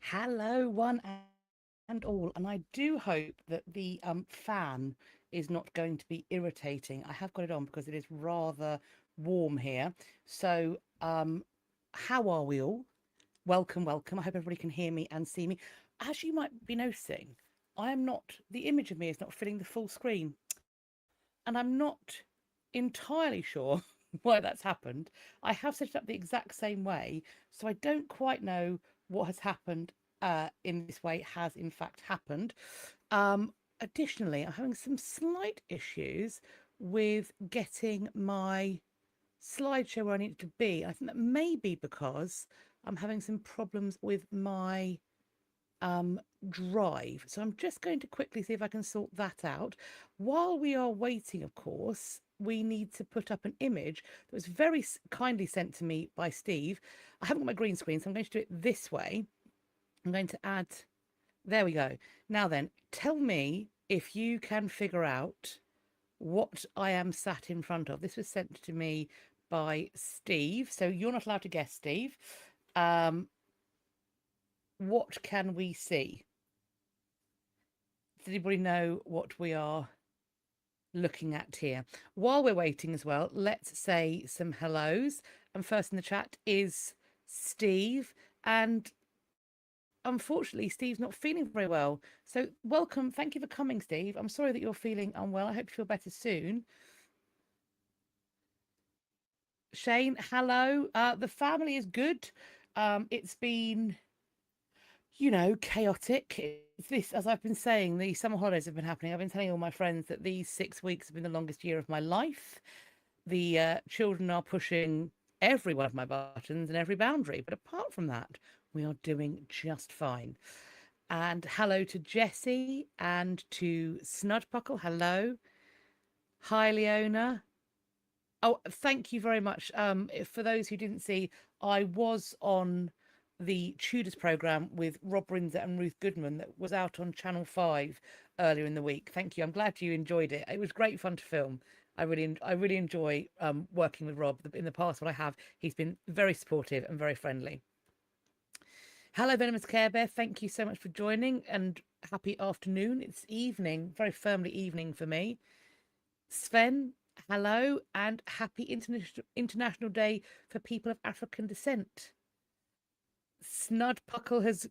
Hello, one and all. And I do hope that the fan is not going to be irritating. I have got it on because it is rather warm here. So, how are we all? Welcome, welcome. I hope everybody can hear me and see me. As you might be noticing, I am not, the image of me is not filling the full screen. And I'm not entirely sure why that's happened. I have set it up the exact same way. So I don't quite know what has happened in this way has in fact happened. Additionally, I'm having some slight issues with getting my slideshow where I need it to be. I think that may be because I'm having some problems with my drive. So I'm just going to quickly see if I can sort that out. While we are waiting, of course, we need to put up an image that was very kindly sent to me by Steve. I haven't got my green screen, so I'm going to do it this way. I'm going to add, there we go. Now then, tell me if you can figure out what I am sat in front of. This was sent to me by Steve, so you're not allowed to guess, Steve. What can we see? Does anybody know what we are looking at here? While we're waiting as well, let's say some hellos. And first in the chat is Steve. And unfortunately, Steve's not feeling very well. So welcome. Thank you for coming, Steve. I'm sorry that you're feeling unwell. I hope you feel better soon. Shane, hello. The family is good. It's been chaotic. It's this, as I've been saying, the summer holidays have been happening. I've been telling all my friends that these 6 weeks have been the longest year of my life. The children are pushing every one of my buttons and every boundary. But apart from that, we are doing just fine. And hello to Jessie and to Snudpuckle. Hello. Hi, Leona. Oh, thank you very much. For those who didn't see, I was on the Tudors program with Rob Brinzer and Ruth Goodman that was out on Channel 5 earlier in the week. Thank you. I'm glad you enjoyed it. It was great fun to film. I really enjoy working with Rob. In the past, what I have, he's been very supportive and very friendly. Hello, Venomous Care Bear. Thank you so much for joining and happy afternoon. It's evening, very firmly evening for me. Sven, hello, and happy International Day for People of African Descent. Snudpuckle's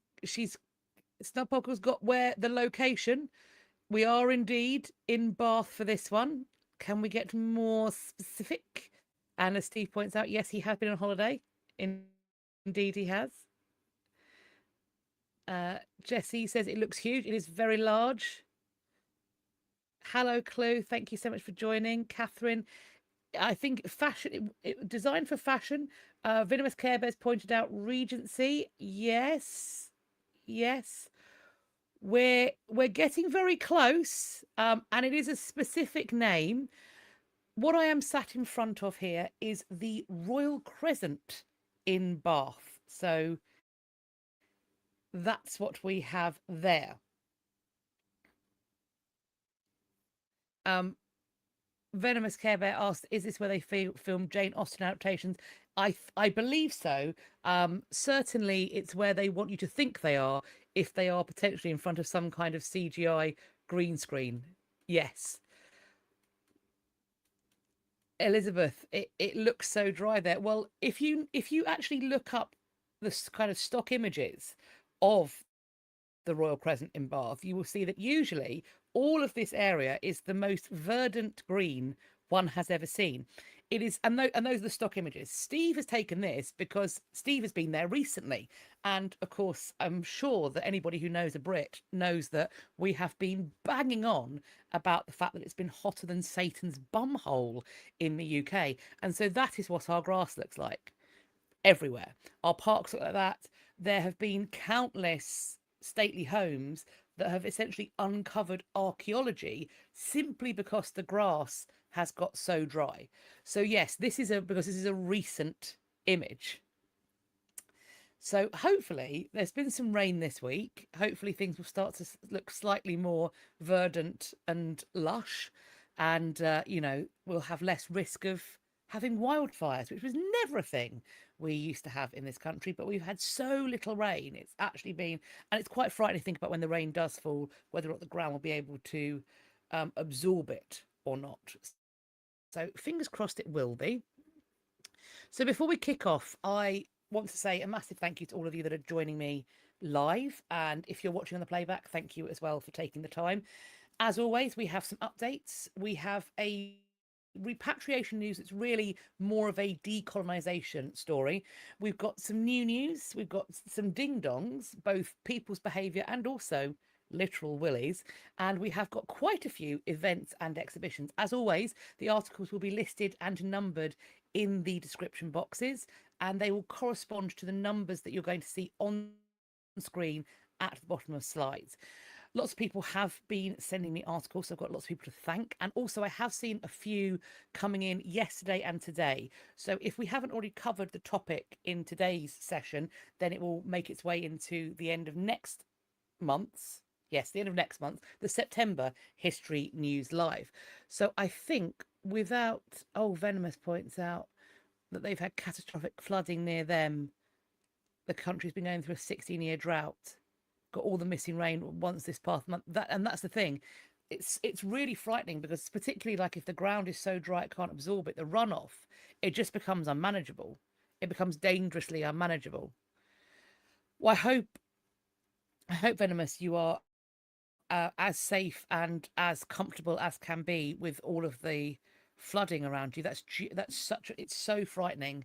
got where the location. We are indeed in Bath for this one. Can we get more specific? And as Steve points out, yes, he has been on holiday. Indeed, he has. Jessie says it looks huge. It is very large. Hello, Clue. Thank you so much for joining. Catherine, I think fashion, designed for fashion. Venomous Care Bears pointed out Regency. Yes, yes. We're getting very close, and it is a specific name. What I am sat in front of here is the Royal Crescent in Bath. So that's what we have there. Venomous Care Bear asked, "Is this where they filmed Jane Austen adaptations?" I believe so. Certainly, it's where they want you to think they are if they are potentially in front of some kind of CGI green screen. Yes, Elizabeth, it looks so dry there. Well, if you actually look up the kind of stock images of the Royal Crescent in Bath, you will see that usually all of this area is the most verdant green one has ever seen. It is, and those are the stock images. Steve has taken this because Steve has been there recently. And of course, I'm sure that anybody who knows a Brit knows that we have been banging on about the fact that it's been hotter than Satan's bumhole in the UK. And so that is what our grass looks like everywhere. Our parks look like that. There have been countless stately homes that have essentially uncovered archaeology simply because the grass has got so dry. So yes, this is a recent image. So hopefully there's been some rain this week. Hopefully things will start to look slightly more verdant and lush, and we'll have less risk of having wildfires, which was never a thing we used to have in this country, but we've had so little rain. It's actually been, and it's quite frightening to think about when the rain does fall, whether or not the ground will be able to absorb it or not. So fingers crossed it will be. So before we kick off, I want to say a massive thank you to all of you that are joining me live. And if you're watching on the playback, thank you as well for taking the time. As always, we have some updates. We have a repatriation news. It's really more of a decolonization story. We've got some new news. We've got some ding dongs, both people's behavior and also literal willies, and we have got quite a few events and exhibitions. As always, the articles will be listed and numbered in the description boxes, and they will correspond to the numbers that you're going to see on screen at the bottom of slides. Lots of people have been sending me articles, so I've got lots of people to thank. And also I have seen a few coming in yesterday and today. So if we haven't already covered the topic in today's session, then it will make its way into the end of next month's, yes, the end of next month, the September History News Live. So I think without, oh, Venomous points out that they've had catastrophic flooding near them. The country's been going through a 16-year drought. Got all the missing rain once this past month. That's the thing. It's really frightening, because particularly like if the ground is so dry it can't absorb it, the runoff, it just becomes unmanageable. It becomes dangerously unmanageable. Well, I hope Venomous, you are as safe and as comfortable as can be with all of the flooding around you. It's so frightening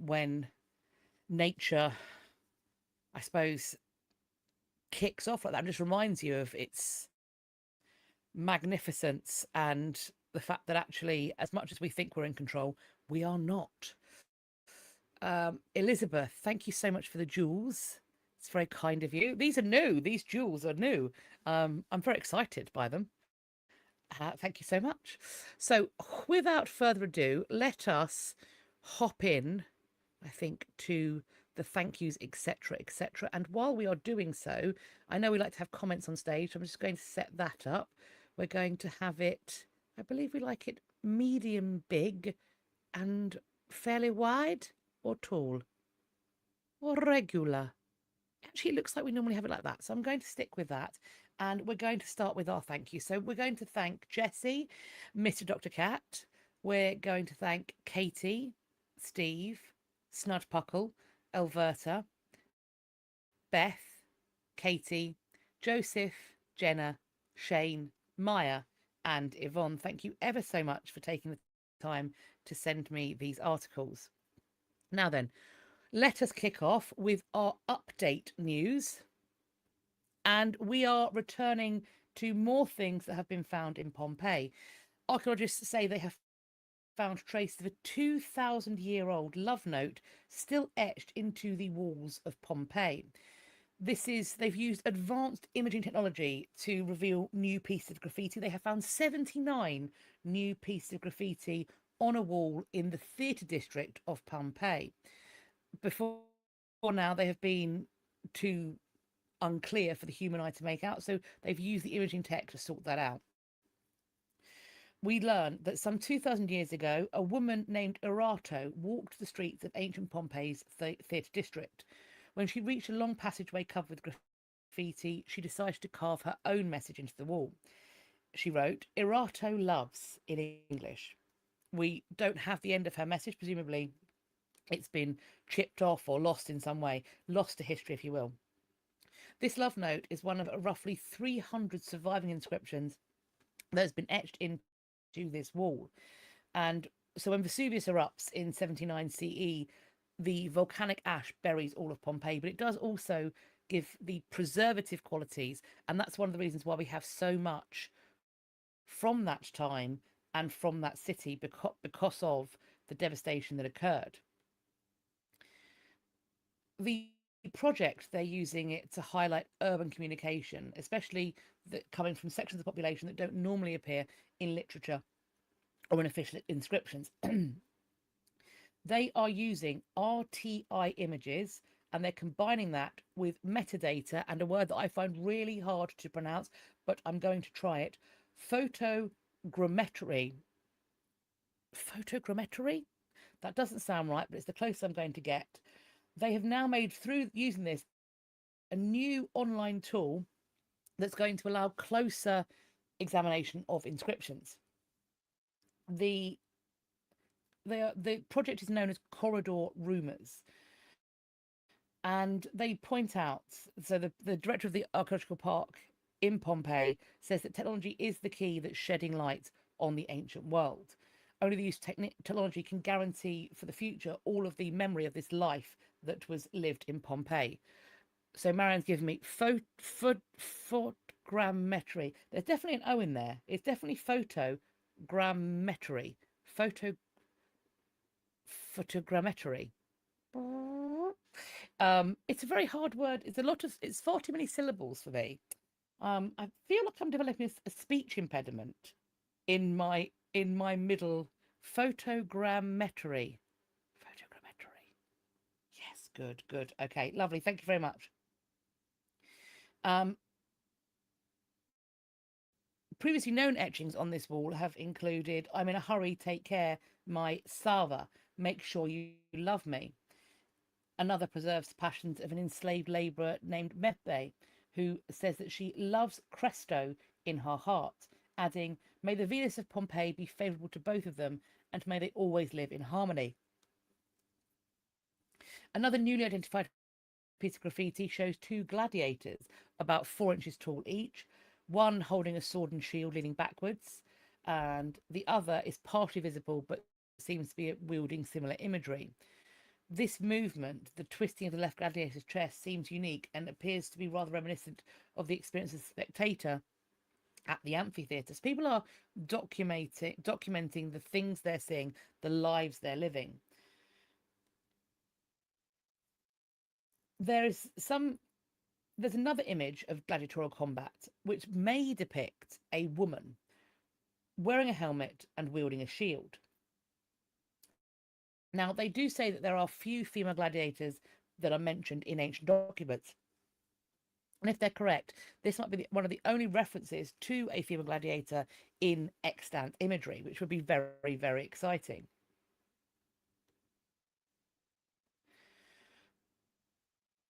when nature, I suppose, kicks off like that and just reminds you of its magnificence and the fact that actually, as much as we think we're in control, we are not. Elizabeth, thank you so much for the jewels. It's very kind of you. These are new. These jewels are new. I'm very excited by them. Thank you so much. So without further ado, let us hop in, I think, to the thank yous, etc., etc. And while we are doing so, I know we like to have comments on stage. So I'm just going to set that up. We're going to have it, I believe we like it medium big and fairly wide, or tall, or regular. Actually, it looks like we normally have it like that. So I'm going to stick with that. And we're going to start with our thank you. So we're going to thank Jessie, Mr. Dr. Cat. We're going to thank Katie, Steve, Snudpuckle, Elverta, Beth, Katie, Joseph, Jenna, Shane, Maia and Yvonne. Thank you ever so much for taking the time to send me these articles. Now then, let us kick off with our update news. And we are returning to more things that have been found in Pompeii. Archaeologists say they have found traces of a 2,000-year-old love note still etched into the walls of Pompeii. They've used advanced imaging technology to reveal new pieces of graffiti. They have found 79 new pieces of graffiti on a wall in the theatre district of Pompeii. Before now, they have been too unclear for the human eye to make out, so they've used the imaging tech to sort that out. We learned that some 2,000 years ago, a woman named Erato walked the streets of ancient Pompeii's theatre district. When she reached a long passageway covered with graffiti, she decided to carve her own message into the wall. She wrote, "Erato loves," in English. We don't have the end of her message. Presumably it's been chipped off or lost in some way, lost to history, if you will. This love note is one of roughly 300 surviving inscriptions that has been etched into this wall. And so when Vesuvius erupts in 79 CE, the volcanic ash buries all of Pompeii, but it does also give the preservative qualities. And that's one of the reasons why we have so much from that time and from that city, because of the devastation that occurred. The project, they're using it to highlight urban communication, especially coming from sections of the population that don't normally appear in literature or in official inscriptions. They are using RTI images, and they're combining that with metadata and a word that I find really hard to pronounce, but I'm going to try it. Photogrammetry. photogrammetry. That doesn't sound right, but it's the closest I'm going to get. They have now made, through using this, a new online tool that's going to allow closer examination of inscriptions. The project is known as Corridor Rumours. And they point out, so the director of the archaeological park in Pompeii says that technology is the key that's shedding light on the ancient world. Only the use of technology can guarantee for the future all of the memory of this life that was lived in Pompeii. So Marianne's given me photogrammetry. There's definitely an O in there. It's definitely photogrammetry. Photogrammetry. It's a very hard word. It's far too many syllables for me. I feel like I'm developing a speech impediment in my middle. Photogrammetry. Yes, good. Okay, lovely. Thank you very much. Previously known etchings on this wall have included, I'm in a hurry, take care, my Sava, make sure you love me. Another preserves the passions of an enslaved labourer named Mepe, who says that she loves Cresto in her heart, adding, may the Venus of Pompeii be favourable to both of them, and may they always live in harmony. Another newly identified piece of graffiti shows two gladiators, about 4 inches tall each, one holding a sword and shield leaning backwards, and the other is partially visible but seems to be wielding similar imagery. This movement, the twisting of the left gladiator's chest, seems unique and appears to be rather reminiscent of the experience of the spectator at the amphitheatre. So people are documenting the things they're seeing, the lives they're living. There's another image of gladiatorial combat which may depict a woman wearing a helmet and wielding a shield. Now, they do say that there are few female gladiators that are mentioned in ancient documents. And if they're correct, this might be one of the only references to a female gladiator in extant imagery, which would be very, very exciting.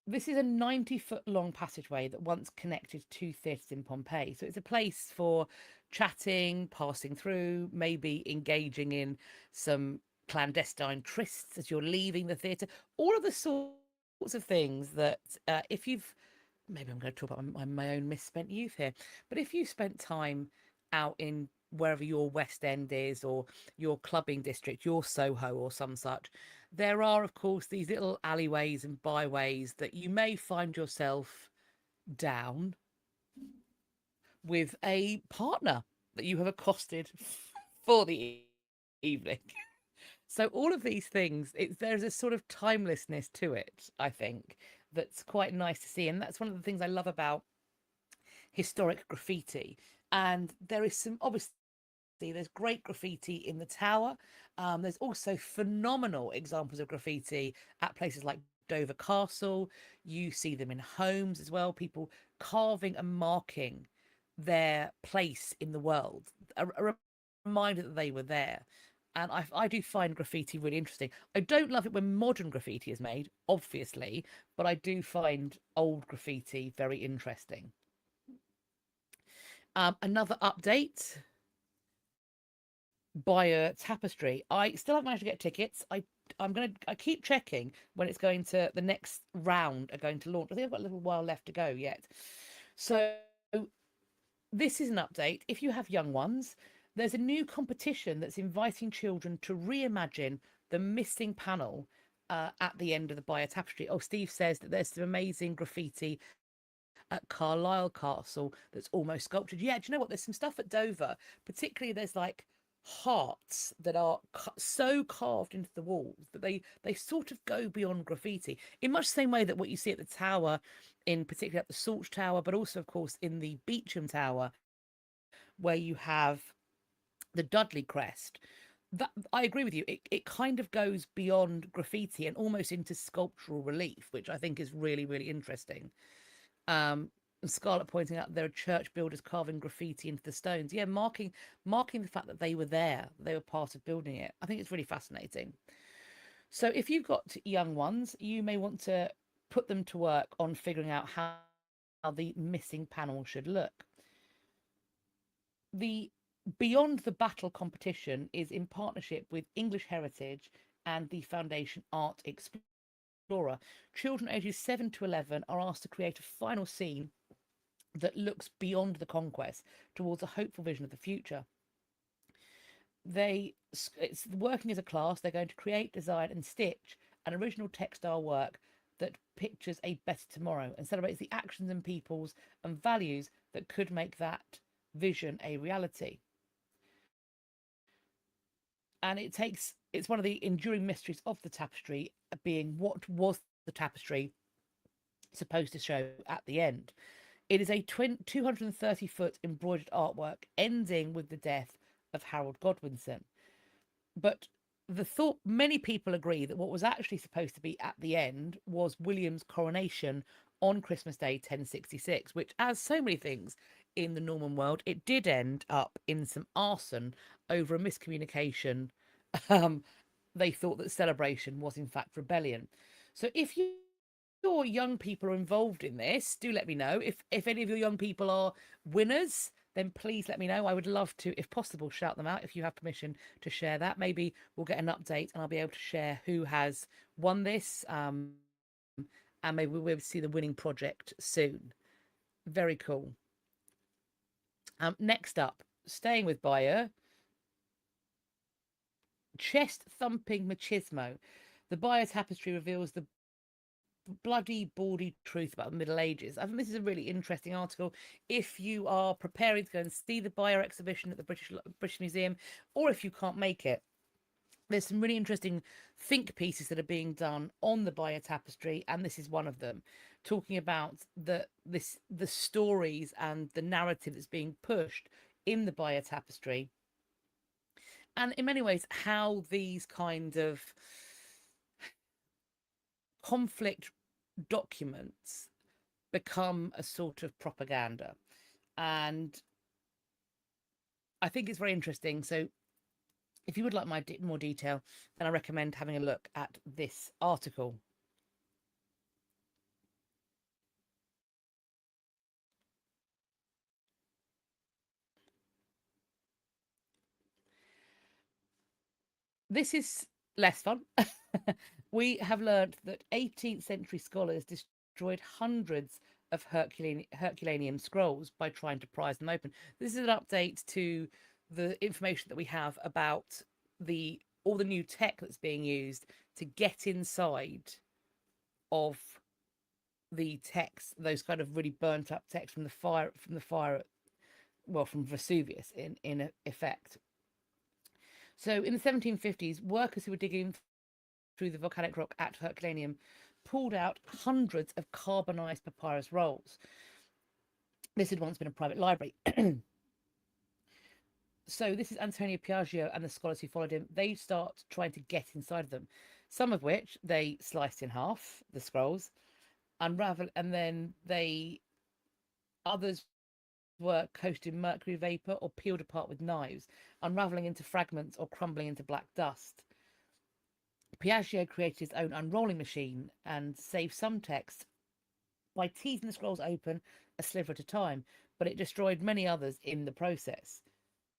This is a 90-foot long passageway that once connected two theatres in Pompeii. So it's a place for chatting, passing through, maybe engaging in some clandestine trysts as you're leaving the theatre. All of the sorts of things that if you've, maybe I'm going to talk about my own misspent youth here, but if you spent time out in wherever your West End is, or your clubbing district, your Soho or some such, there are, of course, these little alleyways and byways that you may find yourself down with a partner that you have accosted for the evening. So all of these things, there's a sort of timelessness to it, I think, that's quite nice to see. And that's one of the things I love about historic graffiti. And there is some, obviously, there's great graffiti in the Tower. There's also phenomenal examples of graffiti at places like Dover Castle. You see them in homes as well, people carving and marking their place in the world, a reminder that they were there. And I do find graffiti really interesting. I don't love it when modern graffiti is made, obviously, but I do find old graffiti very interesting. Another update, Buyer Tapestry. I still haven't managed to get tickets. I keep checking when it's going to, the next round are going to launch. I think I've got a little while left to go yet. So this is an update. If you have young ones, there's a new competition that's inviting children to reimagine the missing panel at the end of the Buyer Tapestry. Oh, Steve says that there's some amazing graffiti at Carlisle Castle that's almost sculptured. Yeah, do you know what? There's some stuff at Dover, particularly there's like hearts that are so carved into the walls that they sort of go beyond graffiti, in much the same way that what you see at the Tower, in particular at the Salch Tower, but also of course in the Beauchamp Tower, where you have the Dudley crest. That, I agree with you, it kind of goes beyond graffiti and almost into sculptural relief, which I think is really, really interesting. And Scarlett pointing out there are church builders carving graffiti into the stones. Yeah, marking the fact that they were there, they were part of building it. I think it's really fascinating. So if you've got young ones, you may want to put them to work on figuring out how the missing panel should look. The Beyond the Battle competition is in partnership with English Heritage and the Foundation Art Explorer. Children ages 7 to 11 are asked to create a final scene that looks beyond the conquest towards a hopeful vision of the future. It's working as a class. They're going to create, design, and stitch an original textile work that pictures a better tomorrow and celebrates the actions and peoples and values that could make that vision a reality. And it's one of the enduring mysteries of the tapestry, being what was the tapestry supposed to show at the end. It is a 230-foot embroidered artwork ending with the death of Harold Godwinson. But many people agree that what was actually supposed to be at the end was William's coronation on Christmas Day 1066, which, as so many things in the Norman world, it did end up in some arson over a miscommunication. They thought that celebration was in fact rebellion. So if your young people are involved in this, do let me know. If any of your young people are winners, then please let me know. I would love to, if possible, shout them out if you have permission to share that. Maybe we'll get an update and I'll be able to share who has won this. And maybe we'll be able to see the winning project soon. Very cool. Next up, staying with Bayer, chest thumping machismo. The Bayer tapestry reveals the bloody bawdy truth about the Middle Ages. I think this is a really interesting article. If you are preparing to go and see the Bayer exhibition at the British Museum, or if you can't make it, there's some really interesting think pieces that are being done on the Bayer tapestry, and this is one of them, talking about the stories and the narrative that's being pushed in the Bayer tapestry, and in many ways how these kind of conflict documents become a sort of propaganda. And I think it's very interesting. So if you would like more detail, then I recommend having a look at this article. This is less fun. We have learned that 18th century scholars destroyed hundreds of Herculaneum scrolls by trying to prise them open. This is an update to the information that we have about all the new tech that's being used to get inside of the text, those kind of really burnt up text from the fire, from Vesuvius in effect. So in the 1750s, workers who were digging through the volcanic rock at Herculaneum pulled out hundreds of carbonized papyrus rolls. This had once been a private library. So this is Antonio Piaggio and the scholars who followed him. They start trying to get inside of them, some of which they sliced in half, the scrolls, unravel, and then others were coated in mercury vapor or peeled apart with knives, unraveling into fragments or crumbling into black dust. Piaggio created his own unrolling machine and saved some text by teasing the scrolls open a sliver at a time, but it destroyed many others in the process.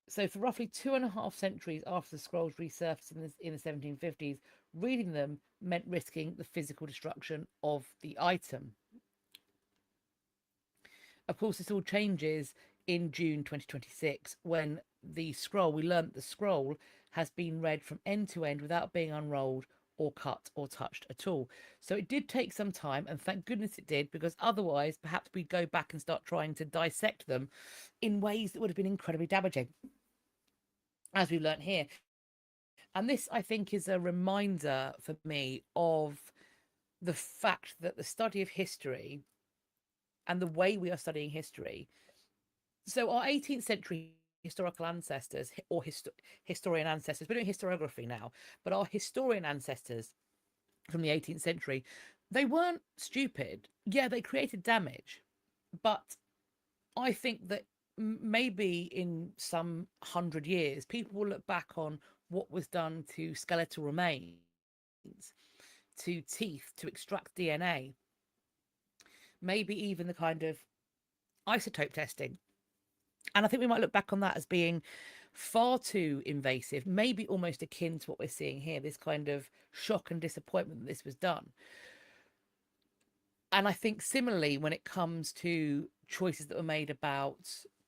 So for roughly 2.5 centuries after the scrolls resurfaced in the 1750s, reading them meant risking the physical destruction of the item. Of course, this all changes in June 2026 when we learned the scroll has been read from end to end without being unrolled or cut or touched at all. So it did take some time, and thank goodness it did, because otherwise perhaps we'd go back and start trying to dissect them in ways that would have been incredibly damaging, as we learned here. And this, I think, is a reminder for me of the fact that the study of history and the way we are studying history. So our 18th century historical ancestors or historian ancestors, we're doing historiography now, but our historian ancestors from the 18th century, they weren't stupid. Yeah, they created damage, But I think that maybe in some 100 years, people will look back on what was done to skeletal remains, to teeth, to extract DNA, maybe even the kind of isotope testing. And I think we might look back on that as being far too invasive, maybe almost akin to what we're seeing here, this kind of shock and disappointment that this was done. And I think similarly, when it comes to choices that were made about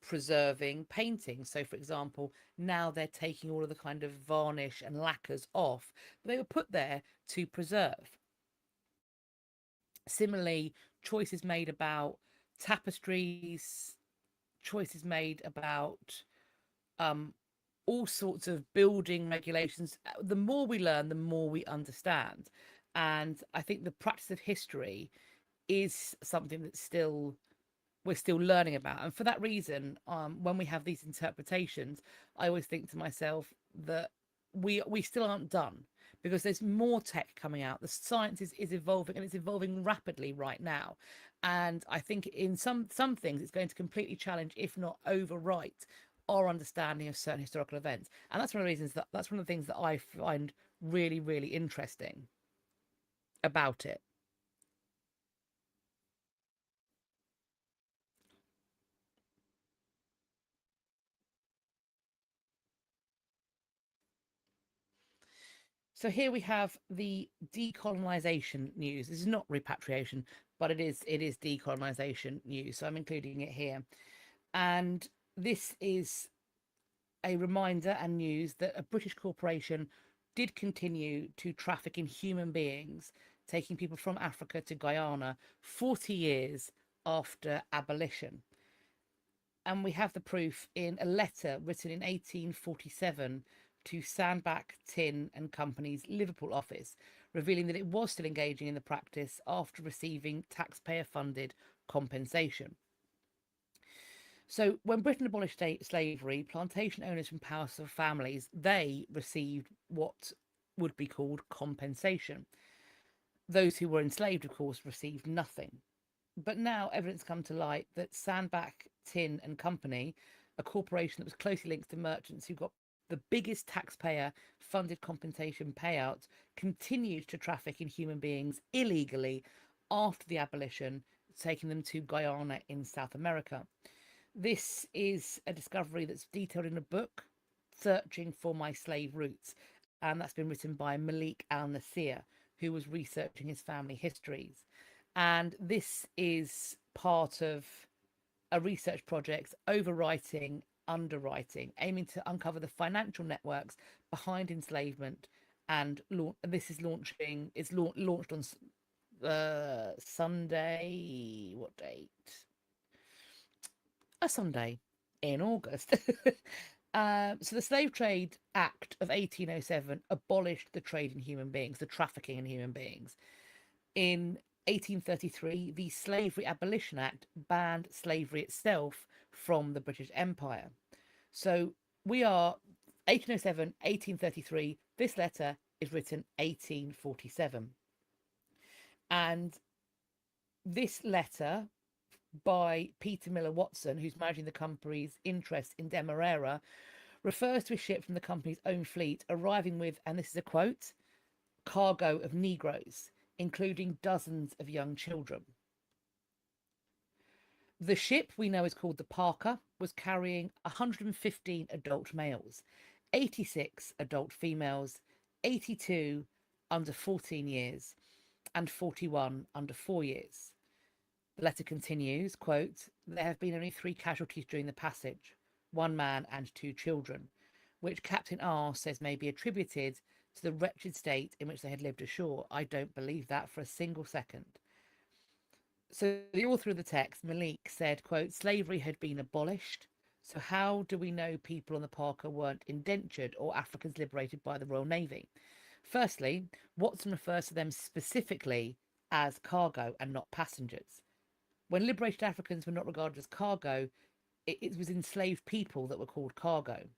preserving paintings. So, for example, now they're taking all of the kind of varnish and lacquers off, but they were put there to preserve. Similarly, choices made about tapestries, choices made about um, all sorts of building regulations. The more we learn, the more we understand. And I think the practice of history is something that we're still learning about. And for that reason, when we have these interpretations, I always think to myself that we still aren't done, because there's more tech coming out. The science is evolving, and it's evolving rapidly right now. And I think in some things it's going to completely challenge, if not overwrite, our understanding of certain historical events. And that's one of the reasons that's one of the things that I find really, really interesting about it. So here we have the decolonization news. This is not repatriation, but it is decolonization news. So I'm including it here. And this is a reminder and news that a British corporation did continue to traffic in human beings, taking people from Africa to Guyana 40 years after abolition. And we have the proof in a letter written in 1847 to Sandbach Tin and Company's Liverpool office, revealing that it was still engaging in the practice after receiving taxpayer funded compensation. So when Britain abolished slavery, plantation owners from powerful families, they received what would be called compensation. Those who were enslaved, of course, received nothing. But now evidence come to light that Sandbach Tin and Company, a corporation that was closely linked to merchants who got the biggest taxpayer funded compensation payout, continued to traffic in human beings illegally after the abolition, taking them to Guyana in South America. This is a discovery that's detailed in a book, Searching for My Slave Roots, and that's been written by Malik Al Nasir, who was researching his family histories. And this is part of a research project overwriting underwriting, aiming to uncover the financial networks behind enslavement. And this is launching. It's launched on Sunday. What date? A Sunday in August. So the Slave Trade Act of 1807 abolished the trade in human beings, the trafficking in human beings. In 1833, the Slavery Abolition Act banned slavery itself from the British Empire. So we are 1807, 1833. This letter is written 1847. And this letter by Peter Miller Watson, who's managing the company's interest in Demerara, refers to a ship from the company's own fleet arriving with, and this is a quote, cargo of Negroes, including dozens of young children. The ship, we know is called the Parker, was carrying 115 adult males, 86 adult females, 82 under 14 years, and 41 under 4 years. The letter continues, quote, there have been only 3 casualties during the passage, 1 man and 2 children, which Captain R says may be attributed to the wretched state in which they had lived ashore. I don't believe that for a single second. So the author of the text, Malik, said, quote, slavery had been abolished. So how do we know people on the Parker weren't indentured or Africans liberated by the Royal Navy? Firstly, Watson refers to them specifically as cargo and not passengers. When liberated Africans were not regarded as cargo, it was enslaved people that were called cargo.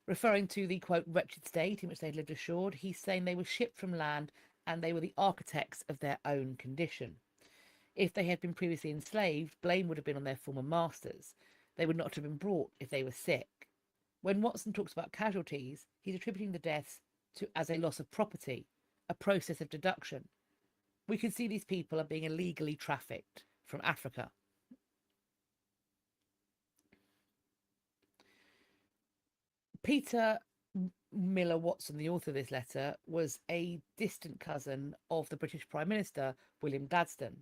Referring to the, quote, wretched state in which they had lived ashore, he's saying they were shipped from land and they were the architects of their own condition. If they had been previously enslaved, blame would have been on their former masters. They would not have been brought if they were sick. When Watson talks about casualties, he's attributing the deaths to as a loss of property, a process of deduction. We can see these people are being illegally trafficked from Africa. Peter Miller Watson, the author of this letter, was a distant cousin of the British Prime Minister, William Gladstone.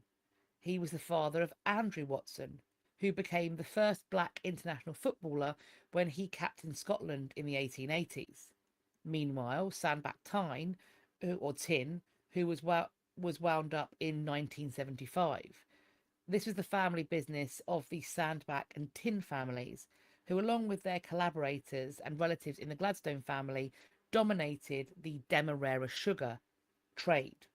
He was the father of Andrew Watson, who became the first black international footballer when he captained Scotland in the 1880s. Meanwhile, Sandbach Tyne, or Tin, who was wound up in 1975. This was the family business of the Sandbach and Tin families, who, along with their collaborators and relatives in the Gladstone family, dominated the Demerara sugar trade.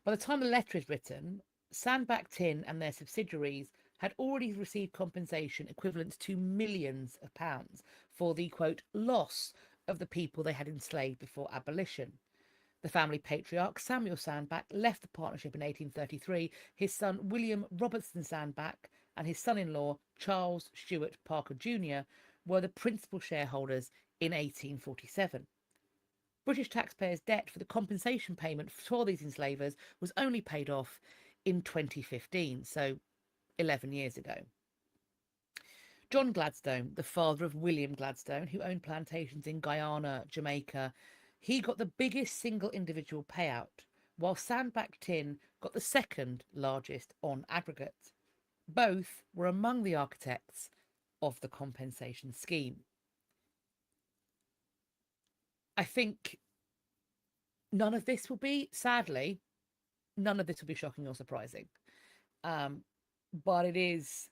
By the time the letter is written, Sandbach Tin and their subsidiaries had already received compensation equivalent to millions of pounds for the, quote, loss of the people they had enslaved before abolition. The family patriarch, Samuel Sandbach, left the partnership in 1833. His son, William Robertson Sandbach, and his son-in-law, Charles Stewart Parker Jr., were the principal shareholders in 1847. British taxpayers' debt for the compensation payment for these enslavers was only paid off in 2015, so 11 years ago. John Gladstone, the father of William Gladstone, who owned plantations in Guyana, Jamaica, he got the biggest single individual payout, while Sandbach Tin got the second largest on aggregate. Both were among the architects of the compensation scheme. I think none of this will be, sadly, none of this will be shocking or surprising. But it is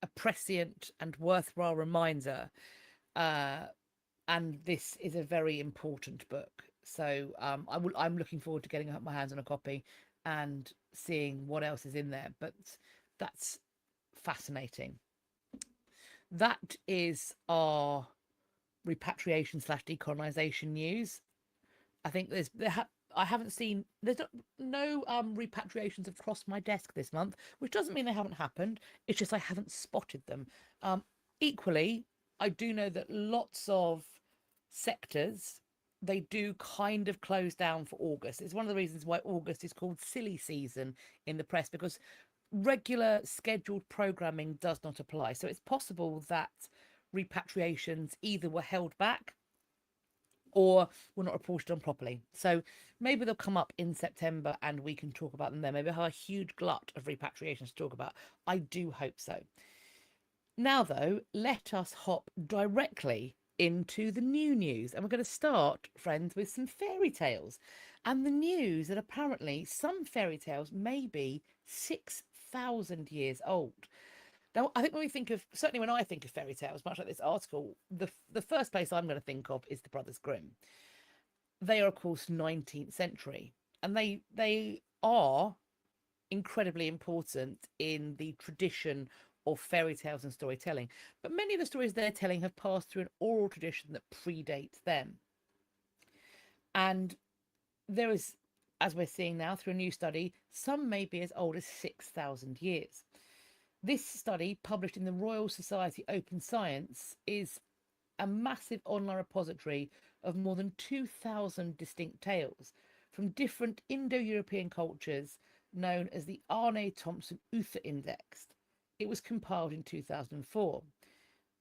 a prescient and worthwhile reminder. And this is a very important book. So I'm looking forward to getting my hands on a copy and seeing what else is in there. But that's fascinating. That is our repatriation / decolonization news. I think I haven't seen, there's no repatriations have crossed my desk this month, which doesn't mean they haven't happened. It's just I haven't spotted them. Equally, I do know that lots of sectors, they do kind of close down for August. It's one of the reasons why August is called silly season in the press, because regular scheduled programming does not apply. So it's possible that repatriations either were held back or were not reported on properly. So maybe they'll come up in September and we can talk about them then. Maybe I'll have a huge glut of repatriations to talk about. I do hope so. Now, though, let us hop directly into the new news. And we're going to start, friends, with some fairy tales. And the news that apparently some fairy tales may be 6,000 years old. Now, I think when we think of, certainly when I think of fairy tales, much like this article, the first place I'm going to think of is the Brothers Grimm. They are, of course, 19th century, and they are incredibly important in the tradition of fairy tales and storytelling. But many of the stories they're telling have passed through an oral tradition that predates them. And there is, as we're seeing now through a new study, some may be as old as 6,000 years. This study, published in the Royal Society Open Science, is a massive online repository of more than 2,000 distinct tales from different Indo-European cultures known as the Arne Thompson Uther Index. It was compiled in 2004.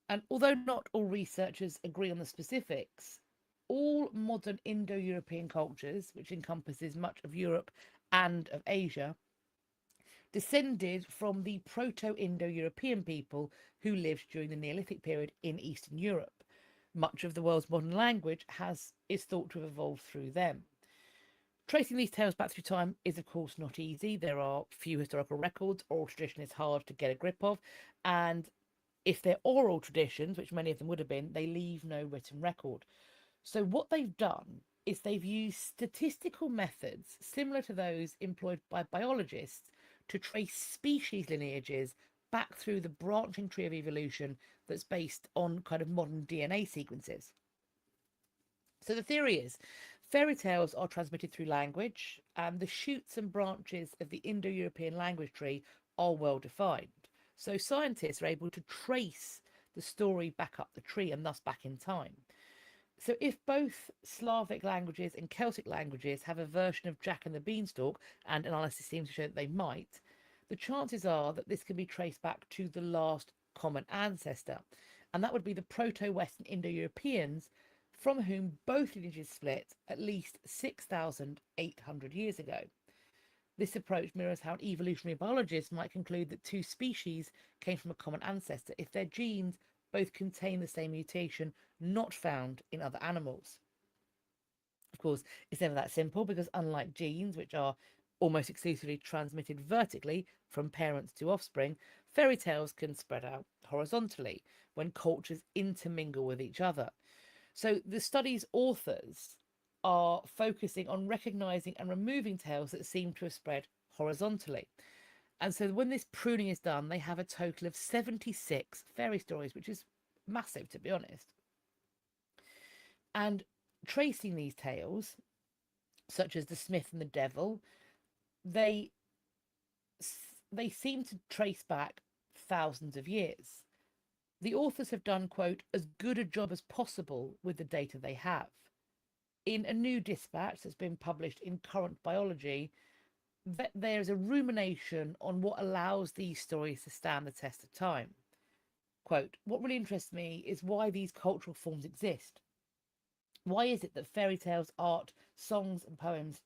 And although not all researchers agree on the specifics, all modern Indo-European cultures, which encompasses much of Europe and of Asia, descended from the Proto-Indo-European people who lived during the Neolithic period in Eastern Europe. Much of the world's modern language is thought to have evolved through them. Tracing these tales back through time is, of course, not easy. There are few historical records. Oral tradition is hard to get a grip of. And if they're oral traditions, which many of them would have been, they leave no written record. So what they've done is they've used statistical methods similar to those employed by biologists to trace species lineages back through the branching tree of evolution that's based on kind of modern DNA sequences. So the theory is Fairy tales are transmitted through language, and the shoots and branches of the Indo-European language tree are well defined. So scientists are able to trace the story back up the tree and thus back in time. So if both Slavic languages and Celtic languages have a version of Jack and the Beanstalk, and analysis seems to show that they might, the chances are that this can be traced back to the last common ancestor, and that would be the Proto-Western Indo-Europeans, from whom both lineages split at least 6,800 years ago. This approach mirrors how an evolutionary biologist might conclude that two species came from a common ancestor if their genes both contain the same mutation not found in other animals. Of course, it's never that simple because unlike genes, which are almost exclusively transmitted vertically from parents to offspring, fairy tales can spread out horizontally when cultures intermingle with each other. So the study's authors are focusing on recognizing and removing tales that seem to have spread horizontally. And so when this pruning is done, they have a total of 76 fairy stories, which is massive, to be honest. And tracing these tales, such as the Smith and the Devil, they seem to trace back thousands of years. The authors have done, quote, as good a job as possible with the data they have. In a new dispatch that's been published in Current Biology, there's a rumination on what allows these stories to stand the test of time. Quote, what really interests me is why these cultural forms exist. Why is it that fairy tales, art, songs and poems,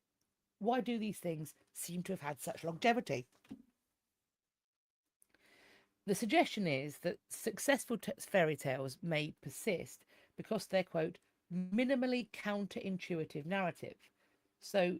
why do these things seem to have had such longevity? The suggestion is that successful fairy tales may persist because they're, quote, minimally counterintuitive narrative. So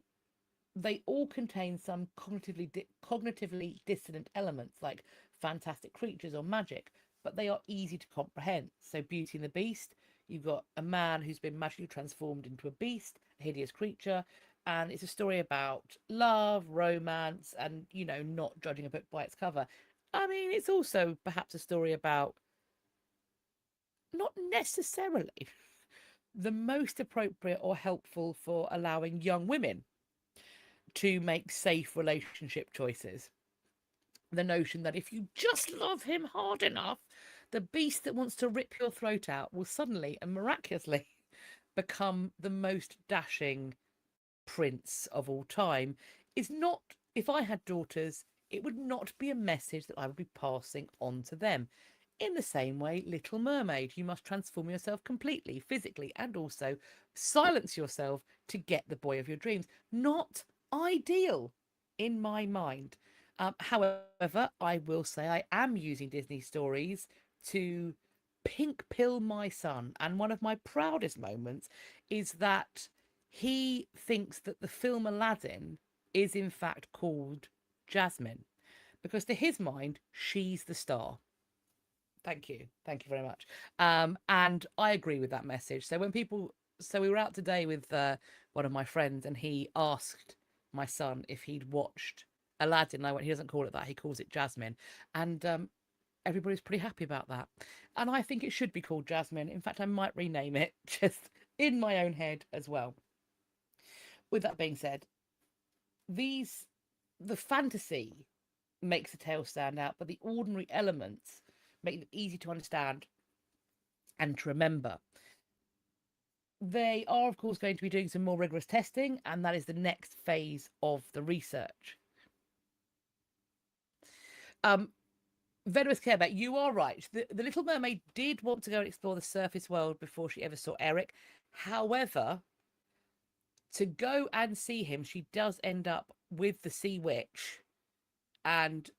they all contain some cognitively dissonant elements like fantastic creatures or magic, but they are easy to comprehend. So Beauty and the Beast, you've got a man who's been magically transformed into a beast, a hideous creature, and it's a story about love, romance, and, you know, not judging a book by its cover. I mean, it's also perhaps a story about not necessarily the most appropriate or helpful for allowing young women to make safe relationship choices. The notion that if you just love him hard enough, the beast that wants to rip your throat out will suddenly and miraculously become the most dashing prince of all time is not, if I had daughters, it would not be a message that I would be passing on to them. In the same way, Little Mermaid, you must transform yourself completely, physically, and also silence yourself to get the boy of your dreams. Not ideal in my mind. However, I will say I am using Disney stories to pink pill my son. And one of my proudest moments is that he thinks that the film Aladdin is in fact called Jasmine, because to his mind, she's the star. Thank you. Thank you very much. And I agree with that message. So we were out today with one of my friends and he asked my son if he'd watched Aladdin. And I went, he doesn't call it that. He calls it Jasmine. And everybody's pretty happy about that. And I think it should be called Jasmine. In fact, I might rename it just in my own head as well. With that being said, the fantasy makes the tale stand out, but the ordinary elements make them easy to understand and to remember. They are, of course, going to be doing some more rigorous testing, and that is the next phase of the research. Venomous Careback, you are right. The Little Mermaid did want to go and explore the surface world before she ever saw Eric. However, to go and see him, she does end up with the Sea Witch, and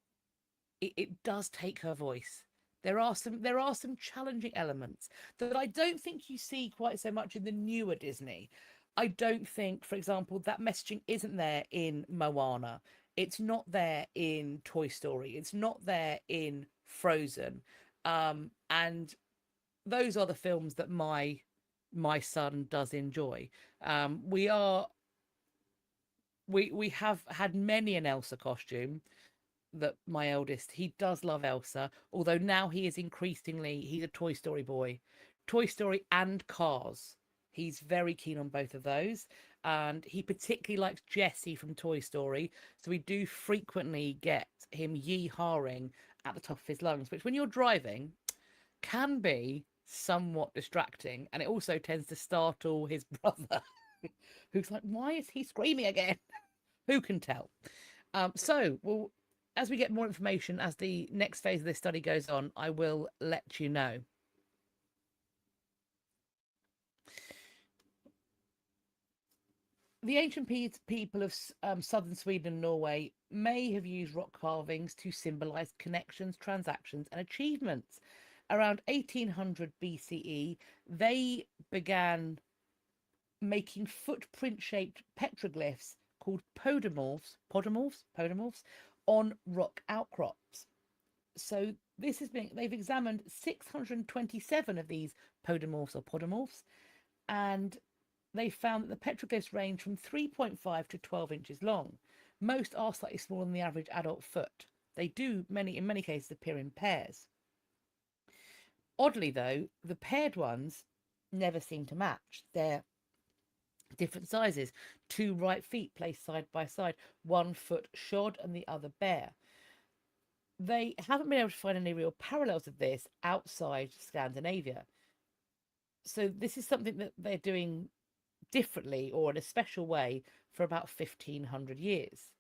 it does take her voice. There are some challenging elements that I don't think you see quite so much in the newer Disney. I don't think, for example, that messaging isn't there in Moana. It's not there in Toy Story. It's not there in Frozen. And those are the films that my son does enjoy. We have had many an Elsa costume. That my eldest, he does love Elsa, although now he's a Toy Story boy. Toy Story and Cars, he's very keen on both of those. And he particularly likes Jessie from Toy Story, so we do frequently get him yee-hawing at the top of his lungs, which when you're driving can be somewhat distracting, and it also tends to startle his brother, who's like, why is he screaming again? Who can tell? Well, as we get more information, as the next phase of this study goes on, I will let you know. The ancient people of southern Sweden and Norway may have used rock carvings to symbolize connections, transactions, and achievements. Around 1800 BCE, they began making footprint-shaped petroglyphs called podomorphs on rock outcrops. So this has been, they've examined 627 of these podomorphs, and they found that the petroglyphs range from 3.5 to 12 inches long. Most are slightly smaller than the average adult foot. They do, in many cases, appear in pairs. Oddly, though, the paired ones never seem to match. They're different sizes, 2 right feet placed side by side, 1 foot shod and the other bare. They haven't been able to find any real parallels of this outside Scandinavia. So this is something that they're doing differently or in a special way for about 1500 years.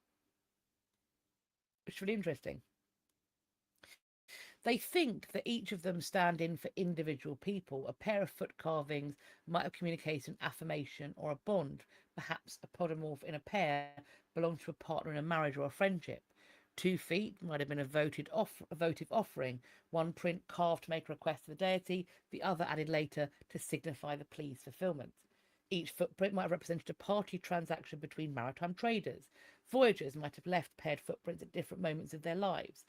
It's really interesting. They think that each of them stand in for individual people. A pair of foot carvings might have communicated an affirmation or a bond. Perhaps a podomorph in a pair belonged to a partner in a marriage or a friendship. 2 feet might have been a votive offering. One print carved to make a request to the deity, the other added later to signify the plea's fulfillment. Each footprint might have represented a party transaction between maritime traders. Voyagers might have left paired footprints at different moments of their lives.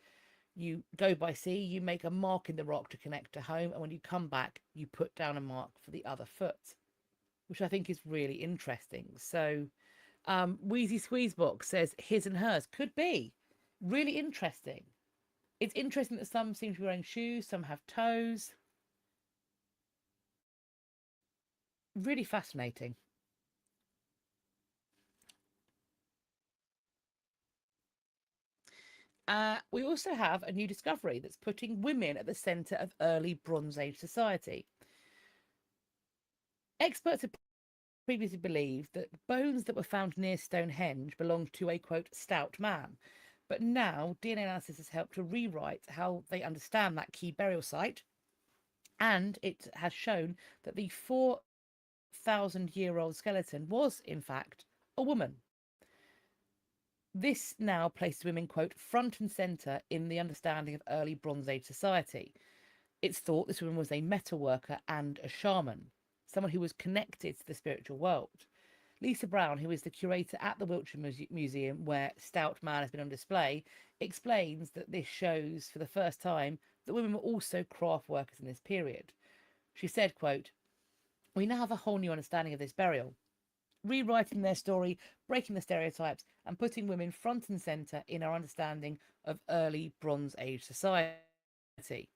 You go by sea, you make a mark in the rock to connect to home, and when you come back, you put down a mark for the other foot, which I think is really interesting. So Wheezy Squeezebox says his and hers could be really interesting. It's interesting that some seem to be wearing shoes, some have toes. Really fascinating. We also have a new discovery that's putting women at the centre of early Bronze Age society. Experts have previously believed that bones that were found near Stonehenge belonged to a, quote, stout man. But now DNA analysis has helped to rewrite how they understand that key burial site. And it has shown that the 4,000-year-old skeleton was, in fact, a woman. This now places women, quote, front and centre in the understanding of early Bronze Age society. It's thought this woman was a metal worker and a shaman, someone who was connected to the spiritual world. Lisa Brown, who is the curator at the Wiltshire Museum, where Stout Man has been on display, explains that this shows for the first time that women were also craft workers in this period. She said, quote, "We now have a whole new understanding of this burial, rewriting their story, breaking the stereotypes, and putting women front and centre in our understanding of early Bronze Age society."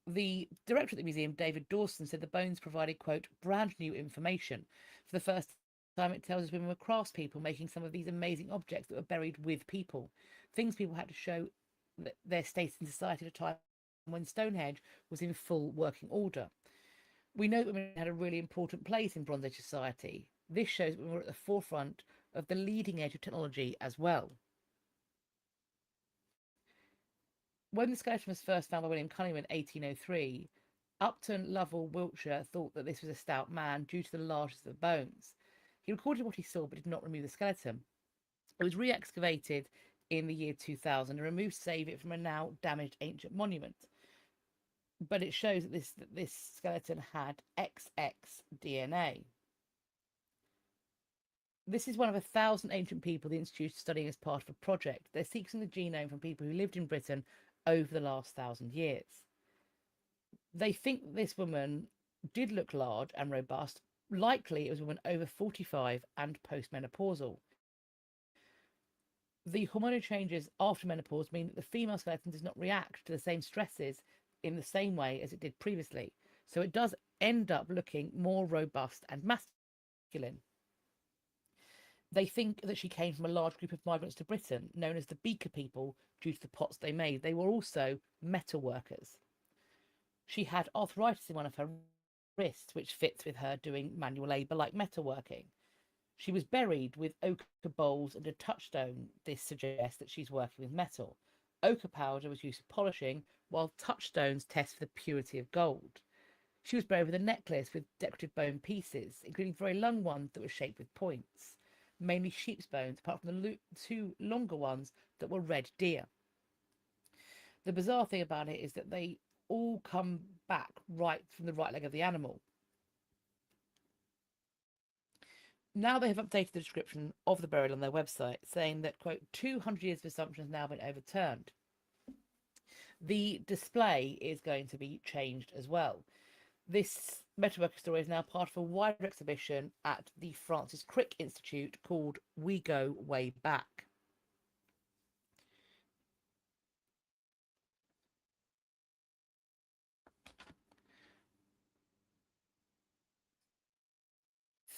The director of the museum, David Dawson, said the bones provided, quote, brand new information. For the first time, it tells us women were craftspeople making some of these amazing objects that were buried with people. Things people had to show their status in society at a time when Stonehenge was in full working order. We know that women had a really important place in Bronze Age society. This shows that we were at the forefront of the leading edge of technology as well. When the skeleton was first found by William Cunningham in 1803, Upton, Lovell, Wiltshire thought that this was a stout man due to the largeness of the bones. He recorded what he saw but did not remove the skeleton. It was re-excavated in the year 2000 and removed to save it from a now damaged ancient monument. But it shows that this skeleton had XX DNA. This is one of 1,000 ancient people the Institute is studying as part of a project. They're sequencing the genome from people who lived in Britain over the last 1,000 years. They think this woman did look large and robust. Likely it was a woman over 45 and postmenopausal. The hormonal changes after menopause mean that the female skeleton does not react to the same stresses in the same way as it did previously. So it does end up looking more robust and masculine. They think that she came from a large group of migrants to Britain, known as the Beaker people, due to the pots they made. They were also metal workers. She had arthritis in one of her wrists, which fits with her doing manual labour like metalworking. She was buried with ochre bowls and a touchstone. This suggests that she's working with metal. Ochre powder was used for polishing, while touchstones test for the purity of gold. She was buried with a necklace with decorative bone pieces, including very long ones that were shaped with points, mainly sheep's bones, apart from the two longer ones that were red deer. The bizarre thing about it is that they all come back right from the right leg of the animal. Now they have updated the description of the burial on their website, saying that, quote, 200 years of assumption has now been overturned. The display is going to be changed as well. This metalworker story is now part of a wider exhibition at the Francis Crick Institute called We Go Way Back.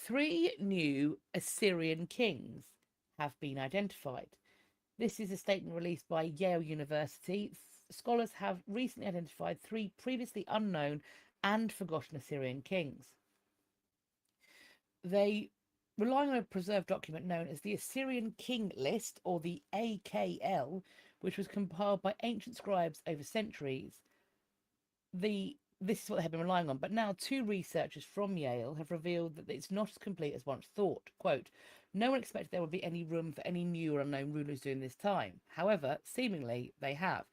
Three new Assyrian kings have been identified. This is a statement released by Yale University. Scholars have recently identified three previously unknown and forgotten Assyrian kings. They relying on a preserved document known as the Assyrian King List, or the AKL, which was compiled by ancient scribes over centuries. This is what they have been relying on, but now two researchers from Yale have revealed that it's not as complete as once thought. Quote, no one expected there would be any room for any new or unknown rulers during this time. However, seemingly they have.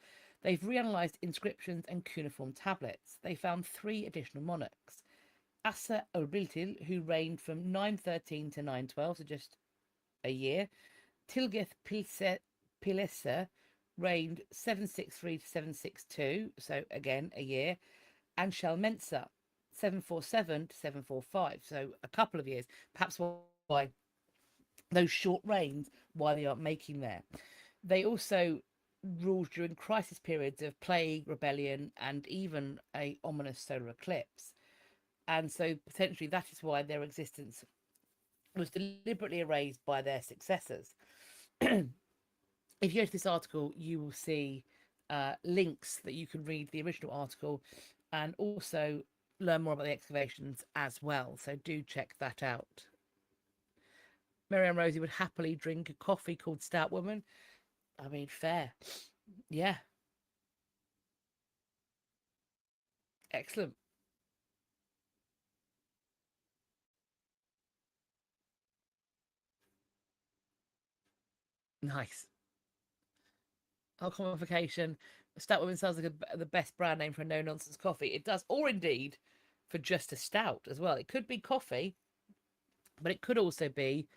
They've reanalyzed inscriptions and cuneiform tablets. They found three additional monarchs. Asa Erbiltil, who reigned from 913 to 912, so just a year. Tilgith Pileser reigned 763 to 762, so again a year. And Shalmensa, 747 to 745, so a couple of years. Perhaps why those short reigns, why they aren't making there. They also ruled during crisis periods of plague, rebellion, and even a ominous solar eclipse. And so potentially that is why their existence was deliberately erased by their successors. If you go to this article, you will see links that you can read the original article and also learn more about the excavations as well. So do check that out. Mary and Rosie would happily drink a coffee called Stout Woman. I mean, fair. Yeah. Excellent. Nice. Alcoholification. Stout Woman sounds like the best brand name for a no-nonsense coffee. It does, or indeed for just a stout as well. It could be coffee, but it could also be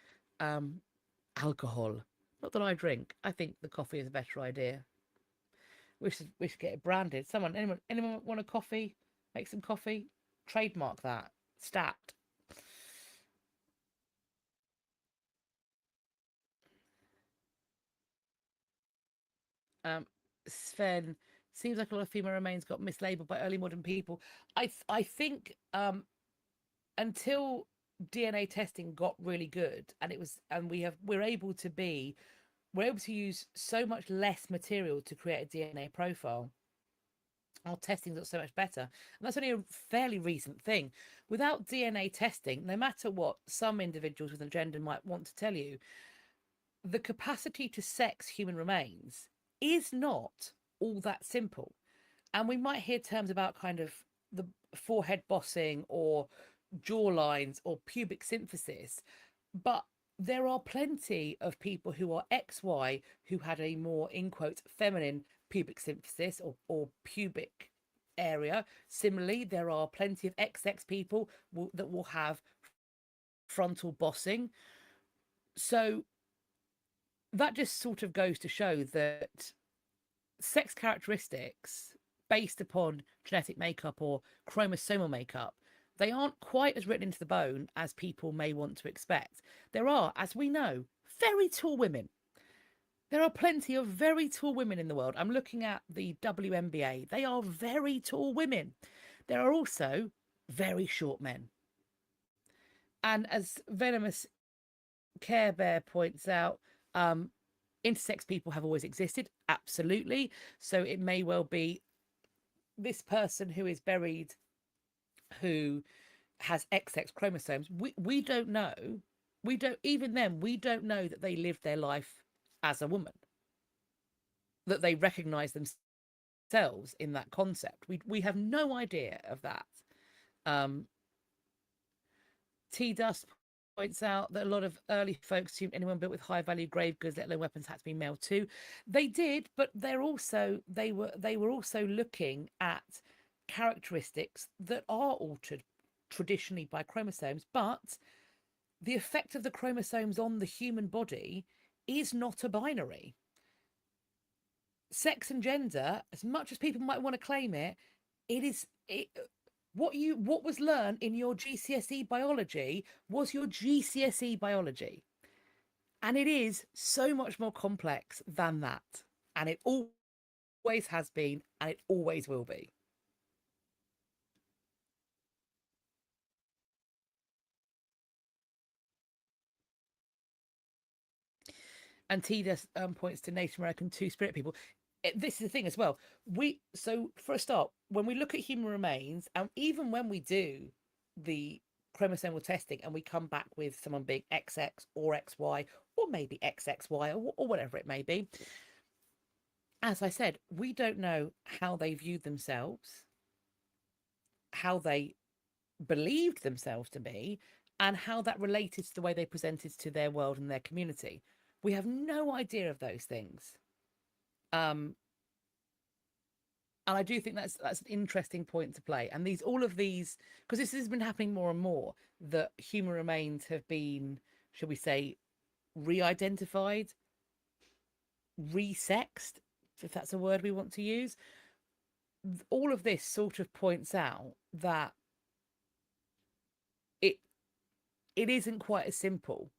alcohol. Not that I drink. I think the coffee is a better idea. We should get it branded. Anyone want a coffee? Make some coffee. Trademark that. Stat. Sven, seems like a lot of female remains got mislabeled by early modern people. I think until DNA testing got really good, and we're able to use so much less material to create a DNA profile. Our testing got so much better, and that's only a fairly recent thing. Without DNA testing, no matter what some individuals with an agenda might want to tell you, the capacity to sex human remains is not all that simple. And we might hear terms about kind of the forehead bossing or jawlines or pubic symphysis, but there are plenty of people who are XY who had a more, in quotes, feminine pubic symphysis or pubic area. Similarly, there are plenty of XX people that will have frontal bossing. So that just sort of goes to show that sex characteristics based upon genetic makeup or chromosomal makeup, they aren't quite as written into the bone as people may want to expect. There are, as we know, very tall women. There are plenty of very tall women in the world. I'm looking at the WNBA. They are very tall women. There are also very short men. And as Venomous Care Bear points out, intersex people have always existed, absolutely. So it may well be this person who is buried who has XX chromosomes. We don't know. We don't, even then, we don't know that they lived their life as a woman, that they recognize themselves in that concept. We have no idea of that. T Dust points out that a lot of early folks assumed anyone built with high value grave goods, let alone weapons, had to be male too. They did, but they were also looking at characteristics that are altered traditionally by chromosomes, but the effect of the chromosomes on the human body is not a binary. Sex and gender, as much as people might want to claim it, what was learned in your GCSE biology was your GCSE biology. And it is so much more complex than that. And it always has been, and it always will be. And Tida points to Native American two-spirit people. This is the thing as well. So for a start, when we look at human remains, and even when we do the chromosomal testing and we come back with someone being XX or XY, or maybe XXY, or whatever it may be, as I said, we don't know how they viewed themselves, how they believed themselves to be, and how that related to the way they presented to their world and their community. We have no idea of those things. And I do think that's an interesting point to play. And all of these, because this has been happening more and more, that human remains have been, shall we say, re-identified, resexed, if that's a word we want to use. All of this sort of points out that it isn't quite as simple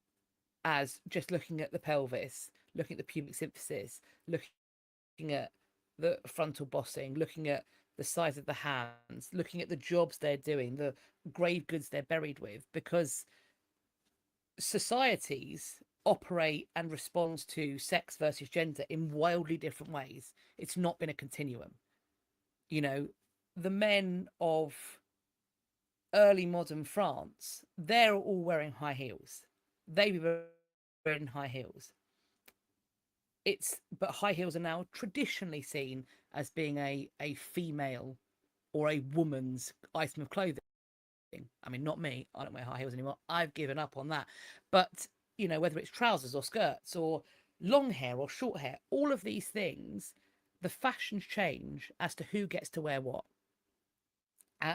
as just looking at the pelvis, looking at the pubic symphysis, looking at the frontal bossing, looking at the size of the hands, looking at the jobs they're doing, the grave goods they're buried with, because societies operate and respond to sex versus gender in wildly different ways. It's not been a continuum. You know, the men of early modern France, they're all wearing high heels. They were wearing high heels. But high heels are now traditionally seen as being a female or a woman's item of clothing. I mean, not me. I don't wear high heels anymore. I've given up on that. But, you know, whether it's trousers or skirts or long hair or short hair, all of these things, the fashions change as to who gets to wear what.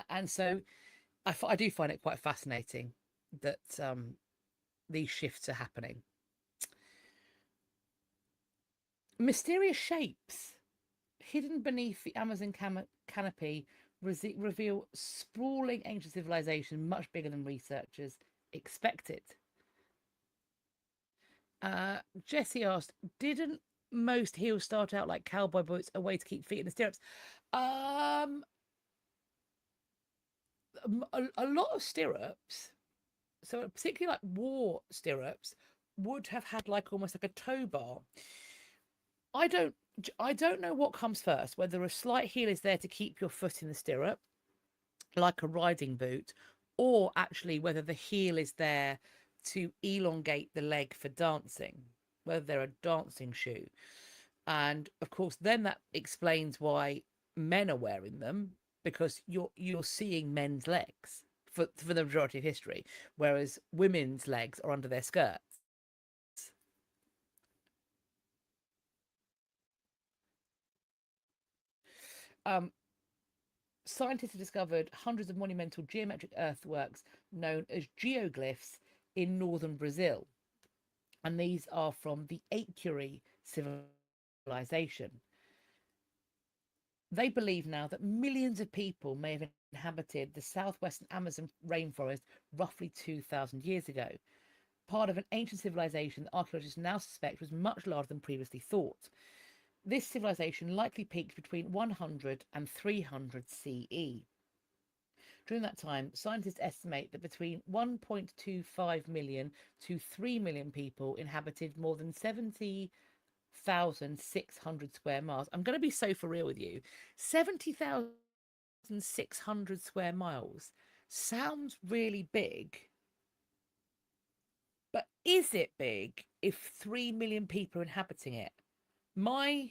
And so I do find it quite fascinating that these shifts are happening. Mysterious shapes hidden beneath the Amazon canopy reveal sprawling ancient civilization much bigger than researchers expected. Jessie asked, didn't most heels start out like cowboy boots, a way to keep feet in the stirrups? A lot of stirrups, so particularly like war stirrups, would have had like almost like a toe bar. I don't know what comes first, whether a slight heel is there to keep your foot in the stirrup, like a riding boot, or actually whether the heel is there to elongate the leg for dancing, whether they're a dancing shoe. And of course, then that explains why men are wearing them, because you're seeing men's legs for the majority of history, whereas women's legs are under their skirts. Scientists have discovered hundreds of monumental geometric earthworks known as geoglyphs in northern Brazil. And these are from the Aquiary civilization. They believe now that millions of people may have inhabited the southwestern Amazon rainforest roughly 2,000 years ago, part of an ancient civilization that archaeologists now suspect was much larger than previously thought. This civilization likely peaked between 100 and 300 CE. During that time, scientists estimate that between 1.25 million to 3 million people inhabited more than 70,600 square miles. I'm going to be so for real with you. 70,600 square miles sounds really big, but is it big if 3 million people are inhabiting it? My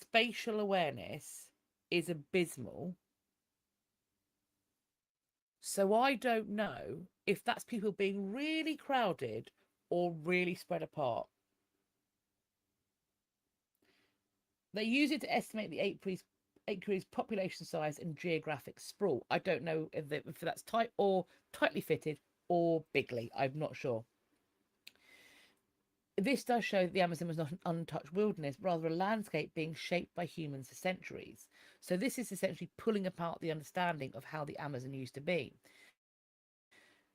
spatial awareness is abysmal. So I don't know if that's people being really crowded or really spread apart. They use it to estimate the apiary's population size and geographic sprawl. I don't know if that's tight or tightly fitted or bigly. I'm not sure. This does show that the Amazon was not an untouched wilderness, rather a landscape being shaped by humans for centuries. So this is essentially pulling apart the understanding of how the Amazon used to be.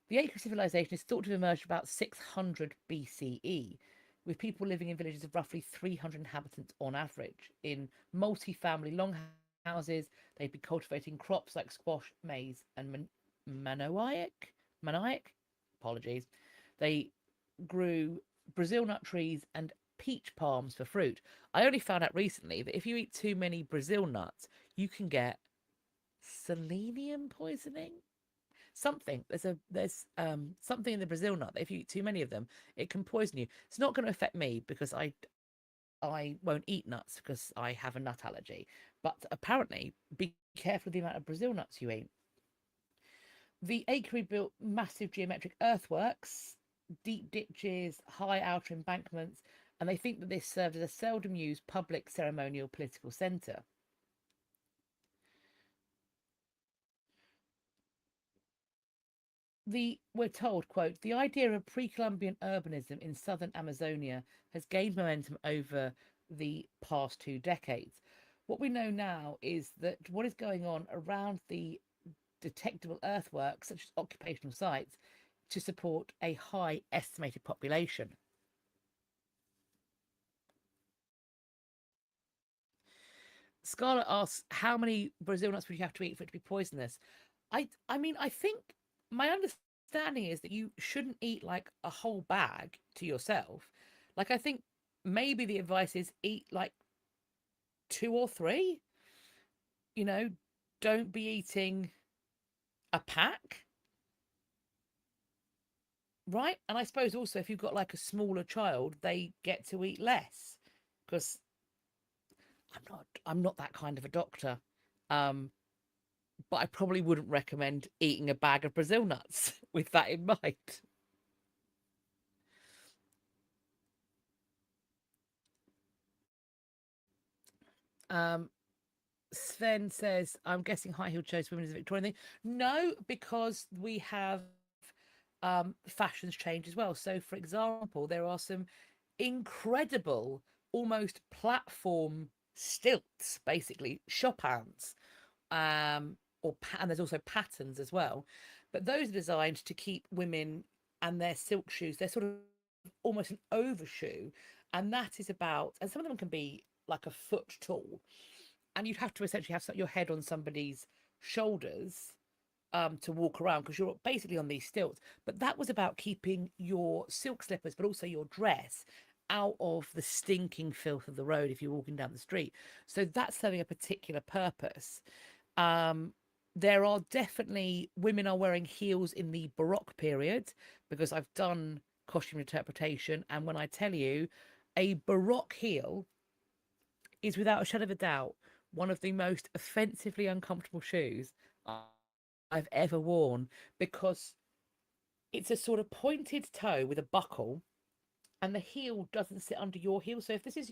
The Acre civilization is thought to have emerged about 600 BCE, with people living in villages of roughly 300 inhabitants on average. In multi-family longhouses, they'd be cultivating crops like squash, maize, and manioc. Apologies. They grew Brazil nut trees and peach palms for fruit. I only found out recently that if you eat too many Brazil nuts, you can get selenium poisoning. There's something in the Brazil nut that if you eat too many of them, it can poison you. It's not going to affect me because I won't eat nuts because I have a nut allergy. But apparently, be careful of the amount of Brazil nuts you eat. The Akery built massive geometric earthworks, deep ditches, high outer embankments, and they think that this served as a seldom used public ceremonial political centre. We're told, quote, the idea of pre-Columbian urbanism in southern Amazonia has gained momentum over the past 2 decades. What we know now is that what is going on around the detectable earthworks, such as occupational sites, to support a high estimated population. Scarlett asks, how many Brazil nuts would you have to eat for it to be poisonous? I mean, I think my understanding is that you shouldn't eat like a whole bag to yourself. Like, I think maybe the advice is eat like 2 or 3. You know, don't be eating a pack. Right. And I suppose also if you've got like a smaller child, they get to eat less because I'm not that kind of a doctor. But I probably wouldn't recommend eating a bag of Brazil nuts with that in mind. Sven says, I'm guessing high heel shows women is a Victorian thing. No, because we have fashions change as well. So, for example, there are some incredible, almost platform stilts, basically chopins, and there's also patterns as well. But those are designed to keep women and their silk shoes. They're sort of almost an overshoe, and that is about. And some of them can be like a foot tall, and you'd have to essentially have your head on somebody's shoulders to walk around because you're basically on these stilts. But that was about keeping your silk slippers, but also your dress out of the stinking filth of the road if you're walking down the street. So that's serving a particular purpose. There are definitely women are wearing heels in the Baroque period because I've done costume interpretation. And when I tell you a Baroque heel is without a shadow of a doubt one of the most offensively uncomfortable shoes I've ever worn because it's a sort of pointed toe with a buckle and the heel doesn't sit under your heel. So if this is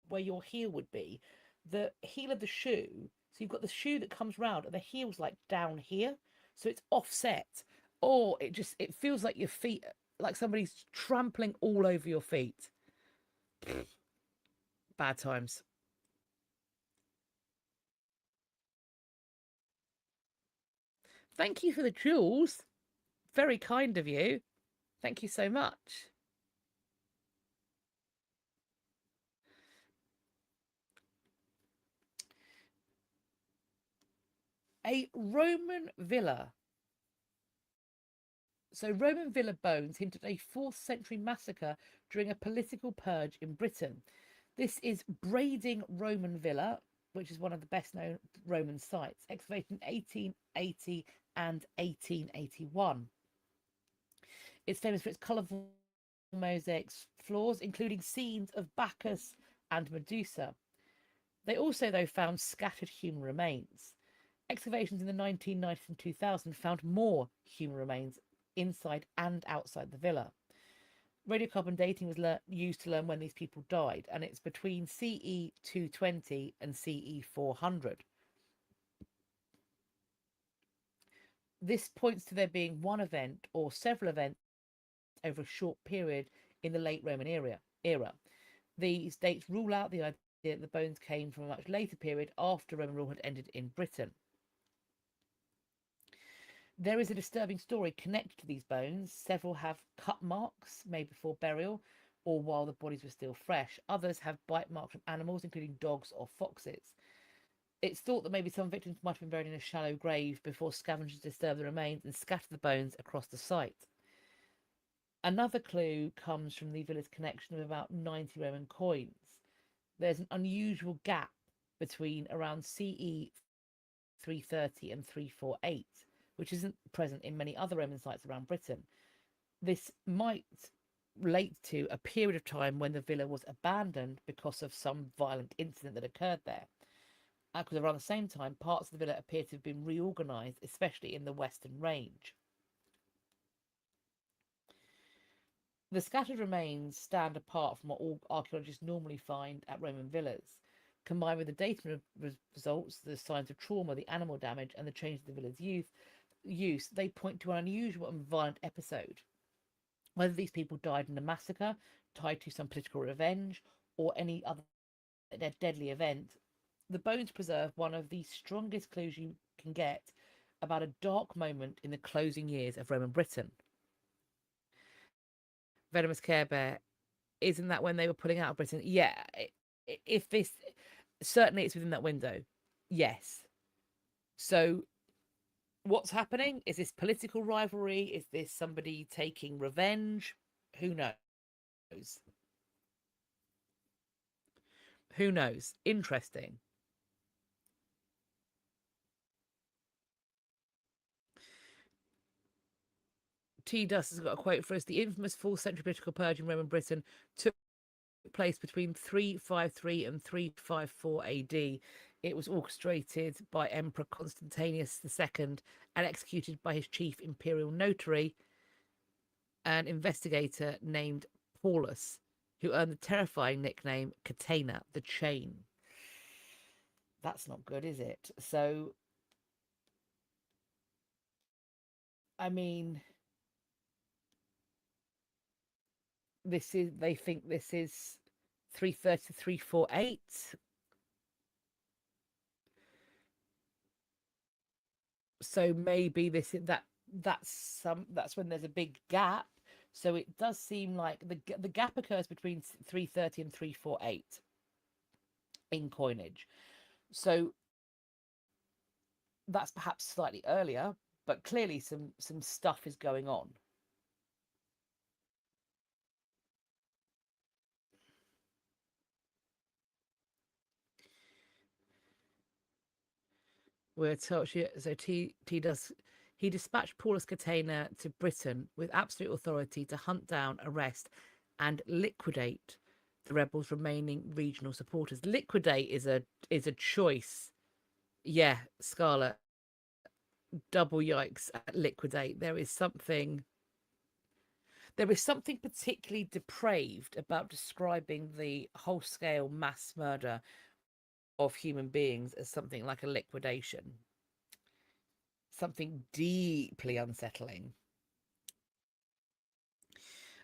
where your heel would be, the heel of the shoe, so you've got the shoe that comes round and the heel's like down here. So it's offset. Or it feels like your feet, like somebody's trampling all over your feet. Bad times. Thank you for the jewels. Very kind of you. Thank you so much. A Roman villa. So Roman villa bones hint at a 4th century massacre during a political purge in Britain. This is Brading Roman Villa, which is one of the best known Roman sites, excavated in 1880 and 1881. It's famous for its colourful mosaics floors, including scenes of Bacchus and Medusa. They also, though, found scattered human remains. Excavations in the 1990s and 2000 found more human remains inside and outside the villa. Radiocarbon dating was used to learn when these people died, and it's between CE 220 and CE 400. This points to there being one event or several events over a short period in the late Roman era. These dates rule out the idea that the bones came from a much later period after Roman rule had ended in Britain. There is a disturbing story connected to these bones. Several have cut marks made before burial or while the bodies were still fresh. Others have bite marks from animals, including dogs or foxes. It's thought that maybe some victims might have been buried in a shallow grave before scavengers disturbed the remains and scattered the bones across the site. Another clue comes from the villa's connection of about 90 Roman coins. There's an unusual gap between around CE 330 and 348, which isn't present in many other Roman sites around Britain. This might relate to a period of time when the villa was abandoned because of some violent incident that occurred there. Because around the same time, parts of the villa appear to have been reorganised, especially in the Western Range. The scattered remains stand apart from what all archaeologists normally find at Roman villas. Combined with the data results, the signs of trauma, the animal damage, and the change of the villa's use, they point to an unusual and violent episode. Whether these people died in a massacre tied to some political revenge or any other deadly event, the bones preserve one of the strongest clues you can get about a dark moment in the closing years of Roman Britain. Venomous Care Bear, isn't that when they were pulling out of Britain? Yeah, if this, certainly it's within that window. Yes. So what's happening? Is this political rivalry? Is this somebody taking revenge? Who knows? Who knows? Interesting. T. Dust has got a quote for us. The infamous 4th century political purge in Roman Britain took place between 353 and 354 AD. It was orchestrated by Emperor Constantius II and executed by his chief imperial notary, an investigator named Paulus, who earned the terrifying nickname Catena, the Chain. That's not good, is it? So, I mean, they think this is 330 to 348. So maybe that's when there's a big gap. So it does seem like the gap occurs between 330 and 348 in coinage. So that's perhaps slightly earlier, but clearly some stuff is going on. We're told so he dispatched Paulus Catena to Britain with absolute authority to hunt down, arrest, and liquidate the rebels' remaining regional supporters. Liquidate is a choice. Yeah, Scarlet. Double yikes at liquidate. There is something particularly depraved about describing the whole-scale mass murder of human beings as something like a liquidation. Something deeply unsettling.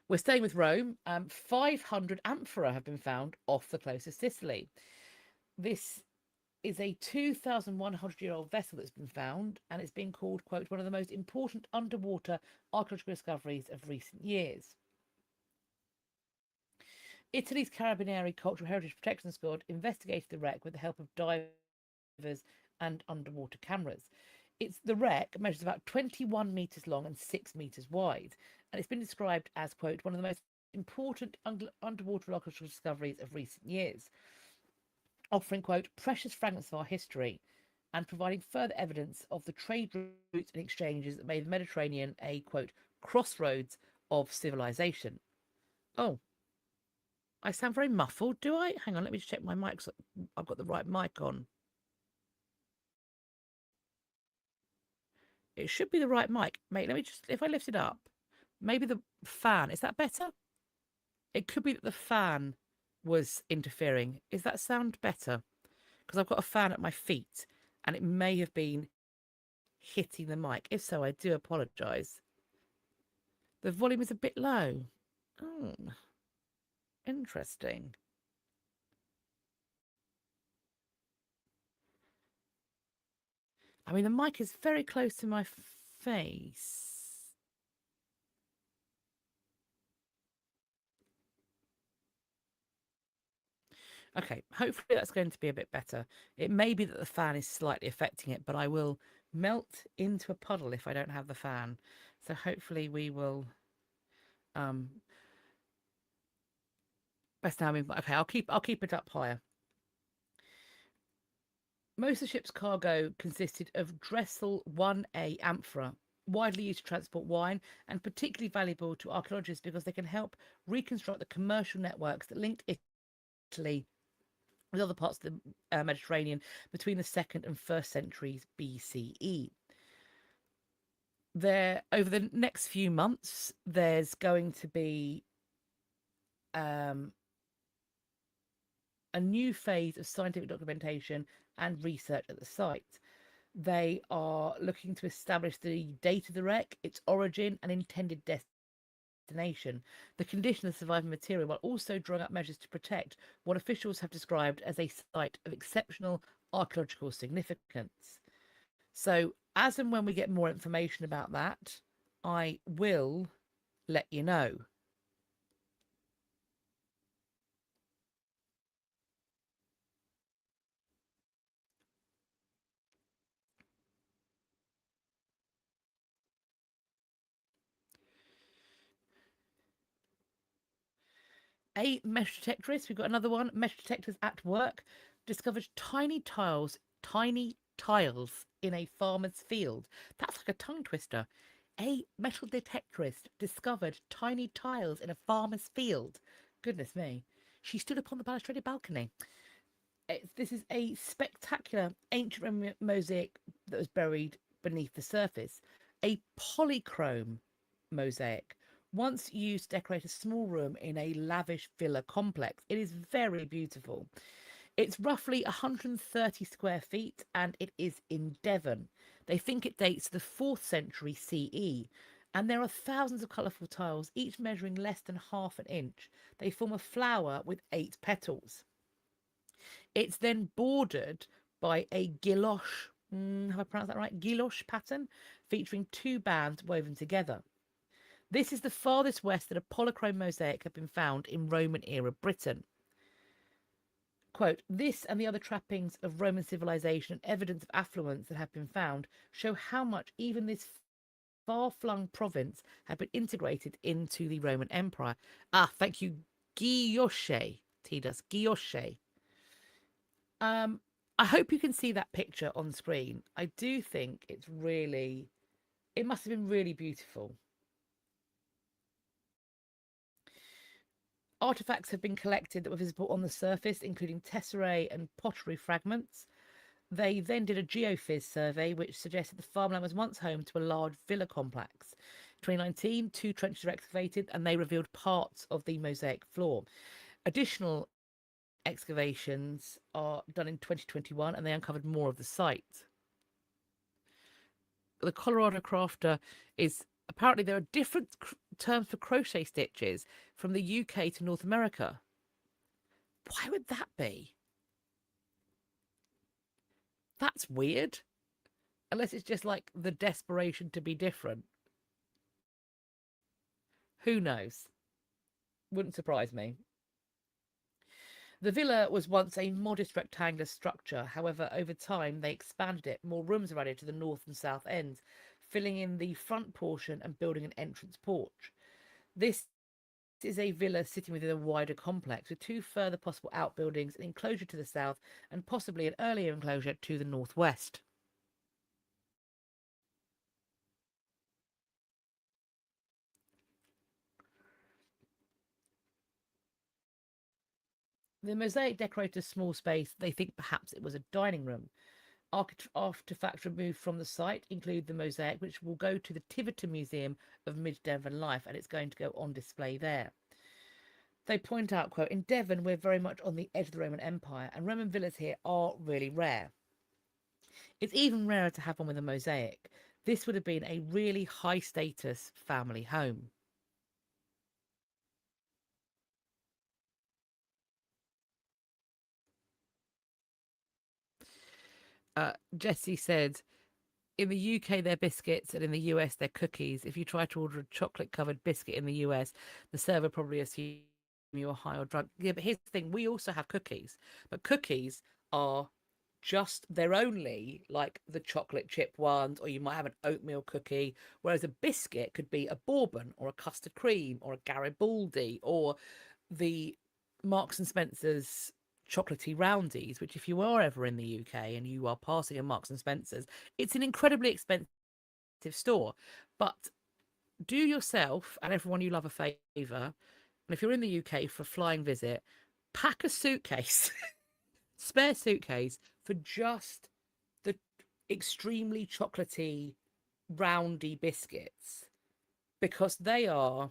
We're staying with Rome. 500 amphora have been found off the coast of Sicily. This is a 2,100-year-old vessel that's been found, and it's been called, quote, one of the most important underwater archaeological discoveries of recent years. Italy's Carabinieri Cultural Heritage Protection Squad investigated the wreck with the help of divers and underwater cameras. The wreck measures about 21 meters long and 6 meters wide, and it's been described as, quote, one of the most important underwater archaeological discoveries of recent years, offering, quote, precious fragments of our history and providing further evidence of the trade routes and exchanges that made the Mediterranean a, quote, crossroads of civilization. Oh, I sound very muffled, do I? Hang on, let me just check my mic so I've got the right mic on. It should be the right mic. Mate, let me just, if I lift it up, maybe the fan, is that better? It could be that the fan was interfering. Is that sound better? Because I've got a fan at my feet and it may have been hitting the mic. If so, I do apologise. The volume is a bit low. Oh, interesting. I mean, the mic is very close to my face. Okay, hopefully that's going to be a bit better. It may be that the fan is slightly affecting it, but I will melt into a puddle if I don't have the fan. So hopefully we will best now. Okay, I'll keep it up higher. Most of the ship's cargo consisted of Dressel 1A amphora, widely used to transport wine and particularly valuable to archaeologists because they can help reconstruct the commercial networks that linked Italy with other parts of the Mediterranean between the 2nd and 1st centuries BCE. Over the next few months, there's going to be a new phase of scientific documentation and research at the site. They are looking to establish the date of the wreck, its origin, and intended destination, the condition of the surviving material, while also drawing up measures to protect what officials have described as a site of exceptional archaeological significance. So, as and when we get more information about that, I will let you know. A mesh detectorist, we've got another one. Mesh detectors at work discovered tiny tiles in a farmer's field. That's like a tongue twister. A metal detectorist discovered tiny tiles in a farmer's field. Goodness me. She stood upon the balustraded balcony. This is a spectacular ancient mosaic that was buried beneath the surface. A polychrome mosaic, once used to decorate a small room in a lavish villa complex. It is very beautiful. It's roughly 130 square feet and it is in Devon. They think it dates to the 4th century CE. And there are thousands of colourful tiles, each measuring less than half an inch. They form a flower with 8 petals. It's then bordered by a guilloche, have I pronounced that right? Guilloche pattern, featuring 2 bands woven together. This is the farthest west that a polychrome mosaic had been found in Roman-era Britain. Quote, this and the other trappings of Roman civilization and evidence of affluence that have been found show how much even this far-flung province had been integrated into the Roman Empire. Ah, thank you, Guilloche. T-does, Guilloche. I hope you can see that picture on screen. I do think it must have been really beautiful. Artifacts have been collected that were visible on the surface, including tesserae and pottery fragments. They then did a geophys survey, which suggested the farmland was once home to a large villa complex. In 2019, 2 trenches were excavated and they revealed parts of the mosaic floor. Additional excavations are done in 2021 and they uncovered more of the site. The Colorado crafter is apparently there are different terms for crochet stitches from the UK to North America. Why would that be? That's weird. Unless it's just like the desperation to be different. Who knows? Wouldn't surprise me. The villa was once a modest rectangular structure. However, over time they expanded it. More rooms were added to the north and south ends, filling in the front portion and building an entrance porch. This is a villa sitting within a wider complex with two further possible outbuildings, an enclosure to the south and possibly an earlier enclosure to the northwest. The mosaic decorated a small space. They think perhaps it was a dining room. Artifacts removed from the site include the mosaic, which will go to the Tiverton Museum of Mid-Devon Life, and it's going to go on display there. They point out, quote, in Devon, we're very much on the edge of the Roman Empire, and Roman villas here are really rare. It's even rarer to have one with a mosaic. This would have been a really high-status family home. Jessie said, in the UK, they're biscuits, and in the US, they're cookies. If you try to order a chocolate-covered biscuit in the US, the server probably assumes you're high or drunk. Yeah, but here's the thing. We also have cookies, but cookies are they're only like the chocolate chip ones, or you might have an oatmeal cookie, whereas a biscuit could be a bourbon or a custard cream or a Garibaldi or the Marks and Spencer's chocolatey roundies, which if you are ever in the UK and you are passing a Marks and Spencer's, it's an incredibly expensive store. But do yourself and everyone you love a favour, and if you're in the UK for a flying visit, pack a suitcase, spare suitcase for just the extremely chocolatey roundy biscuits, because they are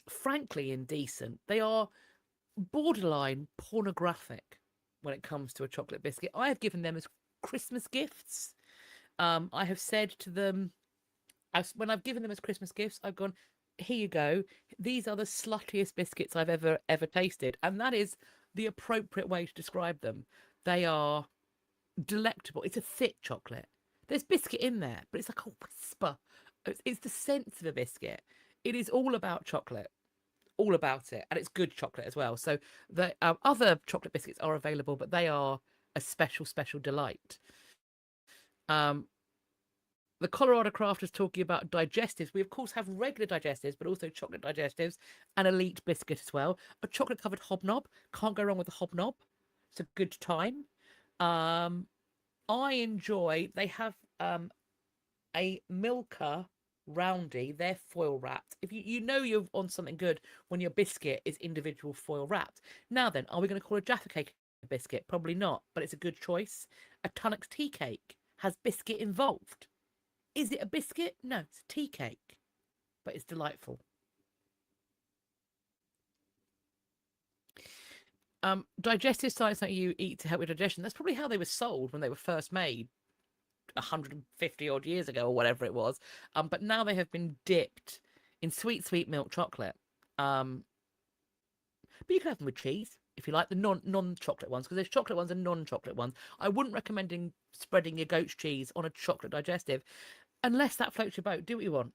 frankly indecent. They are borderline pornographic when it comes to a chocolate biscuit. I have given them as Christmas gifts. I have said to them, when I've given them as Christmas gifts, I've gone, here you go. These are the sluttiest biscuits I've ever tasted. And that is the appropriate way to describe them. They are delectable. It's a thick chocolate. There's biscuit in there, but it's like a whisper. It's the sense of a biscuit. It is all about chocolate. All about it, and it's good chocolate as well. So the other chocolate biscuits are available, but they are a special delight. The Colorado Craft is talking about digestives. We of course have regular digestives, but also chocolate digestives, and elite biscuit as well. A chocolate covered hobnob, can't go wrong with a hobnob. It's a good time. I enjoy, they have a Milka roundy. They're foil wrapped. If you know you're on something good when your biscuit is individual foil wrapped. Now then, are we going to call a Jaffa cake a biscuit? Probably not, but it's a good choice. A Tunnock's tea cake has biscuit involved. Is it a biscuit? No, it's a tea cake, but it's delightful. Digestive science that you eat to help with digestion. That's probably how they were sold when they were first made 150 odd years ago or whatever it was. But now they have been dipped in sweet milk chocolate. But you can have them with cheese if you like, the non-chocolate ones, because there's chocolate ones and non-chocolate ones. I wouldn't recommend spreading your goat's cheese on a chocolate digestive unless that floats your boat. Do what you want.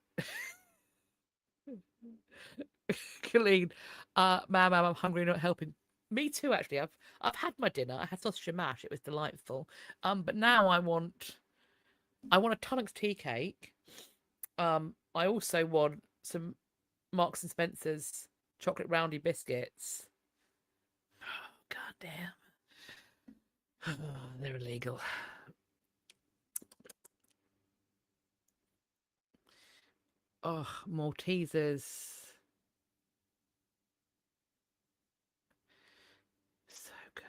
Colleen, ma'am, I'm hungry, not helping. Me too, actually. I've had my dinner. I had sausage and mash. It was delightful. But now I want a Tunnock's tea cake. I also want some Marks and Spencer's chocolate roundy biscuits. Oh, God damn. They're illegal. Oh, Maltesers. So good.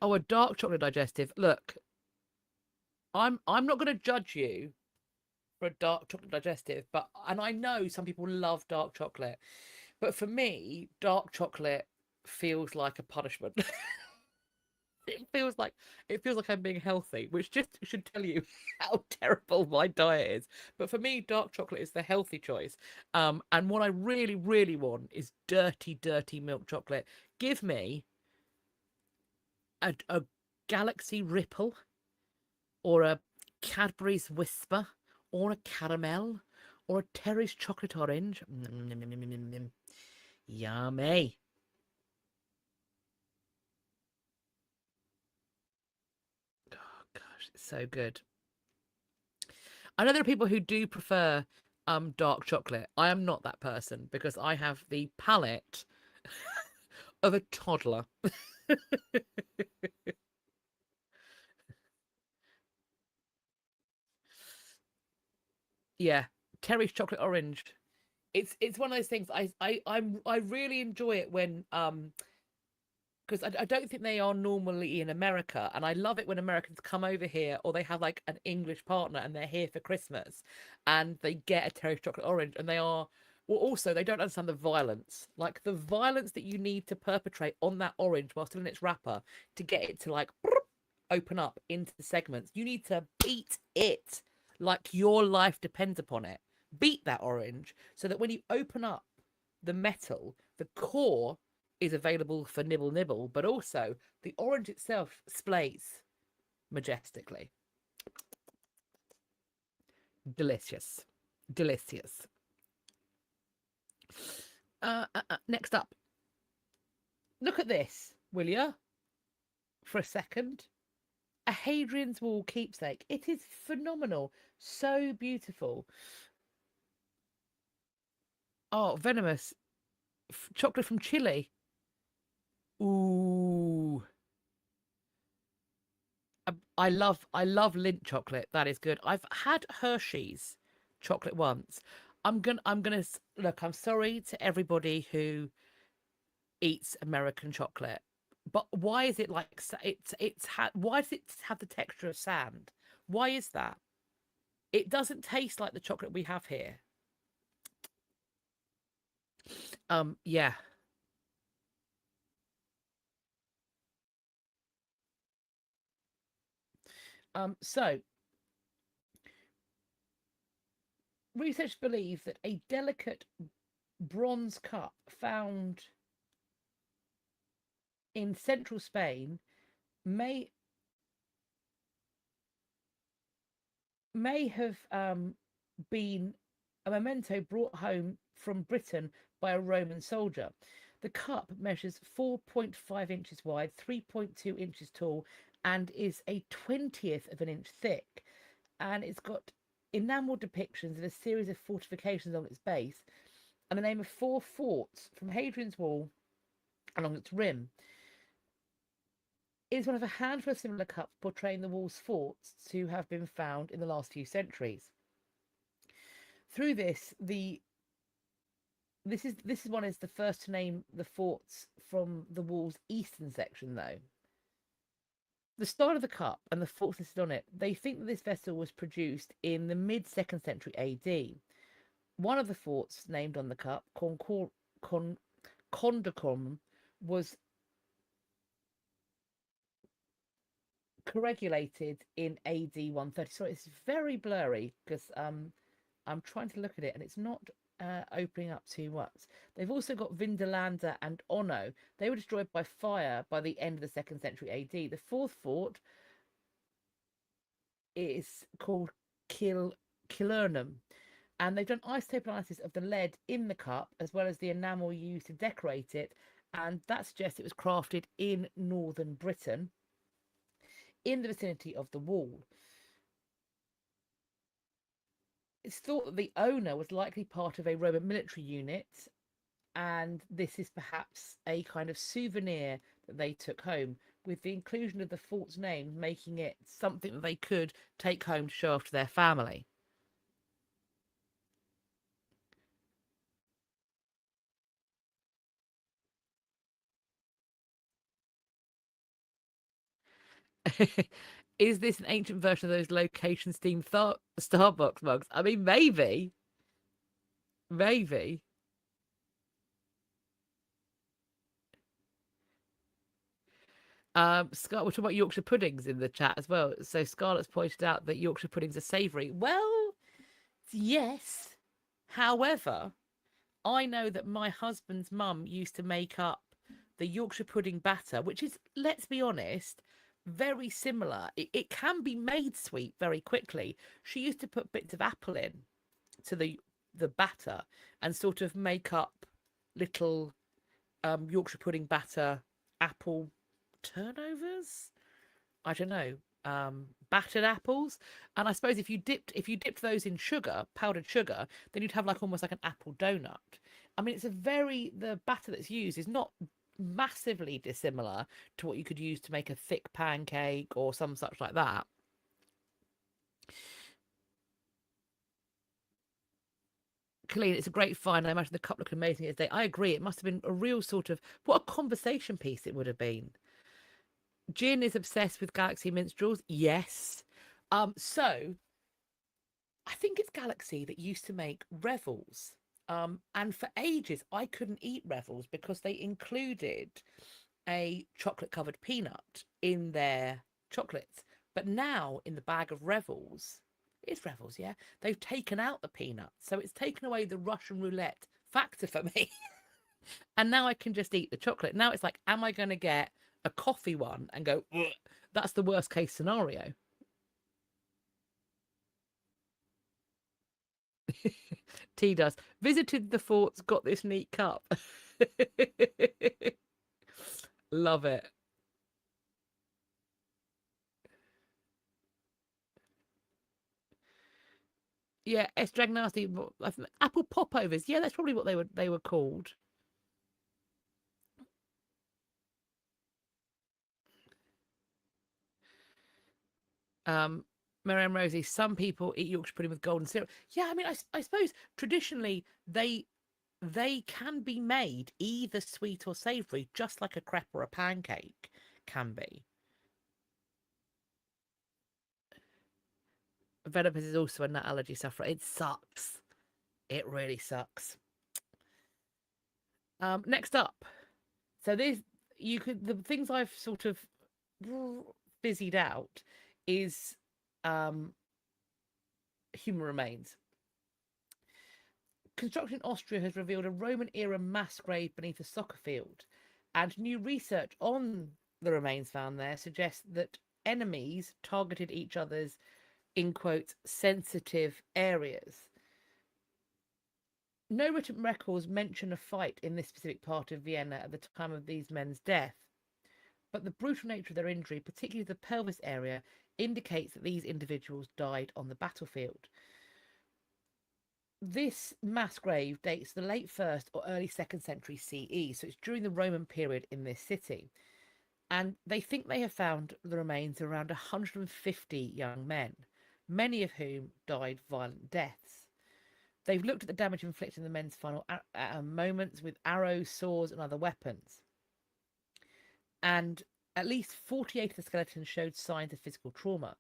Oh, a dark chocolate digestive. Look, I'm not going to judge you for a dark chocolate digestive, and I know some people love dark chocolate, but for me, dark chocolate feels like a punishment. It feels like I'm being healthy, which just should tell you how terrible my diet is. But for me, dark chocolate is the healthy choice. And what I really, really want is dirty milk chocolate. Give me a Galaxy Ripple, or a Cadbury's Whisper, or a caramel, or a Terry's chocolate orange. Yummy. So good. I know there are people who do prefer dark chocolate. I am not that person because I have the palate of a toddler. Yeah, Terry's chocolate orange. It's one of those things I really enjoy it when because I don't think they are normally in America, and I love it when Americans come over here or they have like an English partner and they're here for Christmas and they get a Terry's chocolate orange and they are well also they don't understand the violence, like the violence that you need to perpetrate on that orange while still in its wrapper to get it to like open up into the segments. You need to beat it like your life depends upon it. Beat that orange so that when you open up the metal, the core is available for nibble nibble, but also the orange itself splays majestically. Delicious. Delicious. Next up, look at this, will you? For a second. A Hadrian's Wall keepsake. It is phenomenal. So beautiful. Oh, venomous. Chocolate from Chile. Ooh. I love Lindt chocolate. That is good. I've had Hershey's chocolate once. I'm gonna look. I'm sorry to everybody who eats American chocolate, but why is it like why does it have the texture of sand? Why is that? It doesn't taste like the chocolate we have here. Yeah. So researchers believe that a delicate bronze cup found in central Spain may have been a memento brought home from Britain by a Roman soldier. The cup measures 4.5 inches wide, 3.2 inches tall, and is a 20th of an inch thick. And it's got enamel depictions of a series of fortifications on its base and the name of 4 forts from Hadrian's Wall along its rim. It is one of a handful of similar cups portraying the wall's forts to have been found in the last few centuries. Through this, this is one is the first to name the forts from the wall's eastern section, though. The style of the cup and the forts listed on it, they think that this vessel was produced in the mid 2nd century AD. One of the forts named on the cup, Condacom, was corregulated in AD 130. Sorry, it's very blurry because I'm trying to look at it and it's not opening up too much. They've also got Vindolanda and Ono. They were destroyed by fire by the end of the 2nd century AD. The 4th fort is called Kilurnum, and they've done isotope analysis of the lead in the cup as well as the enamel used to decorate it, and that suggests it was crafted in northern Britain in the vicinity of the wall. It's thought that the owner was likely part of a Roman military unit, and this is perhaps a kind of souvenir that they took home, with the inclusion of the fort's name making it something that they could take home to show off to their family. Is this an ancient version of those location themed Starbucks mugs? I mean, maybe, maybe. We're talking about Yorkshire puddings in the chat as well. So Scarlett's pointed out that Yorkshire puddings are savoury. Well, yes. However, I know that my husband's mum used to make up the Yorkshire pudding batter, which is, let's be honest, very similar. It can be made sweet very quickly. She used to put bits of apple in to the batter and sort of make up little Yorkshire pudding batter apple turnovers. I don't know. battered apples. And I suppose if you dipped those in sugar, powdered sugar, then you'd have like almost like an apple donut. I mean, the batter that's used is not massively dissimilar to what you could use to make a thick pancake or some such like that. Colleen, it's a great find. I imagine the cup looked amazing today. I agree. It must have been a real sort of what a conversation piece it would have been. Jin is obsessed with Galaxy minstrels. Yes. So I think it's Galaxy that used to make Revels. And for ages I couldn't eat Revels because they included a chocolate covered peanut in their chocolates. But now in the bag of Revels, it's Revels, yeah. They've taken out the peanut. So it's taken away the Russian roulette factor for me. And now I can just eat the chocolate. Now it's like, am I going to get a coffee one and go, ugh? That's the worst case scenario. T does. Visited the forts, got this neat cup. Love it. Yeah, S Drag Nasty, apple popovers. Yeah, that's probably what they were called. Miriam Rosie, some people eat Yorkshire pudding with golden syrup. Yeah, I mean, I suppose traditionally they can be made either sweet or savoury, just like a crepe or a pancake can be. Venomous is also a nut allergy sufferer. It sucks. It really sucks. Next up, so there's the things I've sort of busied out is human remains. Construction in Austria has revealed a Roman era mass grave beneath a soccer field, and new research on the remains found there suggests that enemies targeted each other's, in quotes, sensitive areas. No written records mention a fight in this specific part of Vienna at the time of these men's death, but the brutal nature of their injury, particularly the pelvis area, indicates that these individuals died on the battlefield. This mass grave dates to the late 1st or early 2nd century CE, so it's during the Roman period in this city. And they think they have found the remains of around 150 young men, many of whom died violent deaths. They've looked at the damage inflicted in the men's final moments with arrows, swords, and other weapons. And at least 48 of the skeletons showed signs of physical trauma,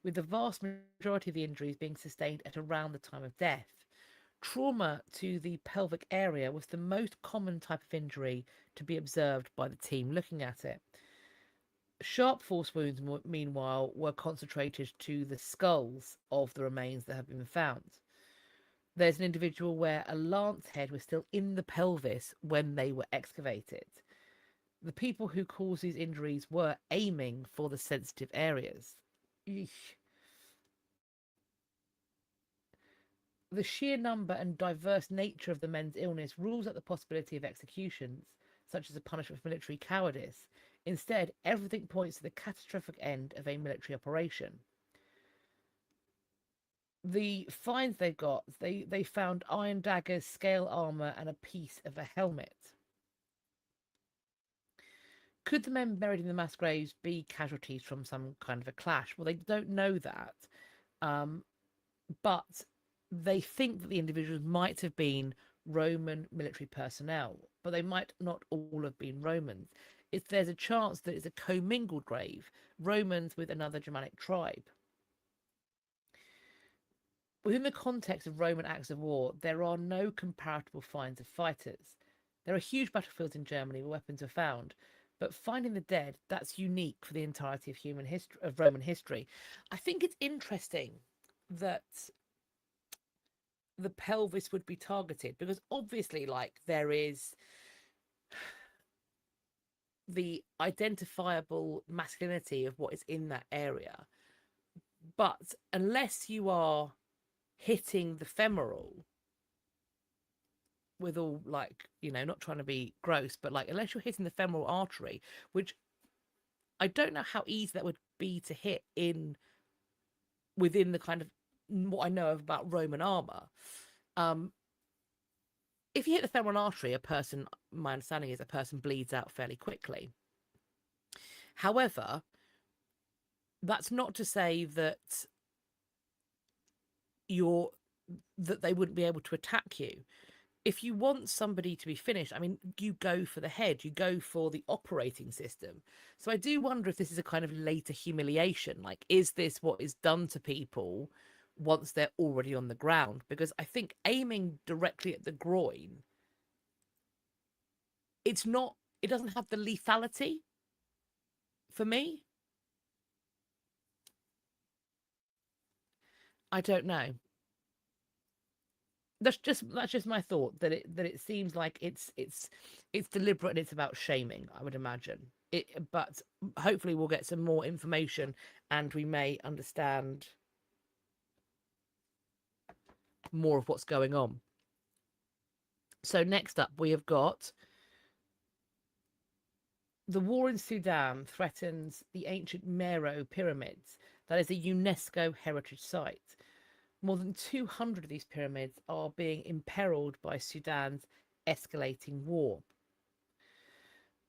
with the vast majority of the injuries being sustained at around the time of death. Trauma to the pelvic area was the most common type of injury to be observed by the team looking at it. Sharp force wounds, meanwhile, were concentrated to the skulls of the remains that have been found. There's an individual where a lance head was still in the pelvis when they were excavated. The people who caused these injuries were aiming for the sensitive areas. Eesh. The sheer number and diverse nature of the men's illness rules out the possibility of executions, such as a punishment for military cowardice. Instead, everything points to the catastrophic end of a military operation. The finds they've got, they found iron daggers, scale armor, and a piece of a helmet. Could the men buried in the mass graves be casualties from some kind of a clash? Well, they don't know that, but they think that the individuals might have been Roman military personnel, but they might not all have been Romans. There's a chance that it's a commingled grave, Romans with another Germanic tribe. Within the context of Roman acts of war, there are no comparable finds of fighters. There are huge battlefields in Germany where weapons are found, but finding the dead, that's unique for the entirety of human history, of Roman history. I think it's interesting that the pelvis would be targeted because obviously, like, there is the identifiable masculinity of what is in that area, but unless you are hitting the femoral with all, like, not trying to be gross, but like, unless you're hitting the femoral artery, which I don't know how easy that would be to hit within the kind of what I know of about Roman armor. Um, if you hit the femoral artery, my understanding is a person bleeds out fairly quickly. However, that's not to say that they wouldn't be able to attack you. If you want somebody to be finished, I mean, you go for the head, you go for the operating system. So I do wonder if this is a kind of later humiliation. Like, is this what is done to people once they're already on the ground? Because I think aiming directly at the groin, it doesn't have the lethality for me. I don't know. That's just my thought, that it seems like it's deliberate and it's about shaming, I would imagine it, but hopefully we'll get some more information and we may understand more of what's going on. So next up we have got the war in Sudan threatens the ancient Meroe pyramids. That is a UNESCO heritage site. More than 200 of these pyramids are being imperiled by Sudan's escalating war.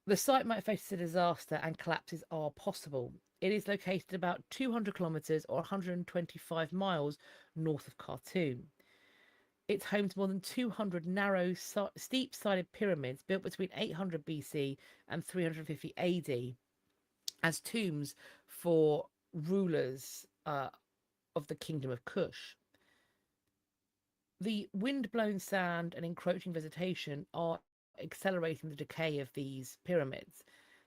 The site might face a disaster and collapses are possible. It is located about 200 kilometres or 125 miles north of Khartoum. It's home to more than 200 narrow, steep-sided pyramids built between 800 BC and 350 AD as tombs for rulers of the Kingdom of Kush. The wind-blown sand and encroaching vegetation are accelerating the decay of these pyramids.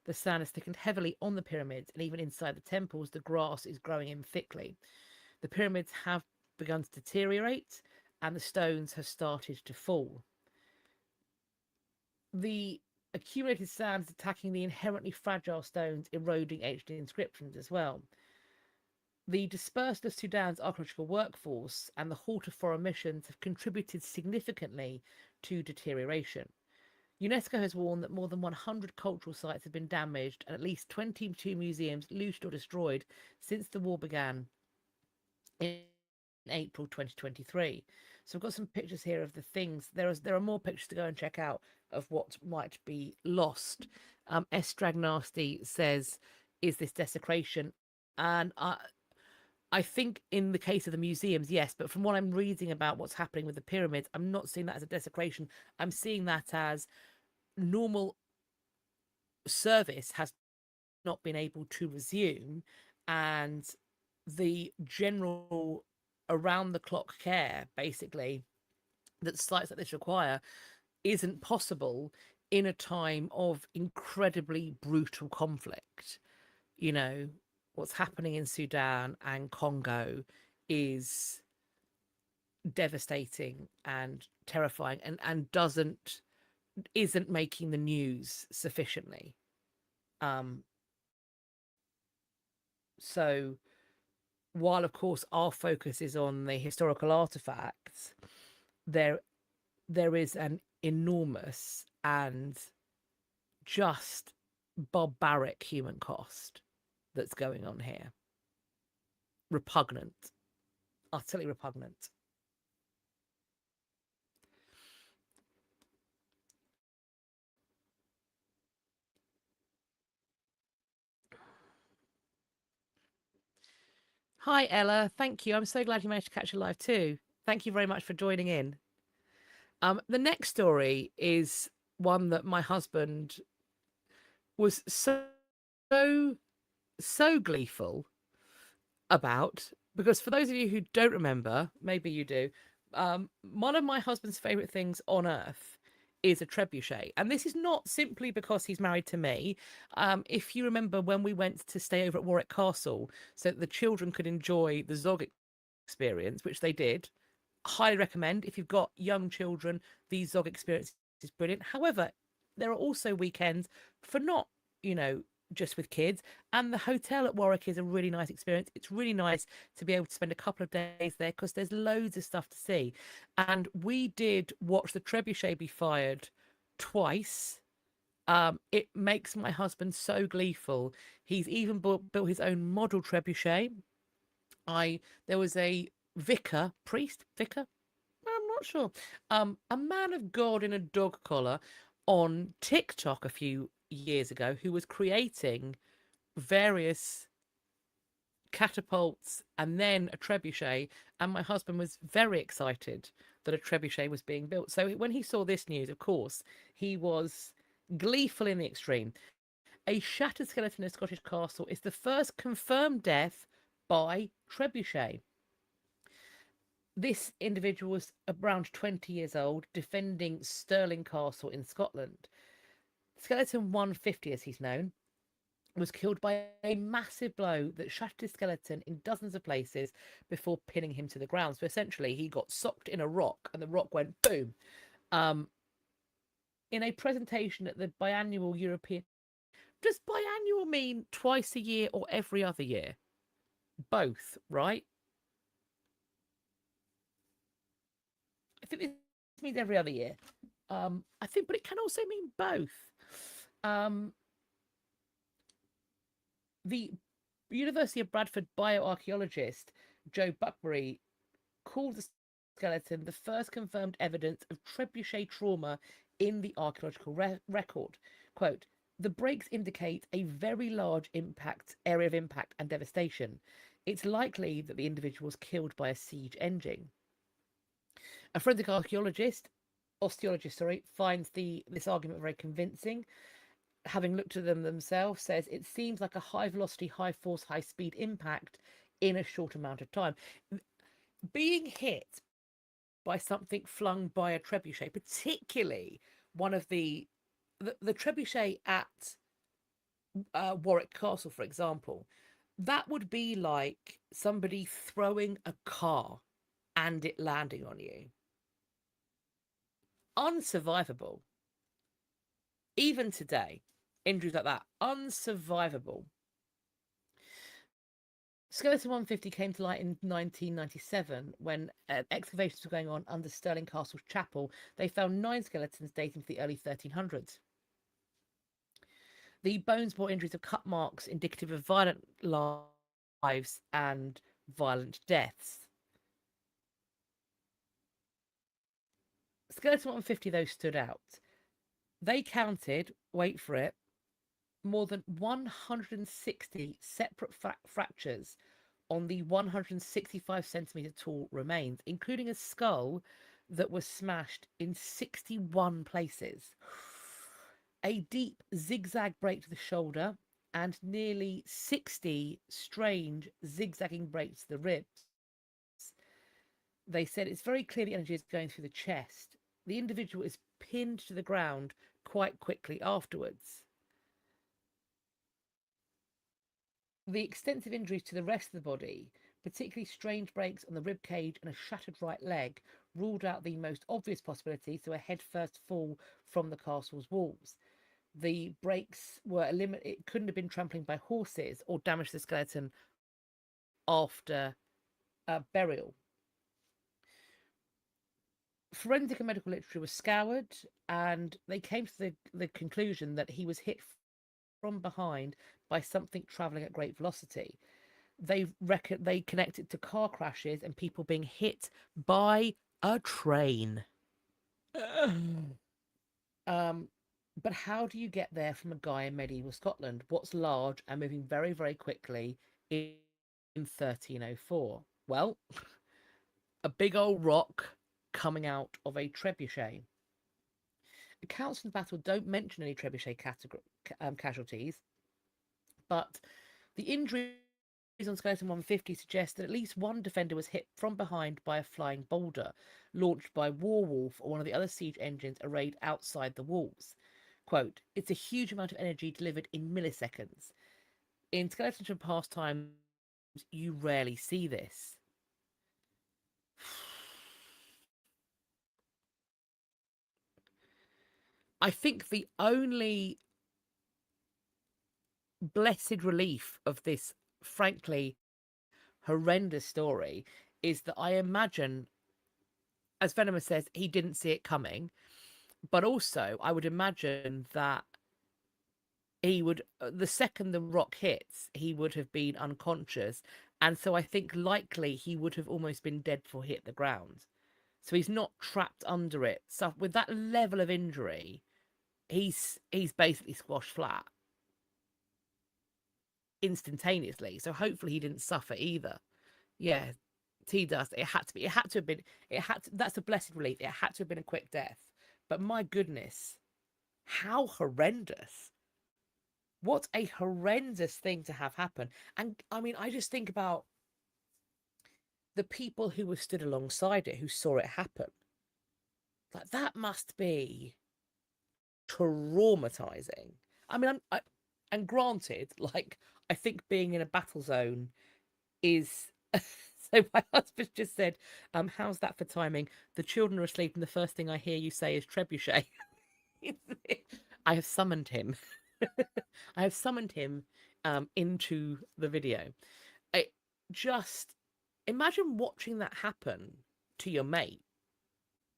The sand has thickened heavily on the pyramids, and even inside the temples, the grass is growing in thickly. The pyramids have begun to deteriorate, and the stones have started to fall. The accumulated sand is attacking the inherently fragile stones, eroding ancient inscriptions as well. The dispersal of Sudan's archaeological workforce and the halt of foreign missions have contributed significantly to deterioration. UNESCO has warned that more than 100 cultural sites have been damaged and at least 22 museums looted or destroyed since the war began in April 2023. So we've got some pictures here of the things. There are more pictures to go and check out of what might be lost. S. Dragnasty says, is this desecration? And I think in the case of the museums, yes, but from what I'm reading about what's happening with the pyramids, I'm not seeing that as a desecration. I'm seeing that as normal service has not been able to resume, and the general around-the-clock care, basically, that sites like this require isn't possible in a time of incredibly brutal conflict. You know, what's happening in Sudan and Congo is devastating and terrifying, and isn't making the news sufficiently. So while of course our focus is on the historical artifacts, there is an enormous and just barbaric human cost that's going on here. Repugnant. Utterly repugnant. Hi, Ella. Thank you. I'm so glad you managed to catch it live too. Thank you very much for joining in. The next story is one that my husband was so gleeful about, because for those of you who don't remember, maybe you do, one of my husband's favourite things on earth is a trebuchet. And this is not simply because he's married to me. If you remember when we went to stay over at Warwick Castle so that the children could enjoy the Zog experience, which they did, highly recommend. If you've got young children, the Zog experience is brilliant. However, there are also weekends for not, just with kids, and the hotel at Warwick is a really nice experience. It's really nice to be able to spend a couple of days there because there's loads of stuff to see. And we did watch the trebuchet be fired twice It makes my husband so gleeful. He's even built his own model trebuchet. There was a vicar, I'm not sure, a man of God in a dog collar on TikTok a few years ago who was creating various catapults and then a trebuchet, and my husband was very excited that a trebuchet was being built. So when he saw this news, of course, he was gleeful in the extreme. A shattered skeleton in a Scottish castle is the first confirmed death by trebuchet. This individual was around 20 years old, defending Stirling Castle in Scotland. Skeleton 150, as he's known, was killed by a massive blow that shattered his skeleton in dozens of places before pinning him to the ground. So essentially, he got socked in a rock and the rock went boom. In a presentation at the biannual European... Does biannual mean twice a year or every other year? Both, right? I think this means every other year. I think, but it can also mean both. The University of Bradford bioarchaeologist Joe Buckbury called the skeleton the first confirmed evidence of trebuchet trauma in the archaeological record. Quote, the breaks indicate a very large area of impact and devastation. It's likely that the individual was killed by a siege engine. A forensic osteologist, finds this argument very convincing. Having looked at them themselves, says it seems like a high velocity, high force, high speed impact in a short amount of time. Being hit by something flung by a trebuchet, particularly one of the trebuchet at Warwick Castle, for example, that would be like somebody throwing a car and it landing on you. Unsurvivable. Even today, injuries like that, unsurvivable. Skeleton 150 came to light in 1997 when excavations were going on under Stirling Castle's chapel. They found 9 skeletons dating to the early 1300s. The bones bore injuries of cut marks indicative of violent lives and violent deaths. Skeleton 150, though, stood out. They counted, wait for it, more than 160 separate fractures on the 165 centimetre tall remains, including a skull that was smashed in 61 places, a deep zigzag break to the shoulder, and nearly 60 strange zigzagging breaks to the ribs. They said it's very clear the energy is going through the chest. The individual is pinned to the ground quite quickly afterwards. The extensive injuries to the rest of the body, particularly strange breaks on the rib cage and a shattered right leg, ruled out the most obvious possibility, so a head-first fall from the castle's walls. The breaks were it couldn't have been trampling by horses or damage the skeleton after burial. Forensic and medical literature was scoured, and they came to the conclusion that he was hit from behind by something travelling at great velocity. They connect it to car crashes and people being hit by a train. But how do you get there from a guy in medieval Scotland? What's large and moving very, very quickly in 1304? Well, a big old rock coming out of a trebuchet. Accounts from the battle don't mention any trebuchet casualties, but the injuries on Skeleton 150 suggest that at least one defender was hit from behind by a flying boulder launched by Warwolf or one of the other siege engines arrayed outside the walls. Quote, it's a huge amount of energy delivered in milliseconds. In skeletons from past times, you rarely see this. I think the only blessed relief of this, frankly, horrendous story is that I imagine, as Venomous says, he didn't see it coming. But also, I would imagine that he would, the second the rock hits, he would have been unconscious. And so I think likely he would have almost been dead before he hit the ground. So he's not trapped under it. So with that level of injury, he's basically squashed flat instantaneously. So hopefully he didn't suffer either. Yeah, T dust. It had to be. It had to have been. It had to. That's a blessed relief. It had to have been a quick death. But my goodness, how horrendous! What a horrendous thing to have happen. And I mean, I just think about the people who were stood alongside it, who saw it happen. Like that must be traumatizing. I mean, and granted, like I think being in a battle zone is. So my husband just said, how's that for timing? The children are asleep, and the first thing I hear you say is trebuchet. I have summoned him. I have summoned him into the video. I just imagine watching that happen to your mate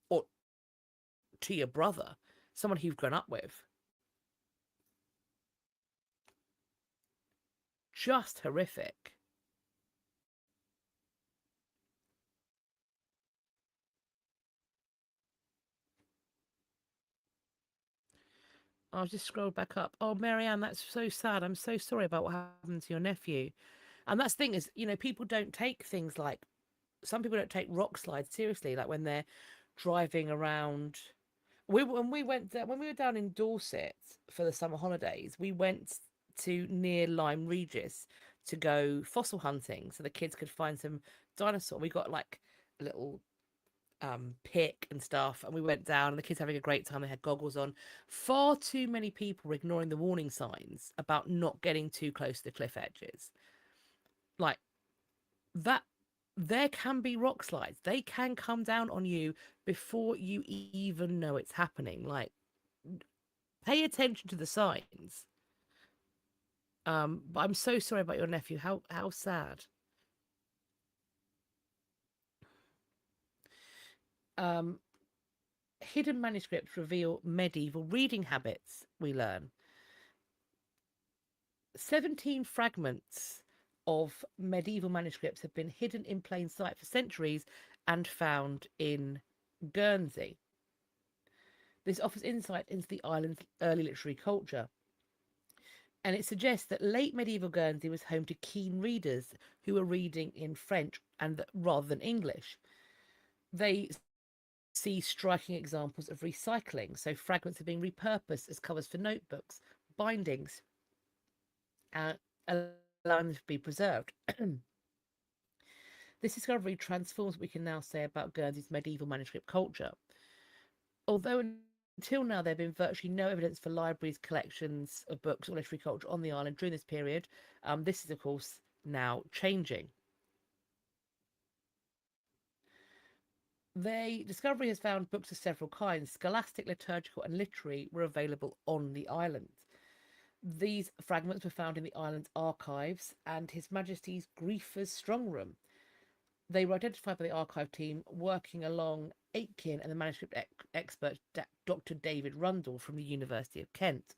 or to your brother, someone you've grown up with. Just horrific. I'll just scroll back up. Oh, Marianne, that's so sad. I'm so sorry about what happened to your nephew. And that's the thing is, people don't take things like, some people don't take rock slides seriously. Like when they're driving around. When we were down in Dorset for the summer holidays, we went to near Lyme Regis to go fossil hunting, so the kids could find some dinosaur. We got like a little pick and stuff, and we went down, and the kids having a great time. They had goggles on. Far too many people were ignoring the warning signs about not getting too close to the cliff edges. Like that, there can be rock slides. They can come down on you before you even know it's happening. Like, pay attention to the signs. But I'm so sorry about your nephew. How sad. Hidden manuscripts reveal medieval reading habits, we learn. 17 fragments of medieval manuscripts have been hidden in plain sight for centuries and found in Guernsey. This offers insight into the island's early literary culture. And it suggests that late medieval Guernsey was home to keen readers who were reading in French and rather than English. They see striking examples of recycling, so fragments are being repurposed as covers for notebooks, bindings, allowing them to be preserved. This discovery transforms what we can now say about Guernsey's medieval manuscript culture. Although until now there have been virtually no evidence for libraries, collections of books or literary culture on the island during this period, this is, of course, now changing. The discovery has found books of several kinds. Scholastic, liturgical, and literary were available on the island. These fragments were found in the island's archives and His Majesty's Griefer's strong room. They were identified by the archive team working along Aitken and the manuscript expert Dr. David Rundle from the University of Kent.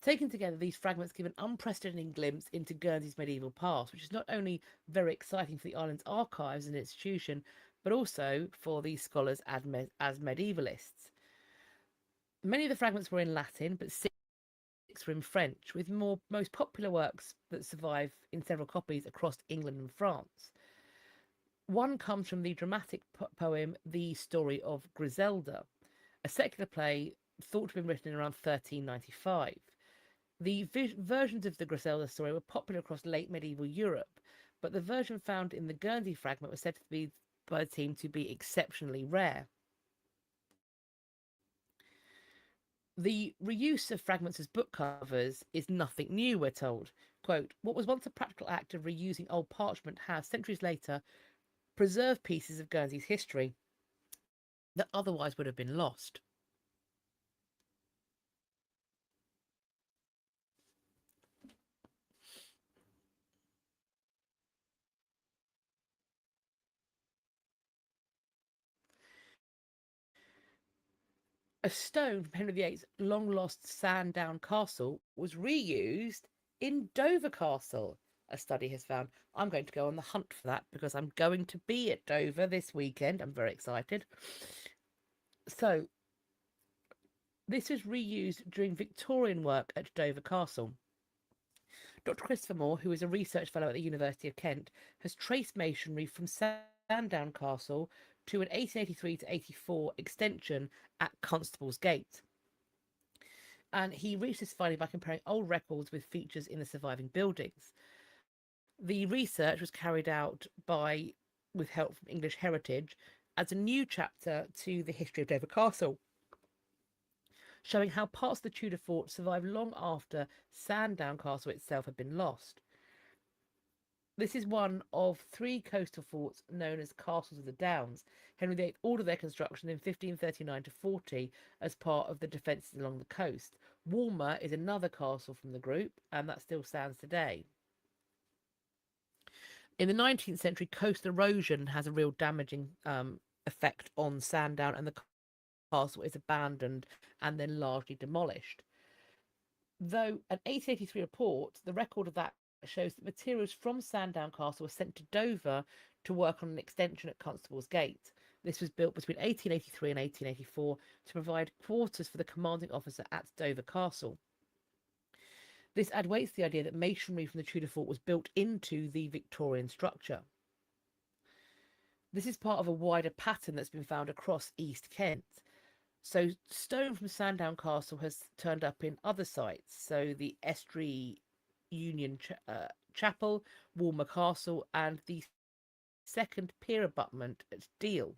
Taken together, these fragments give an unprecedented glimpse into Guernsey's medieval past, which is not only very exciting for the island's archives and institution, but also for these scholars as medievalists. Many of the fragments were in Latin, but six were in French, with most popular works that survive in several copies across England and France. One comes from the dramatic poem The Story of Griselda, a secular play thought to have been written in around 1395. The versions of the Griselda story were popular across late medieval Europe, but the version found in the Guernsey fragment was said to be by the team to be exceptionally rare. The reuse of fragments as book covers is nothing new, we're told. Quote, what was once a practical act of reusing old parchment has, centuries later, preserved pieces of Guernsey's history that otherwise would have been lost. A stone from Henry VIII's long-lost Sandown Castle was reused in Dover Castle, a study has found. I'm going to go on the hunt for that because I'm going to be at Dover this weekend. I'm very excited. So, this was reused during Victorian work at Dover Castle. Dr. Christopher Moore, who is a research fellow at the University of Kent, has traced masonry from Sandown Castle to an 1883 to 84 extension at Constable's Gate. And he reached this finding by comparing old records with features in the surviving buildings. The research was carried out with help from English Heritage as a new chapter to the history of Dover Castle, showing how parts of the Tudor fort survived long after Sandown Castle itself had been lost. This is one of 3 coastal forts known as Castles of the Downs. Henry VIII ordered their construction in 1539 to 40 as part of the defences along the coast. Walmer is another castle from the group, and that still stands today. In the 19th century, coastal erosion has a real damaging effect on Sandown, and the castle is abandoned and then largely demolished. Though an 1883 report, the record of that shows that materials from Sandown Castle were sent to Dover to work on an extension at Constable's Gate. This was built between 1883 and 1884 to provide quarters for the commanding officer at Dover Castle. This adwaits the idea that masonry from the Tudor fort was built into the Victorian structure. This is part of a wider pattern that's been found across East Kent. So stone from Sandown Castle has turned up in other sites. So the Estuary Union Chapel, Walmer Castle, and the second pier abutment at Deal.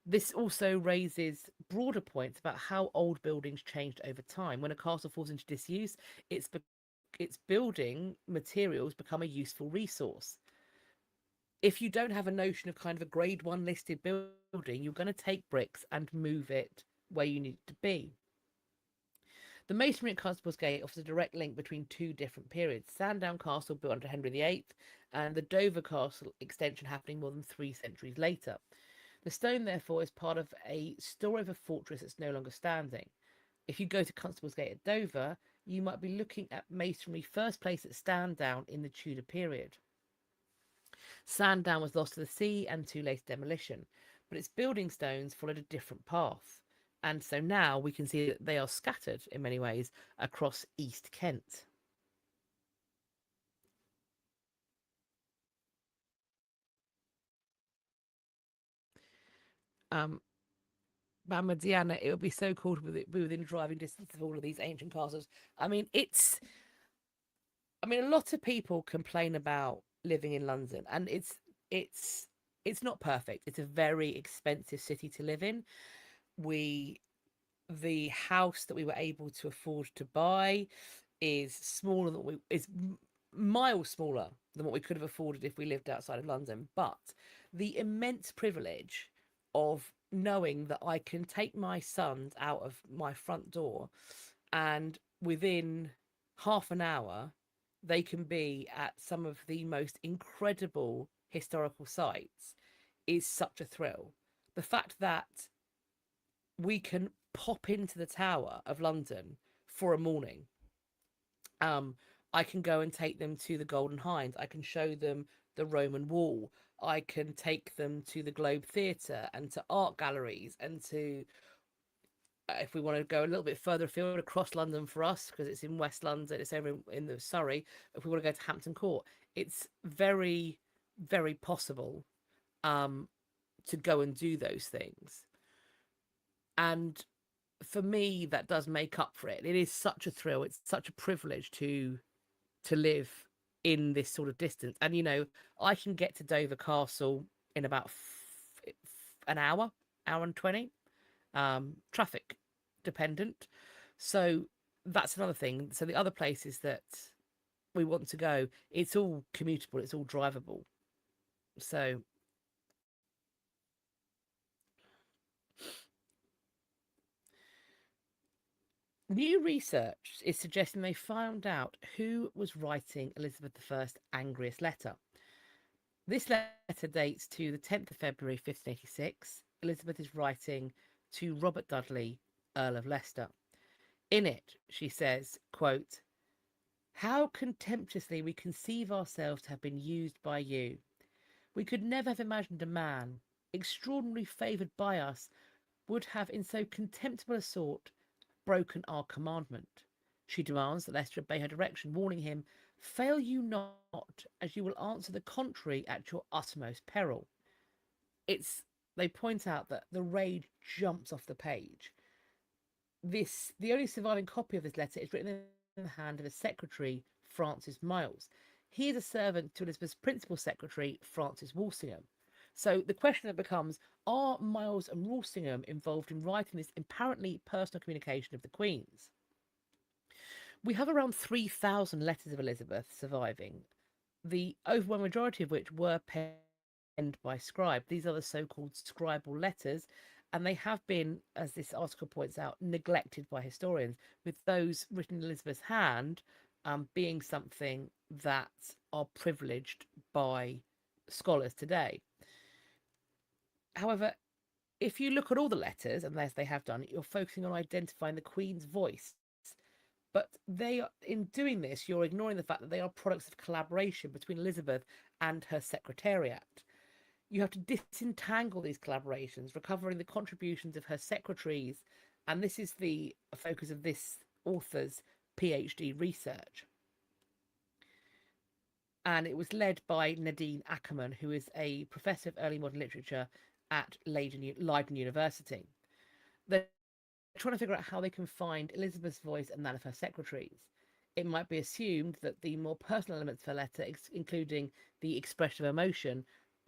This also raises broader points about how old buildings changed over time. When a castle falls into disuse, its building materials become a useful resource. If you don't have a notion of kind of a grade 1 listed building, you're going to take bricks and move it where you need it to be. The masonry at Constable's Gate offers a direct link between 2 different periods. Sandown Castle, built under Henry VIII, and the Dover Castle extension happening more than 3 centuries later. The stone, therefore, is part of a story of a fortress that's no longer standing. If you go to Constable's Gate at Dover, you might be looking at masonry first placed at Sandown in the Tudor period. Sandown was lost to the sea and to later demolition, but its building stones followed a different path. And so now we can see that they are scattered in many ways across East Kent. Mama Diana, it would be so cool to be within driving distance of all of these ancient castles. I mean, a lot of people complain about living in London, and it's not perfect. It's a very expensive city to live in. The house that we were able to afford to buy is smaller than is miles smaller than what we could have afforded if we lived outside of London. But the immense privilege of knowing that I can take my sons out of my front door and within half an hour they can be at some of the most incredible historical sites is such a thrill. The fact that we can pop into the Tower of London for a morning. I can go and take them to the Golden Hind. I can show them the Roman Wall. I can take them to the Globe Theatre and to art galleries and to, if we want to go a little bit further afield across London for us, because it's in West London, it's over in the Surrey. If we want to go to Hampton Court, it's very, very possible to go and do those things. And for me, that does make up for it. It is such a thrill. It's such a privilege to live in this sort of distance. And, you know, I can get to Dover Castle in about an hour and 20, traffic dependent. So that's another thing. So the other places that we want to go, it's all commutable. It's all drivable. So new research is suggesting they found out who was writing Elizabeth I's angriest letter. This letter dates to the 10th of February, 1586. Elizabeth is writing to Robert Dudley, Earl of Leicester. In it, she says, quote, "How contemptuously we conceive ourselves to have been used by you. We could never have imagined a man, extraordinarily favoured by us, would have in so contemptible a sort broken our commandment. She demands that Leicester obey her direction, warning him, fail you not, as you will answer the contrary at your uttermost peril." They point out that the rage jumps off the page. The only surviving copy of this letter is written in the hand of his secretary, Francis Miles. He is a servant to Elizabeth's principal secretary, Francis Walsingham. So the question that becomes, are Miles and Walsingham involved in writing this apparently personal communication of the Queen's? We have around 3,000 letters of Elizabeth surviving, the overwhelming majority of which were penned by scribe. These are the so-called scribal letters, and they have been, as this article points out, neglected by historians, with those written in Elizabeth's hand being something that are privileged by scholars today. However, if you look at all the letters, and as they have done, you're focusing on identifying the Queen's voice. But in doing this, you're ignoring the fact that they are products of collaboration between Elizabeth and her secretariat. You have to disentangle these collaborations, recovering the contributions of her secretaries, and this is the focus of this author's PhD research. And it was led by Nadine Ackerman, who is a professor of early modern literature at Leiden University. They're trying to figure out how they can find Elizabeth's voice and that of her secretaries. It might be assumed that the more personal elements of her letter, including the expression of emotion,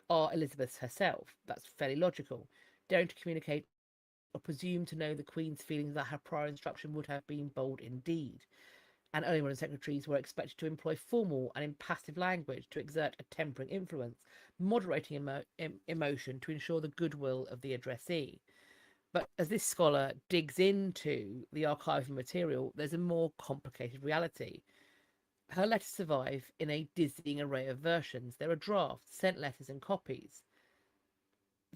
are Elizabeth's herself. That's fairly logical. Daring to communicate or presume to know the Queen's feelings that her prior instruction would have been bold indeed. And early modern secretaries were expected to employ formal and impassive language to exert a tempering influence, moderating emotion to ensure the goodwill of the addressee. But as this scholar digs into the archival material, there's a more complicated reality. Her letters survive in a dizzying array of versions. There are drafts, sent letters, and copies.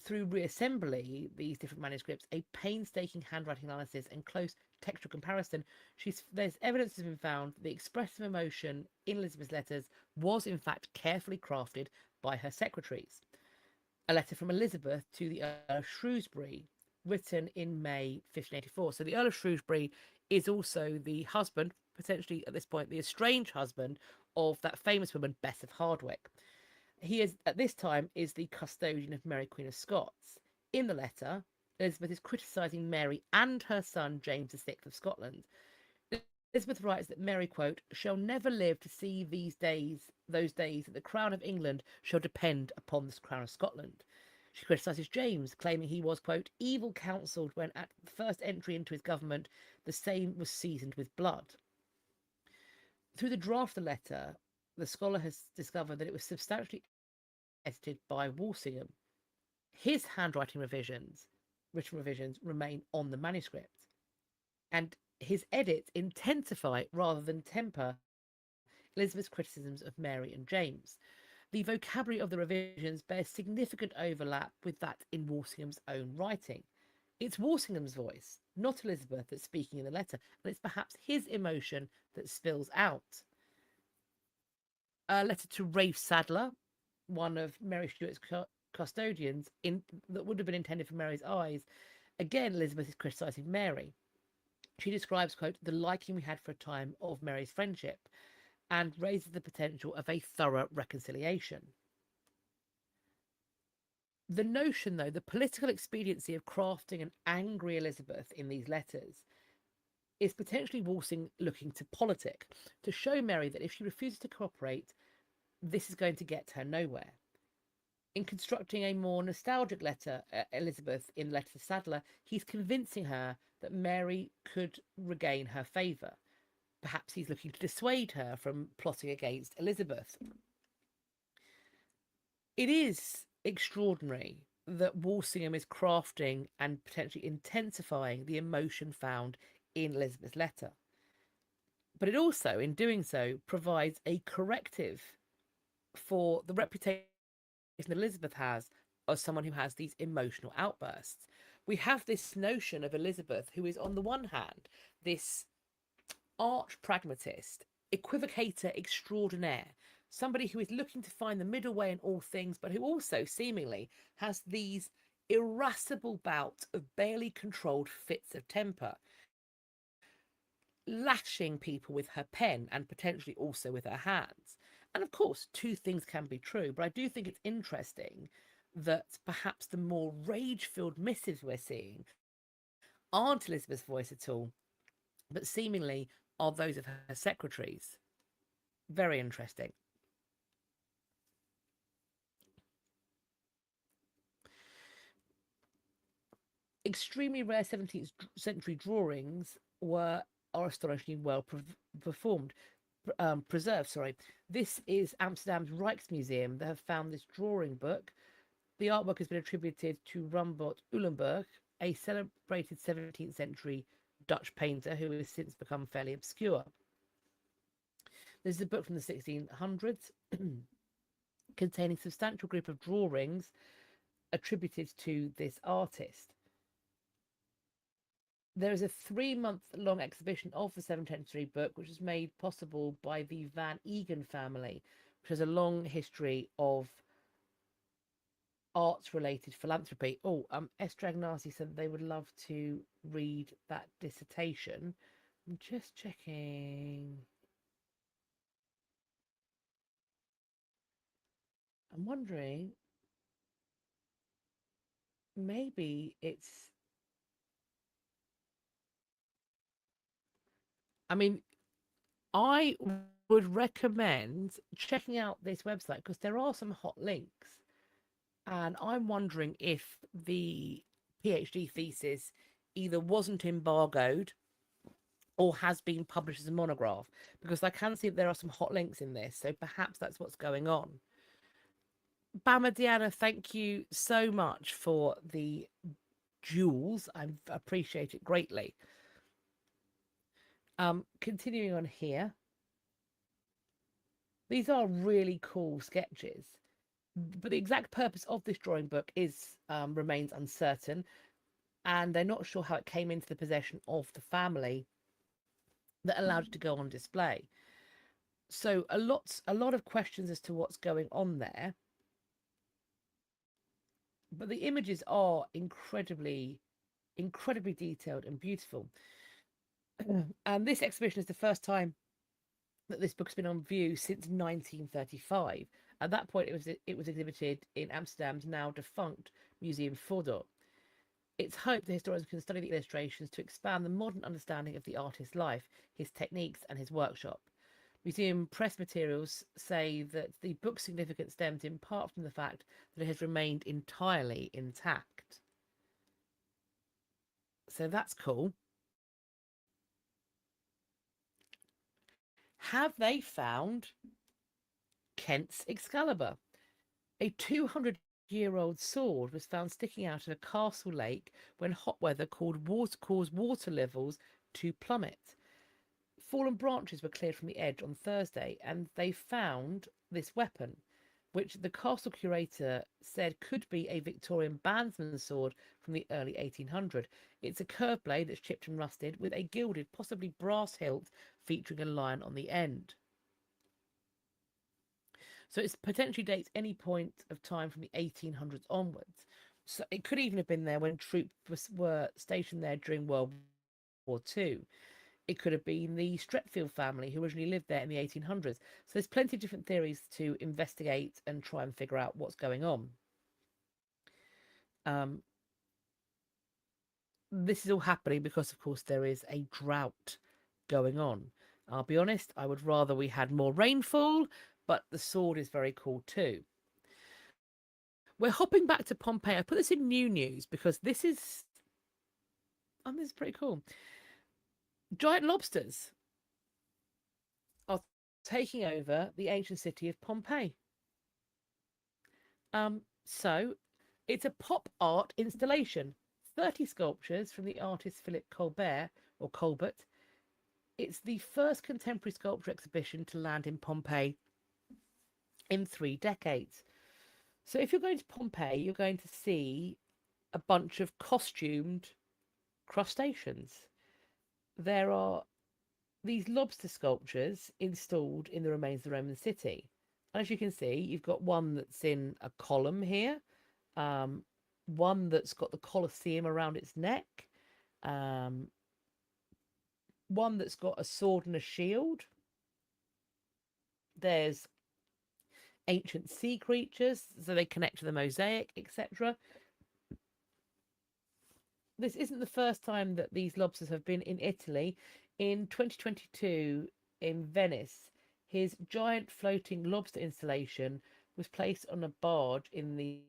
Through reassembly these different manuscripts, a painstaking handwriting analysis and close textual comparison, there's evidence has been found that the expressive emotion in Elizabeth's letters was in fact carefully crafted by her secretaries. A letter from Elizabeth to the Earl of Shrewsbury, written in May 1584. So the Earl of Shrewsbury is also the husband, potentially at this point the estranged husband, of that famous woman Beth of Hardwicke. He is, at this time, is the custodian of Mary Queen of Scots. In the letter, Elizabeth is criticising Mary and her son James VI of Scotland. Elizabeth writes that Mary, quote, "shall never live to see those days that the crown of England shall depend upon the crown of Scotland." She criticises James, claiming he was, quote, "evil counselled when at the first entry into his government the same was seasoned with blood." Through the draft of the letter, the scholar has discovered that it was substantially edited by Walsingham. His handwriting written revisions, remain on the manuscript. And his edits intensify rather than temper Elizabeth's criticisms of Mary and James. The vocabulary of the revisions bears significant overlap with that in Walsingham's own writing. It's Walsingham's voice, not Elizabeth, that's speaking in the letter, and it's perhaps his emotion that spills out. A letter to Rafe Sadler, one of Mary Stuart's custodians, that would have been intended for Mary's eyes. Again, Elizabeth is criticising Mary. She describes, quote, "the liking we had for a time of Mary's friendship," and raises the potential of a thorough reconciliation. The notion, though, the political expediency of crafting an angry Elizabeth in these letters is potentially Walsingham looking to politic, to show Mary that if she refuses to cooperate, this is going to get her nowhere. In constructing a more nostalgic letter, Elizabeth, in Letter to Sadler, he's convincing her that Mary could regain her favour. Perhaps he's looking to dissuade her from plotting against Elizabeth. It is extraordinary that Walsingham is crafting and potentially intensifying the emotion found in Elizabeth's letter. But it also, in doing so, provides a corrective for the reputation that Elizabeth has as someone who has these emotional outbursts. we have this notion of Elizabeth, who is on the one hand this arch pragmatist, equivocator extraordinaire, somebody who is looking to find the middle way in all things, but who also seemingly has these irascible bouts of barely controlled fits of temper, lashing people with her pen and potentially also with her hands. And of course, two things can be true, but I do think it's interesting that perhaps the more rage-filled missives we're seeing aren't Elizabeth's voice at all, but seemingly are those of her secretaries. Very interesting. Extremely rare 17th century drawings are astonishingly well preserved. Sorry, this is Amsterdam's Rijksmuseum. They have found this drawing book. The artwork has been attributed to Rembrandt Ulenberg, a celebrated 17th century Dutch painter who has since become fairly obscure. This is a book from the 1600s containing a substantial group of drawings attributed to this artist. There is a 3-month-long exhibition of the 17th century book, which was made possible by the Van Eegen family, which has a long history of arts-related philanthropy. Oh, Estragnasi said they would love to read that dissertation. I'm just checking. I'm wondering, maybe it's... I mean, I would recommend checking out this website because there are some hot links. And I'm wondering if the PhD thesis either wasn't embargoed or has been published as a monograph, because I can see that there are some hot links in this. So perhaps that's what's going on. Bama Diana, thank you so much for the jewels. I appreciate it greatly. Continuing on here. These are really cool sketches, but the exact purpose of this drawing book remains uncertain, and they're not sure how it came into the possession of the family that allowed it to go on display. So a lot of questions as to what's going on there. But the images are incredibly detailed and beautiful. And this exhibition is the first time that this book's been on view since 1935. At that point, it was exhibited in Amsterdam's now defunct Museum Fodor. It's hoped the historians can study the illustrations to expand the modern understanding of the artist's life, his techniques, and his workshop. Museum press materials say that the book's significance stems in part from the fact that it has remained entirely intact. So that's cool. Have they found Kent's Excalibur? A 200-year-old sword was found sticking out of a castle lake when hot weather caused water levels to plummet. Fallen branches were cleared from the edge on Thursday, and they found this weapon, which the castle curator said could be a Victorian bandsman's sword from the early 1800s. It's a curved blade that's chipped and rusted, with a gilded, possibly brass hilt featuring a lion on the end. So it potentially dates any point of time from the 1800s onwards. So it could even have been there when troops were stationed there during World War II. It could have been the Stretfield family who originally lived there in the 1800s. So there's plenty of different theories to investigate and try and figure out what's going on. This is all happening because, of course, there is a drought going on. I'll be honest, I would rather we had more rainfall, but the sword is very cool too. We're hopping back to Pompeii. I put this in new news because this is pretty cool. Giant lobsters are taking over the ancient city of Pompeii. So it's a pop art installation. 30 sculptures from the artist Philip Colbert. It's the first contemporary sculpture exhibition to land in Pompeii in 3 decades. So if you're going to Pompeii, you're going to see a bunch of costumed crustaceans. There are these lobster sculptures installed in the remains of the Roman city. And as you can see, you've got one that's in a column here, one that's got the Colosseum around its neck, um, one that's got a sword and a shield. There's ancient sea creatures, so they connect to the mosaic, etc. This isn't the first time that these lobsters have been in Italy. In 2022, in Venice, his giant floating lobster installation was placed on a barge in the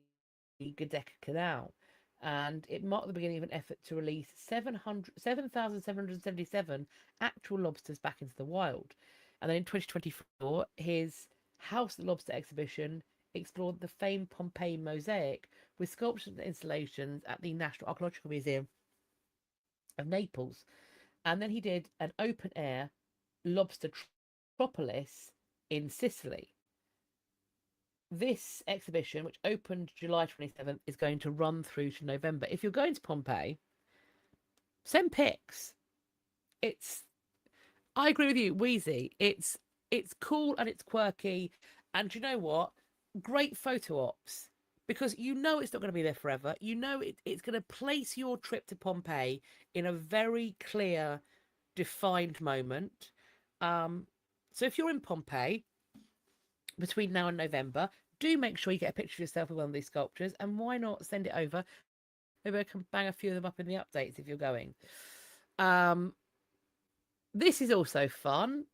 Giudecca Canal, and it marked the beginning of an effort to release 7,777 actual lobsters back into the wild. And then in 2024, his House of the Lobster exhibition explored the famed Pompeii mosaic with sculptures and installations at the National Archaeological Museum of Naples. And then he did an open air lobster metropolis in Sicily. This exhibition, which opened July 27th, is going to run through to November. If you're going to Pompeii, send pics. I agree with you, Wheezy. It's cool and it's quirky. And you know what? Great photo ops, because you know it's not going to be there forever. You know it's going to place your trip to Pompeii in a very clear, defined moment. So if you're in Pompeii between now and November, do make sure you get a picture of yourself with one of these sculptures, and why not send it over? Maybe I can bang a few of them up in the updates if you're going. This is also fun.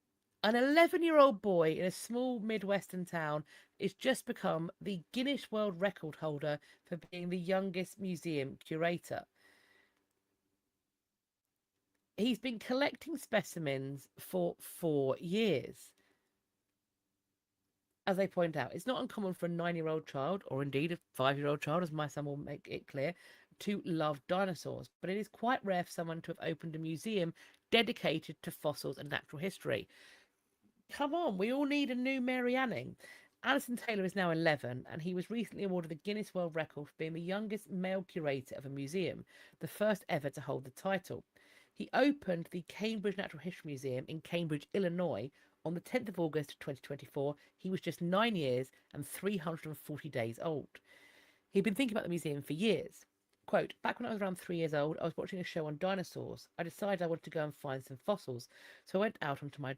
An 11-year-old boy in a small Midwestern town is just become the Guinness World Record holder for being the youngest museum curator. He's been collecting specimens for 4 years. As they point out, it's not uncommon for a 9-year-old child, or indeed a 5-year-old child, as my son will make it clear, to love dinosaurs. But it is quite rare for someone to have opened a museum dedicated to fossils and natural history. Come on, we all need a new Mary Anning. Alison Taylor is now 11, and he was recently awarded the Guinness World Record for being the youngest male curator of a museum, the first ever to hold the title. He opened the Cambridge Natural History Museum in Cambridge, Illinois, on the 10th of August 2024. He was just 9 years and 340 days old. He'd been thinking about the museum for years. Quote, back when I was around 3 years old, I was watching a show on dinosaurs. I decided I wanted to go and find some fossils, so I went out onto my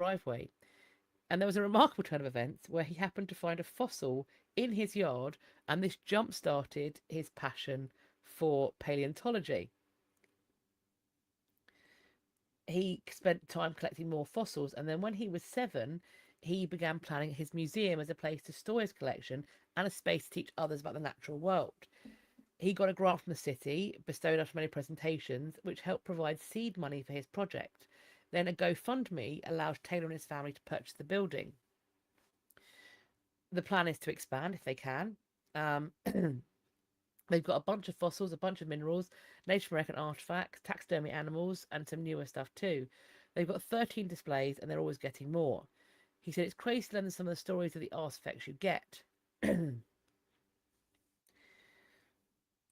driveway. And there was a remarkable turn of events where he happened to find a fossil in his yard, and this jump-started his passion for paleontology. He spent time collecting more fossils, and then when he was 7, he began planning his museum as a place to store his collection and a space to teach others about the natural world. He got a grant from the city, bestowed after many presentations, which helped provide seed money for his project. Then a GoFundMe allowed Taylor and his family to purchase the building. The plan is to expand if they can. They've got a bunch of fossils, a bunch of minerals, Native American artifacts, taxidermy animals, and some newer stuff too. They've got 13 displays, and they're always getting more. He said it's crazy to learn some of the stories of the artifacts you get.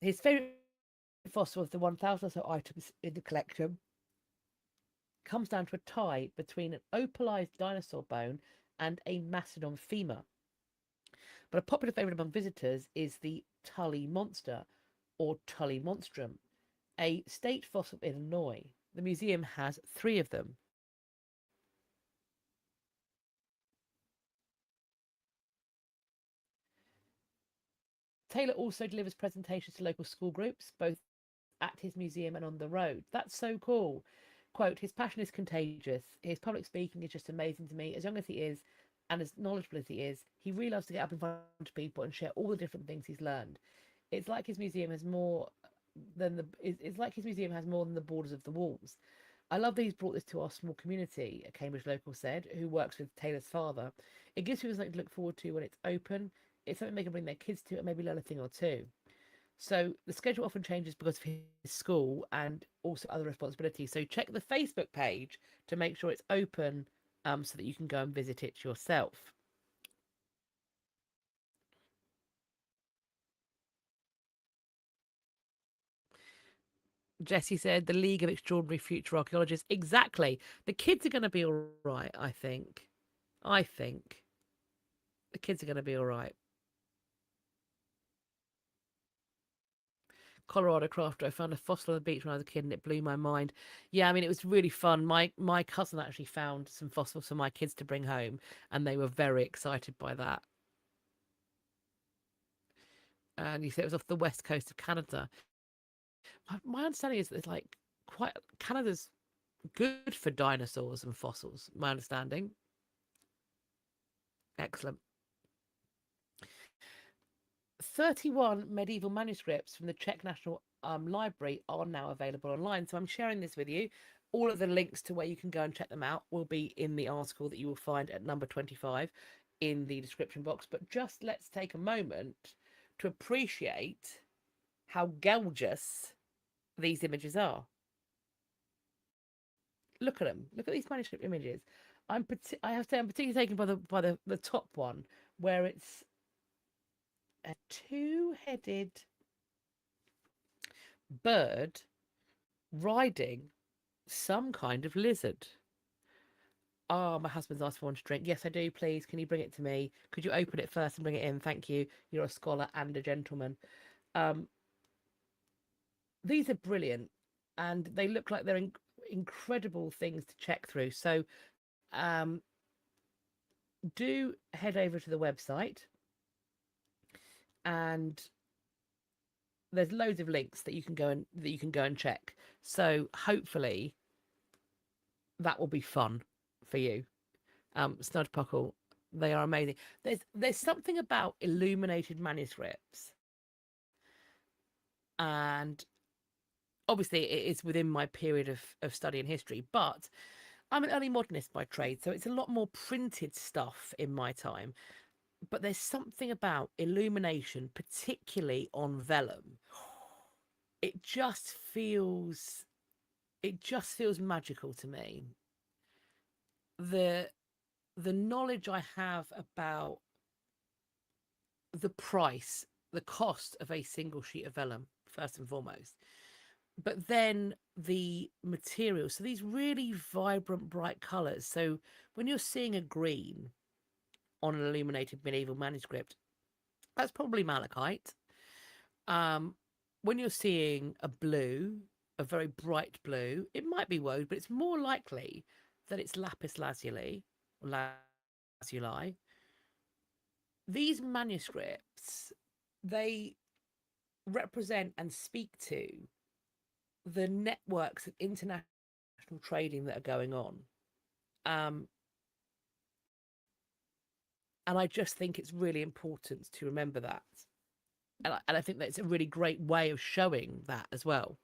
His favourite fossil of the 1,000 or so items in the collection comes down to a tie between an opalized dinosaur bone and a mastodon femur. But a popular favourite among visitors is the Tully monster, or Tully monstrum, a state fossil of Illinois. The museum has 3 of them. Taylor also delivers presentations to local school groups, both at his museum and on the road. That's so cool. Quote, his passion is contagious. His public speaking is just amazing to me. As young as he is, and as knowledgeable as he is, he really loves to get up in front of people and share all the different things he's learned. It's like his museum has more than the borders of the walls. I love that he's brought this to our small community, a Cambridge local said, who works with Taylor's father. It gives people something to look forward to when it's open. It's something they can bring their kids to and maybe learn a thing or two. So the schedule often changes because of his school and also other responsibilities. So check the Facebook page to make sure it's open, so that you can go and visit it yourself. Jessie said the League of Extraordinary Future Archaeologists. Exactly. The kids are going to be all right, I think. I think the kids are going to be all right. Colorado crafter. I found a fossil on the beach when I was a kid and it blew my mind. Yeah, I mean, it was really fun. My cousin actually found some fossils for my kids to bring home, and they were very excited by that. And you said it was off the west coast of Canada. My understanding is that it's like quite Canada's good for dinosaurs and fossils. My understanding. Excellent. 31 medieval manuscripts from the Czech National Library are now available online. So I'm sharing this with you. All of the links to where you can go and check them out will be in the article that you will find at number 25 in the description box. But just let's take a moment to appreciate how gorgeous these images are. Look at them. Look at these manuscript images. I have to say I'm particularly taken by the top one, where it's a two-headed bird riding some kind of lizard. Oh, my husband's asked for one to drink. Yes, I do, please. Can you bring it to me? Could you open it first and bring it in? Thank you. You're a scholar and a gentleman. These are brilliant, and they look like they're incredible things to check through. So do head over to the website, and there's loads of links that you can go and check. So hopefully that will be fun for you. Snudpuckle, they are amazing. There's something about illuminated manuscripts, and obviously it is within my period of studying history, but I'm an early modernist by trade, so it's a lot more printed stuff in my time. But there's something about illumination, particularly on vellum. It just feels magical to me. The knowledge I have about the price, the cost of a single sheet of vellum, first and foremost, but then the material. So these really vibrant, bright colors. So when you're seeing a green on an illuminated medieval manuscript, that's probably malachite. When you're seeing a blue, a very bright blue, it might be woad, but it's more likely that it's lapis lazuli or lazuli. These manuscripts, they represent and speak to the networks of international trading that are going on. And I just think it's really important to remember that. And I think that's a really great way of showing that as well.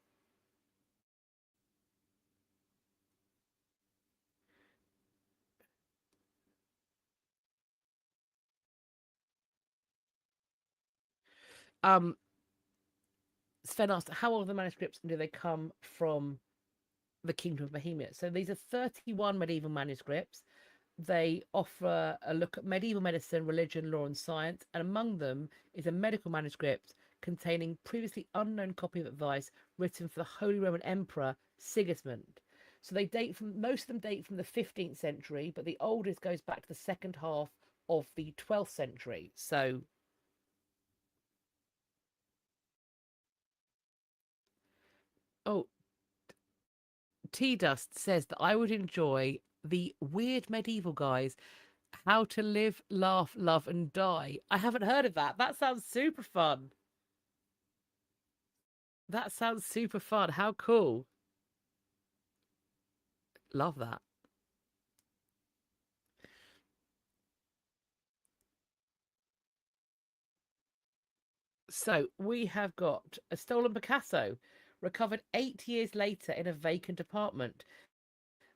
Sven asked, how old are the manuscripts and do they come from the Kingdom of Bohemia? So these are 31 medieval manuscripts. They offer a look at medieval medicine, religion, law, and science. And among them is a medical manuscript containing previously unknown copy of advice written for the Holy Roman Emperor Sigismund. So most of them date from the 15th century, but the oldest goes back to the second half of the 12th century. So T Dust says that I would enjoy the weird medieval guys, How to Live, Laugh, Love, and Die. I haven't heard of that. That sounds super fun. That sounds super fun. How cool. Love that. So we have got a stolen Picasso recovered 8 years later in a vacant apartment.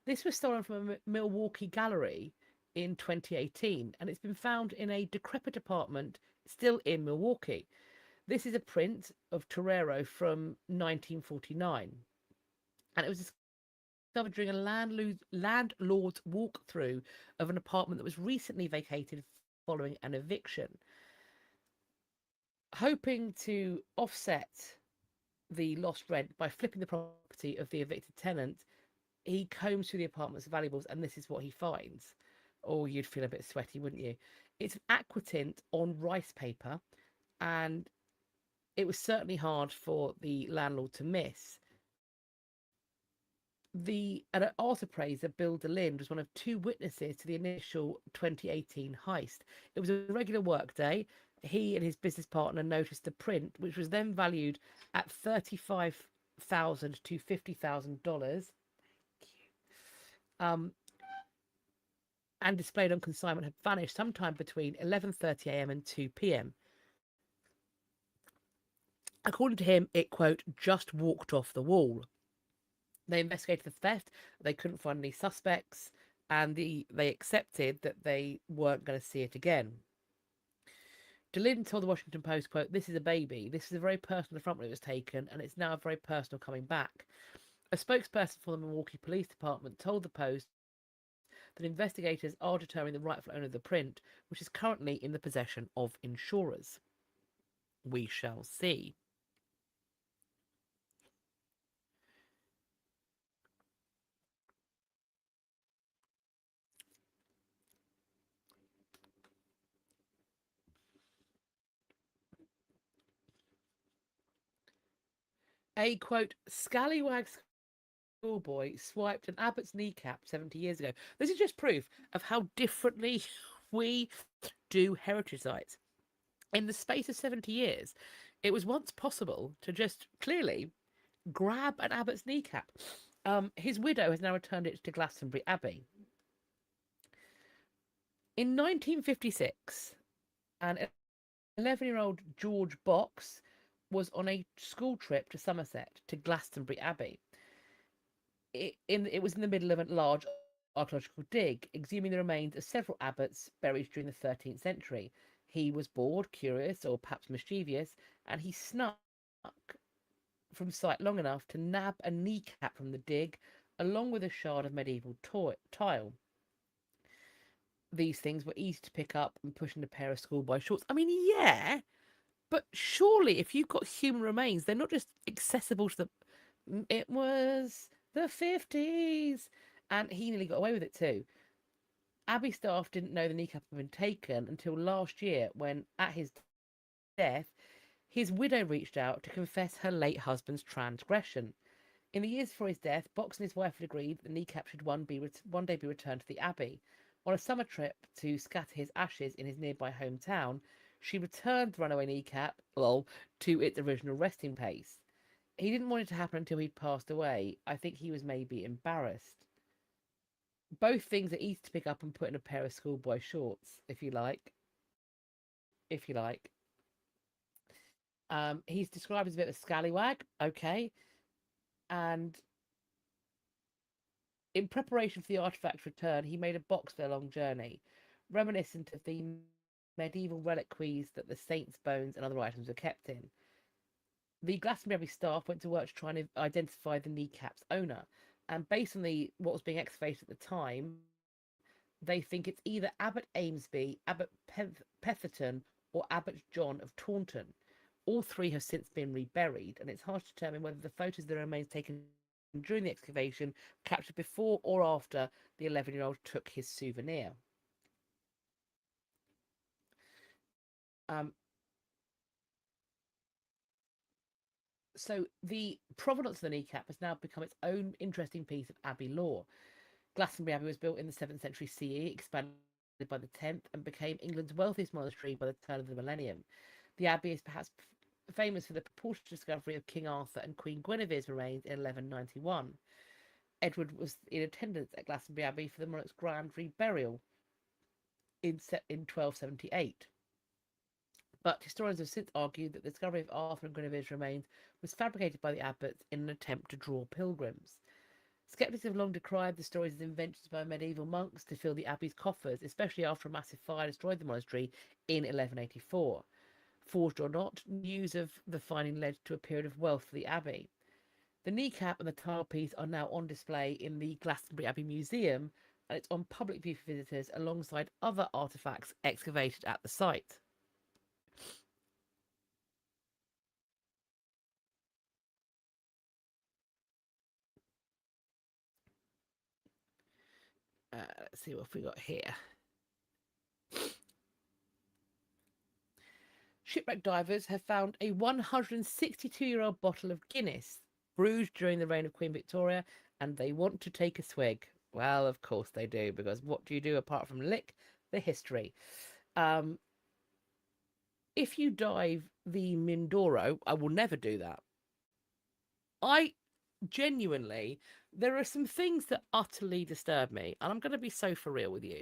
This was stolen from a Milwaukee gallery in 2018, and it's been found in a decrepit apartment still in Milwaukee. This is a print of Torero from 1949, and it was discovered during a landlord's walkthrough of an apartment that was recently vacated following an eviction. Hoping to offset the lost rent by flipping the property of the evicted tenant. He combs through the apartment's valuables, and this is what he finds. Oh, you'd feel a bit sweaty, wouldn't you? It's an aquatint on rice paper, and it was certainly hard for the landlord to miss. An art appraiser, Bill DeLind, was one of two witnesses to the initial 2018 heist. It was a regular work day. He and his business partner noticed the print, which was then valued at $35,000 to $50,000, and displayed on consignment, had vanished sometime between 11:30 a.m. and 2 p.m. According to him, it, quote, just walked off the wall. They investigated the theft. They couldn't find any suspects, and they accepted that they weren't going to see it again. DeLynn told the Washington Post, quote, this is a baby. This is a very personal front when it was taken, and it's now a very personal coming back. A spokesperson for the Milwaukee Police Department told the Post that investigators are determining the rightful owner of the print, which is currently in the possession of insurers. We shall see. A, quote, scallywag schoolboy swiped an abbot's kneecap 70 years ago. This is just proof of how differently we do heritage sites. In the space of 70 years, it was once possible to just clearly grab an abbot's kneecap. His widow has now returned it to Glastonbury Abbey. In 1956, an 11-year-old George Box was on a school trip to Somerset to Glastonbury Abbey. It was in the middle of a large archaeological dig, exhuming the remains of several abbots buried during the 13th century. He was bored, curious, or perhaps mischievous, and he snuck from sight long enough to nab a kneecap from the dig, along with a shard of medieval tile. These things were easy to pick up and push in a pair of schoolboy shorts. I mean, yeah, but surely if you've got human remains, they're not just accessible to the... It was the 50s, and he nearly got away with it too. Abbey staff didn't know the kneecap had been taken until last year, when, at his death, his widow reached out to confess her late husband's transgression. In the years before his death, Box and his wife had agreed that the kneecap should one day be returned to the Abbey. On a summer trip to scatter his ashes in his nearby hometown, she returned the runaway kneecap, to its original resting place. He didn't want it to happen until he'd passed away. I think he was maybe embarrassed. Both things are easy to pick up and put in a pair of schoolboy shorts, if you like. If you like. He's described as a bit of a scallywag, okay. And in preparation for the artifact's return, he made a box for a long journey, reminiscent of the medieval reliquaries that the saints' bones and other items were kept in. The Glastonbury Abbey staff went to work to try and identify the kneecap's owner, and based on what was being excavated at the time, they think it's either Abbot Amesby, Abbot Petherton, or Abbot John of Taunton. All three have since been reburied, and it's hard to determine whether the photos of the remains taken during the excavation were captured before or after the 11-year-old took his souvenir. So the provenance of the kneecap has now become its own interesting piece of Abbey lore. Glastonbury Abbey was built in the 7th century CE, expanded by the 10th, and became England's wealthiest monastery by the turn of the millennium. The Abbey is perhaps famous for the purported discovery of King Arthur and Queen Guinevere's remains in 1191. Edward was in attendance at Glastonbury Abbey for the monarch's grand reburial in 1278. But historians have since argued that the discovery of Arthur and Guinevere's remains was fabricated by the abbots in an attempt to draw pilgrims. Skeptics have long decried the stories as inventions by medieval monks to fill the abbey's coffers, especially after a massive fire destroyed the monastery in 1184. Forged or not, news of the finding led to a period of wealth for the abbey. The kneecap and the tilepiece are now on display in the Glastonbury Abbey Museum, and it's on public view for visitors alongside other artefacts excavated at the site. Let's see what we got here. Shipwreck divers have found a 162-year-old bottle of Guinness brewed during the reign of Queen Victoria, and they want to take a swig. Well, of course they do, because what do you do apart from lick the history? If you dive the Mindoro, I will never do that. I genuinely, there are some things that utterly disturb me, and I'm going to be so for real with you.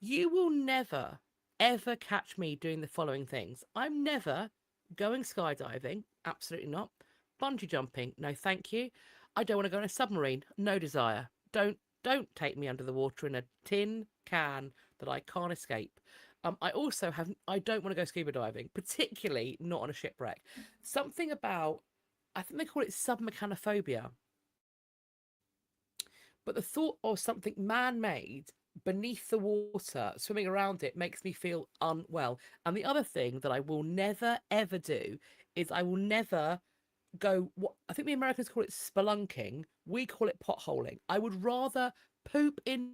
You will never, ever catch me doing the following things. I'm never going skydiving, absolutely not. Bungee jumping, no thank you. I don't want to go in a submarine, no desire. Don't take me under the water in a tin can that I can't escape. I don't want to go scuba diving, particularly not on a shipwreck. Something about, I think they call it submechanophobia. But the thought of something man-made beneath the water, swimming around it, makes me feel unwell. And the other thing that I will never, ever do is I will never go, what I think the Americans call it spelunking. We call it potholing. I would rather poop in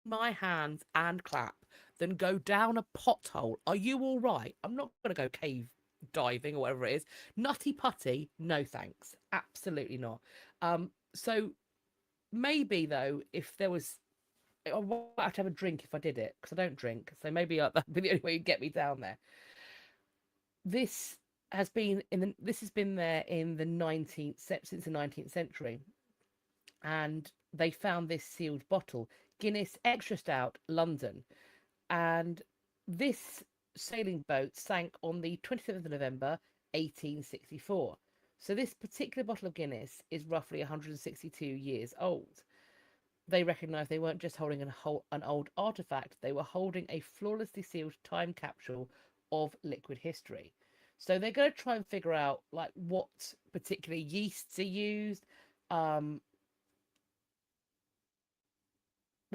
my hands and clap than go down a pothole. Are you all right? I'm not going to go cave diving or whatever it is. Nutty putty, no thanks. Absolutely not. So maybe though, if there was, I would have to have a drink if I did it, because I don't drink. So maybe that'd be the only way you'd get me down there. This has been there in the 19th, since the 19th century, and they found this sealed bottle, Guinness Extra Stout, London, and this sailing boat sank on the 27th of November 1864. So this particular bottle of Guinness is roughly 162 years old. They recognised they weren't just holding an old artefact, they were holding a flawlessly sealed time capsule of liquid history. So they're going to try and figure out like what particular yeasts are used. They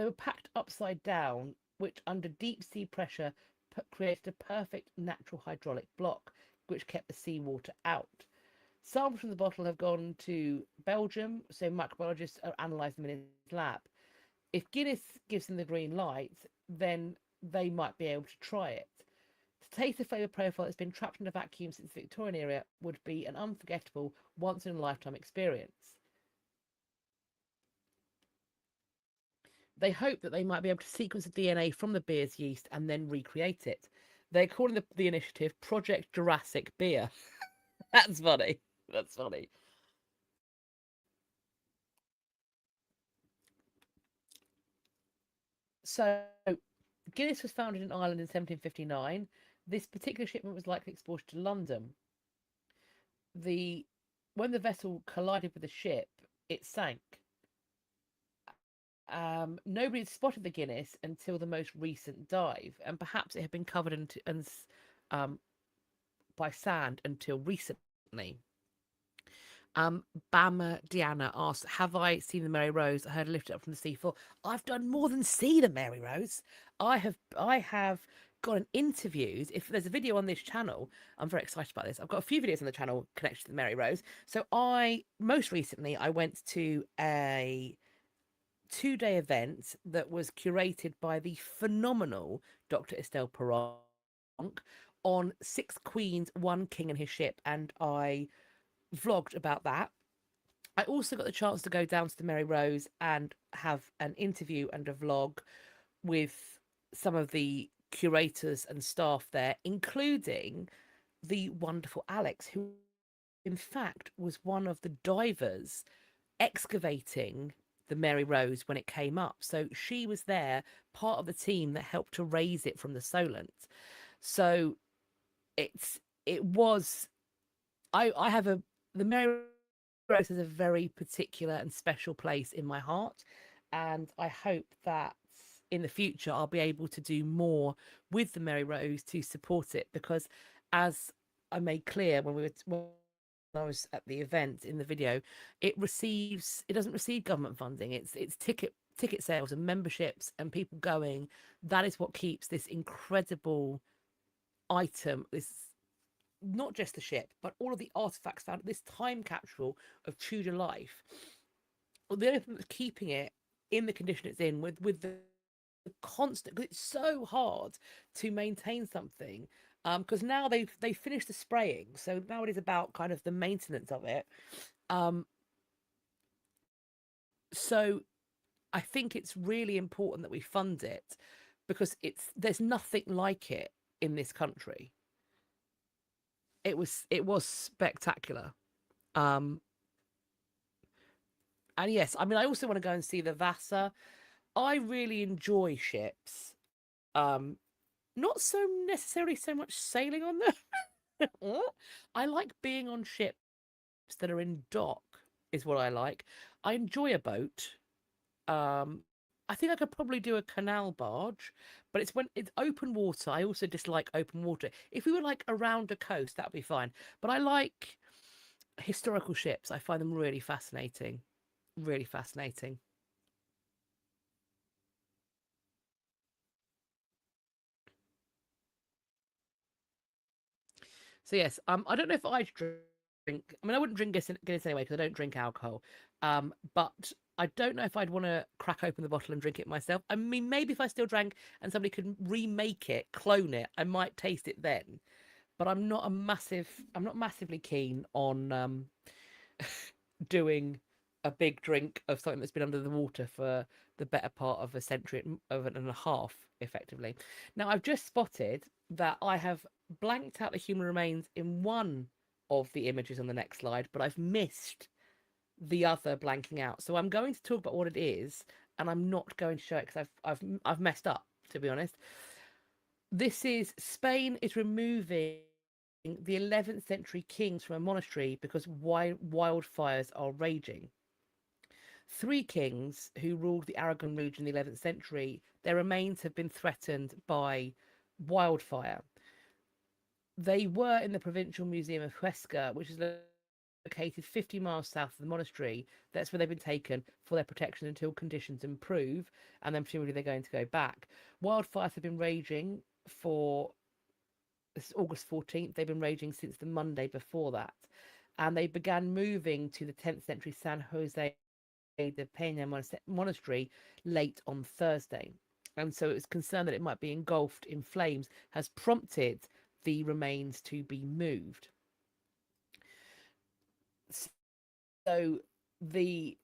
were packed upside down, which under deep sea pressure created a perfect natural hydraulic block, which kept the seawater out. Samples from the bottle have gone to Belgium, so microbiologists are analysing them in his lab. If Guinness gives them the green light, then they might be able to try it. To taste the flavour profile that's been trapped in a vacuum since the Victorian era would be an unforgettable, once-in-a-lifetime experience. They hope that they might be able to sequence the DNA from the beer's yeast and then recreate it. They're calling the initiative Project Jurassic Beer. That's funny. That's funny. So, Guinness was founded in Ireland in 1759. This particular shipment was likely exported to London. When the vessel collided with the ship, it sank. Nobody had spotted the Guinness until the most recent dive, and perhaps it had been covered by sand until recently. Bama Diana asked, have I seen the Mary Rose? I heard lifted up from the sea floor. I've done more than see the Mary Rose. I have gotten interviews. If there's a video on this channel, I'm very excited about this. I've got a few videos on the channel connected to the Mary Rose. So most recently I went to a 2-day event that was curated by the phenomenal Dr. Estelle Perron on 6 queens, 1 king and his ship, and I vlogged about that. I also got the chance to go down to the Mary Rose and have an interview and a vlog with some of the curators and staff there, including the wonderful Alex, who in fact was one of the divers excavating the Mary Rose when it came up. So she was there, part of the team that helped to raise it from the Solent. So the Mary Rose is a very particular and special place in my heart, and I hope that in the future I'll be able to do more with the Mary Rose to support it, because as I made clear when I was at the event in the video, it doesn't receive government funding. It's ticket sales and memberships and people going. That is what keeps this incredible item, this, not just the ship, but all of the artifacts found, this time capsule of Tudor life. Well, the only thing that's keeping it in the condition it's in, with the constant, because it's so hard to maintain something. Because now they finished the spraying, so now it is about kind of the maintenance of it. Um, so I think it's really important that we fund it, because there's nothing like it in this country. It was spectacular. Um, and yes, I mean, I also want to go and see the Vasa. I really enjoy ships. Um, Not so necessarily so much sailing on them. I like being on ships that are in dock, is what I like. I enjoy a boat. I think I could probably do a canal barge, but it's when it's open water. I also dislike open water. If we were like around a coast, that'd be fine. But I like historical ships. I find them really fascinating. Really fascinating. So yes, I don't know if I drink. I mean, I wouldn't drink Guinness anyway because I don't drink alcohol. But I don't know if I'd want to crack open the bottle and drink it myself. I mean, maybe if I still drank and somebody could remake it, clone it, I might taste it then. But I'm not massively keen on doing a big drink of something that's been under the water for the better part of a century of and a half, effectively. Now, I've just spotted that I have blanked out the human remains in one of the images on the next slide, but I've missed the other blanking out. So I'm going to talk about what it is, and I'm not going to show it because I've messed up, to be honest. This is Spain is removing the 11th century kings from a monastery because wildfires are raging. Three kings who ruled the Aragon region in the 11th century, their remains have been threatened by wildfire. They were in the Provincial Museum of Huesca, which is located 50 miles south of the monastery. That's where they've been taken for their protection until conditions improve, and then presumably they're going to go back. Wildfires have been raging for this is August 14th. They've been raging since the Monday before that. And they began moving to the 10th century San Jose de Pena Monastery late on Thursday. And so it was concerned that it might be engulfed in flames, has prompted the remains to be moved. So the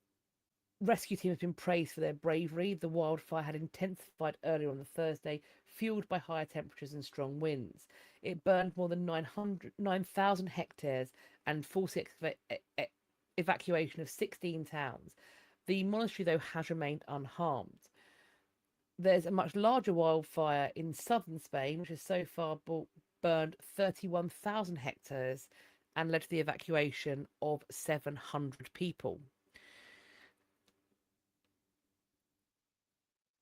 rescue team has been praised for their bravery. The wildfire had intensified earlier on the Thursday, fueled by higher temperatures and strong winds. It burned more than 9,000 hectares and forced the evacuation of 16 towns. The monastery, though, has remained unharmed. There's a much larger wildfire in southern Spain, which has so far burned 31,000 hectares and led to the evacuation of 700 people.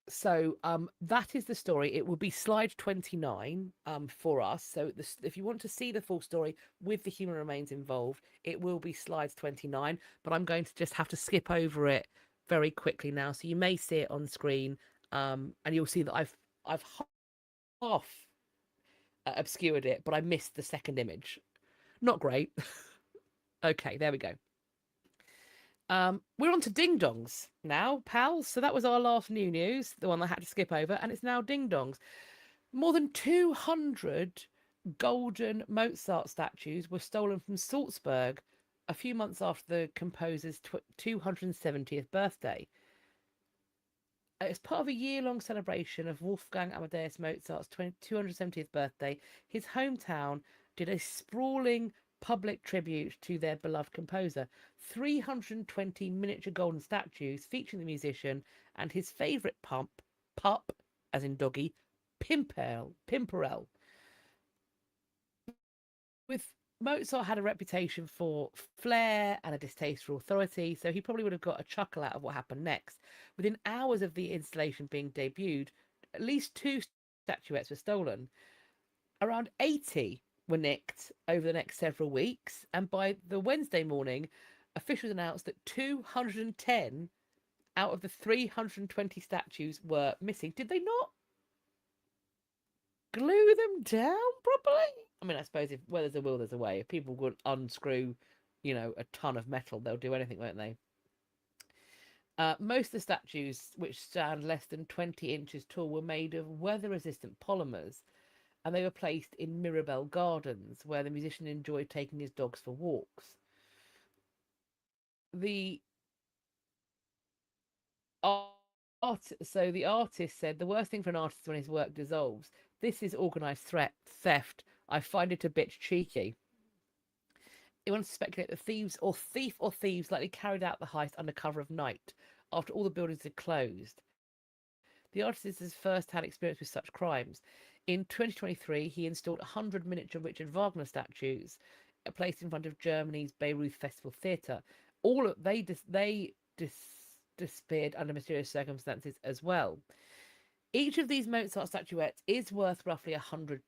So that is the story. It will be slide 29 for us. So if you want to see the full story with the human remains involved, it will be slides 29, but I'm going to just have to skip over it very quickly now. So you may see it on screen, and you'll see that I've half obscured it, but I missed the second image. Not great. Okay, there we go. We're on to ding dongs now, pals. So that was our last new news, the one I had to skip over, and it's now ding dongs. More than 200 golden Mozart statues were stolen from Salzburg a few months after the composer's 270th birthday. As part of a year-long celebration of Wolfgang Amadeus Mozart's 270th birthday, his hometown did a sprawling public tribute to their beloved composer. 320 miniature golden statues featuring the musician and his favourite pup, as in doggy, Pimperel. With Mozart had a reputation for flair and a distaste for authority, so he probably would have got a chuckle out of what happened next. Within hours of the installation being debuted, at least two statuettes were stolen. Around 80 were nicked over the next several weeks, and by the Wednesday morning, officials announced that 210 out of the 320 statues were missing. Did they not glue them down properly? I mean, I suppose if where there's a will, there's a way. If people would unscrew, a ton of metal, they'll do anything, won't they? Most of the statues, which stand less than 20 inches tall, were made of weather-resistant polymers, and they were placed in Mirabelle Gardens, where the musician enjoyed taking his dogs for walks. The the artist said the worst thing for an artist is when his work dissolves. This is organised theft. I find it a bit cheeky. He wants to speculate that thieves likely carried out the heist under cover of night, after all the buildings had closed. The artist has first-hand experience with such crimes. In 2023, he installed 100 miniature Richard Wagner statues placed in front of Germany's Bayreuth Festival Theatre. Disappeared under mysterious circumstances as well. Each of these Mozart statuettes is worth roughly $100,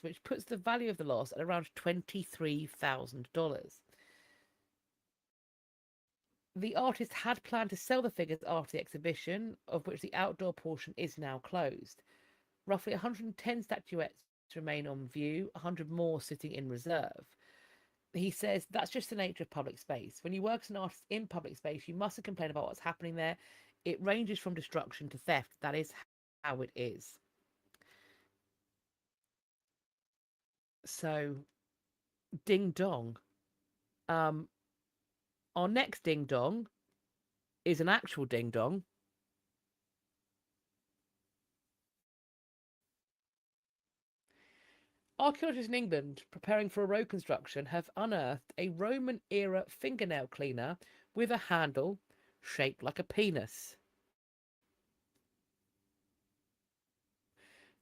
which puts the value of the loss at around $23,000. The artist had planned to sell the figures after the exhibition, of which the outdoor portion is now closed. Roughly 110 statuettes remain on view, 100 more sitting in reserve. He says that's just the nature of public space. When you work as an artist in public space, you mustn't complain about what's happening there. It ranges from destruction to theft. That is how it is. So, ding dong. Our next ding dong is an actual ding dong. Archaeologists in England, preparing for a road construction, have unearthed a Roman-era fingernail cleaner with a handle shaped like a penis.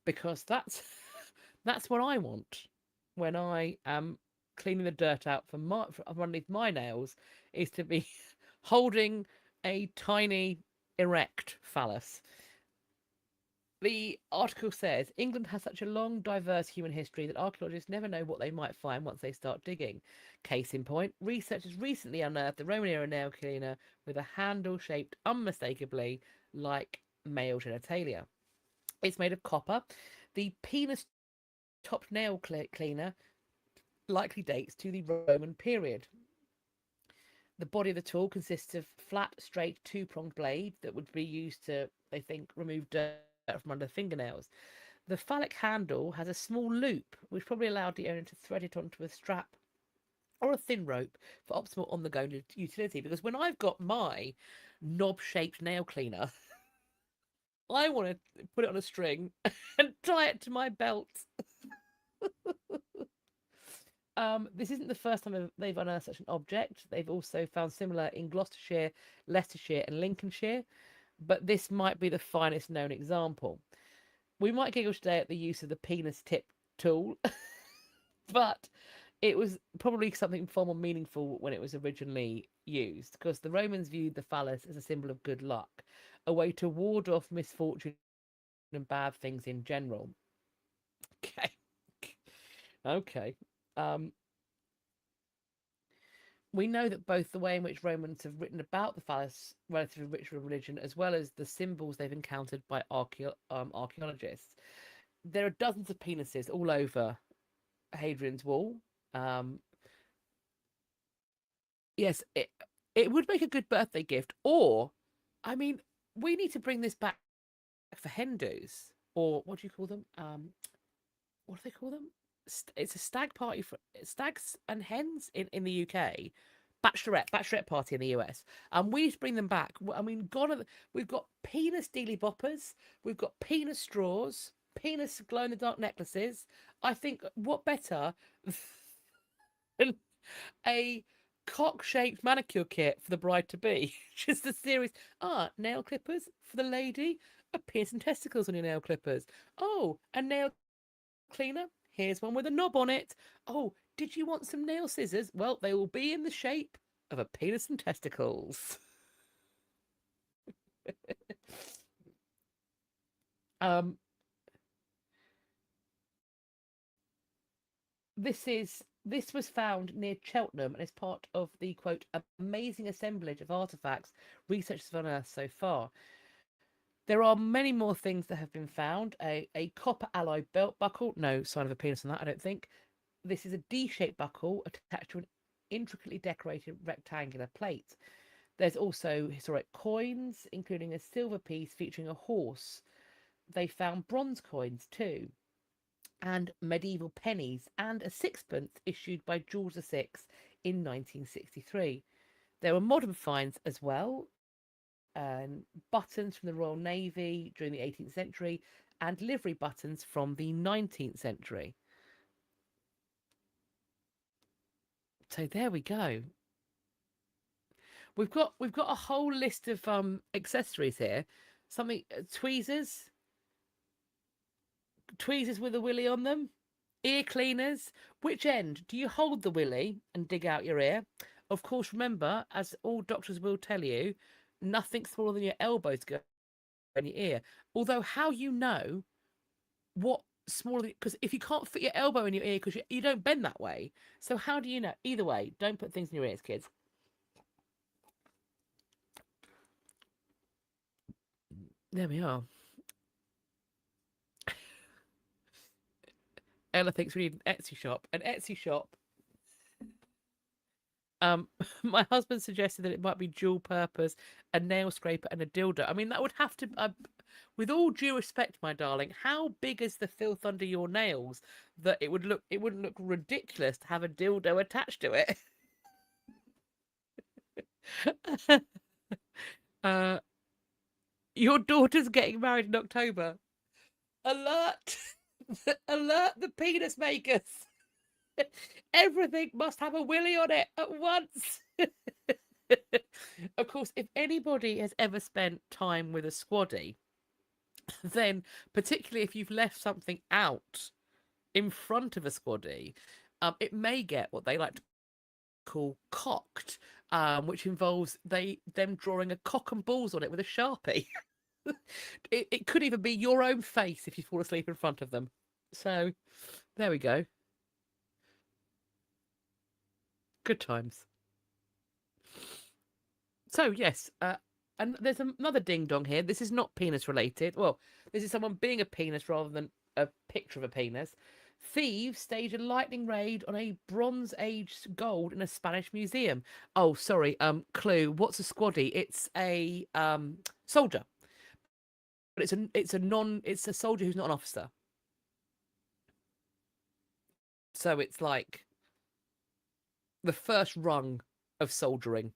Because that's what I want when I am cleaning the dirt out from underneath my nails, is to be holding a tiny erect phallus. The article says England has such a long, diverse human history that archaeologists never know what they might find once they start digging. Case in point, researchers recently unearthed a Roman-era nail cleaner with a handle shaped unmistakably like male genitalia. It's made of copper. The penis-topped nail cleaner likely dates to the Roman period. The body of the tool consists of flat, straight, two-pronged blade that would be used to, they think, remove dirt from under the fingernails. The phallic handle has a small loop, which probably allowed the owner to thread it onto a strap or a thin rope for optimal on-the-go utility. Because when I've got my knob-shaped nail cleaner, I want to put it on a string and tie it to my belt. This isn't the first time they've unearthed such an object. They've also found similar in Gloucestershire, Leicestershire, and Lincolnshire, but this might be the finest known example. We might giggle today at the use of the penis tip tool, but it was probably something far more meaningful when it was originally used, because the Romans viewed the phallus as a symbol of good luck, a way to ward off misfortune and bad things in general. Okay. Okay. We know that both the way in which Romans have written about the phallus, relative ritual religion, as well as the symbols they've encountered by archaeologists. There are dozens of penises all over Hadrian's Wall. Yes, it would make a good birthday gift. Or, I mean, we need to bring this back for hen dos, or what do you call them? What do they call them? It's a stag party for stags and hens in the UK, bachelorette party in the US, and we need to bring them back. I mean, we've got penis dealy boppers, we've got penis straws, penis glow in the dark necklaces. I think what better than a cock-shaped manicure kit for the bride to be? Just a series. Nail clippers for the lady, a penis and testicles on your nail clippers. Oh, a nail cleaner. Here's one with a knob on it. Oh, did you want some nail scissors? Well, they will be in the shape of a penis and testicles. This was found near Cheltenham and is part of the quote amazing assemblage of artifacts researchers have unearthed so far. There are many more things that have been found. A copper alloy belt buckle. No sign of a penis on that, I don't think. This is a D-shaped buckle attached to an intricately decorated rectangular plate. There's also historic coins, including a silver piece featuring a horse. They found bronze coins too, and medieval pennies, and a sixpence issued by George VI in 1963. There were modern finds as well, buttons from the Royal Navy during the 18th century, and livery buttons from the 19th century. So there we go. We've got a whole list of accessories here. Something tweezers with a willy on them, ear cleaners. Which end do you hold the willy and dig out your ear? Of course, remember, as all doctors will tell you, nothing smaller than your elbows go in your ear. Although, how you know what smaller, because if you can't fit your elbow in your ear because you don't bend that way, so how do you know? Either way, don't put things in your ears, kids. There we are. Ella thinks we need an Etsy shop. An Etsy shop. My husband suggested that it might be dual purpose, a nail scraper and a dildo. I mean, that would have to, with all due respect, my darling, how big is the filth under your nails that it wouldn't look ridiculous to have a dildo attached to it? uh, your daughter's getting married in October. Alert! Alert the penis makers! Everything must have a willy on it at once. Of course, if anybody has ever spent time with a squaddy, then particularly if you've left something out in front of a squaddy, it may get what they like to call cocked, which involves them drawing a cock and balls on it with a Sharpie. It could even be your own face if you fall asleep in front of them. So there we go. Good times. So yes, and there's another ding dong here. This is not penis related. Well, this is someone being a penis rather than a picture of a penis. Thieves staged a lightning raid on a Bronze Age gold in a Spanish museum. Oh, sorry. Clue. What's a squaddy? It's a soldier, but it's a soldier who's not an officer. So it's like the first rung of soldiering,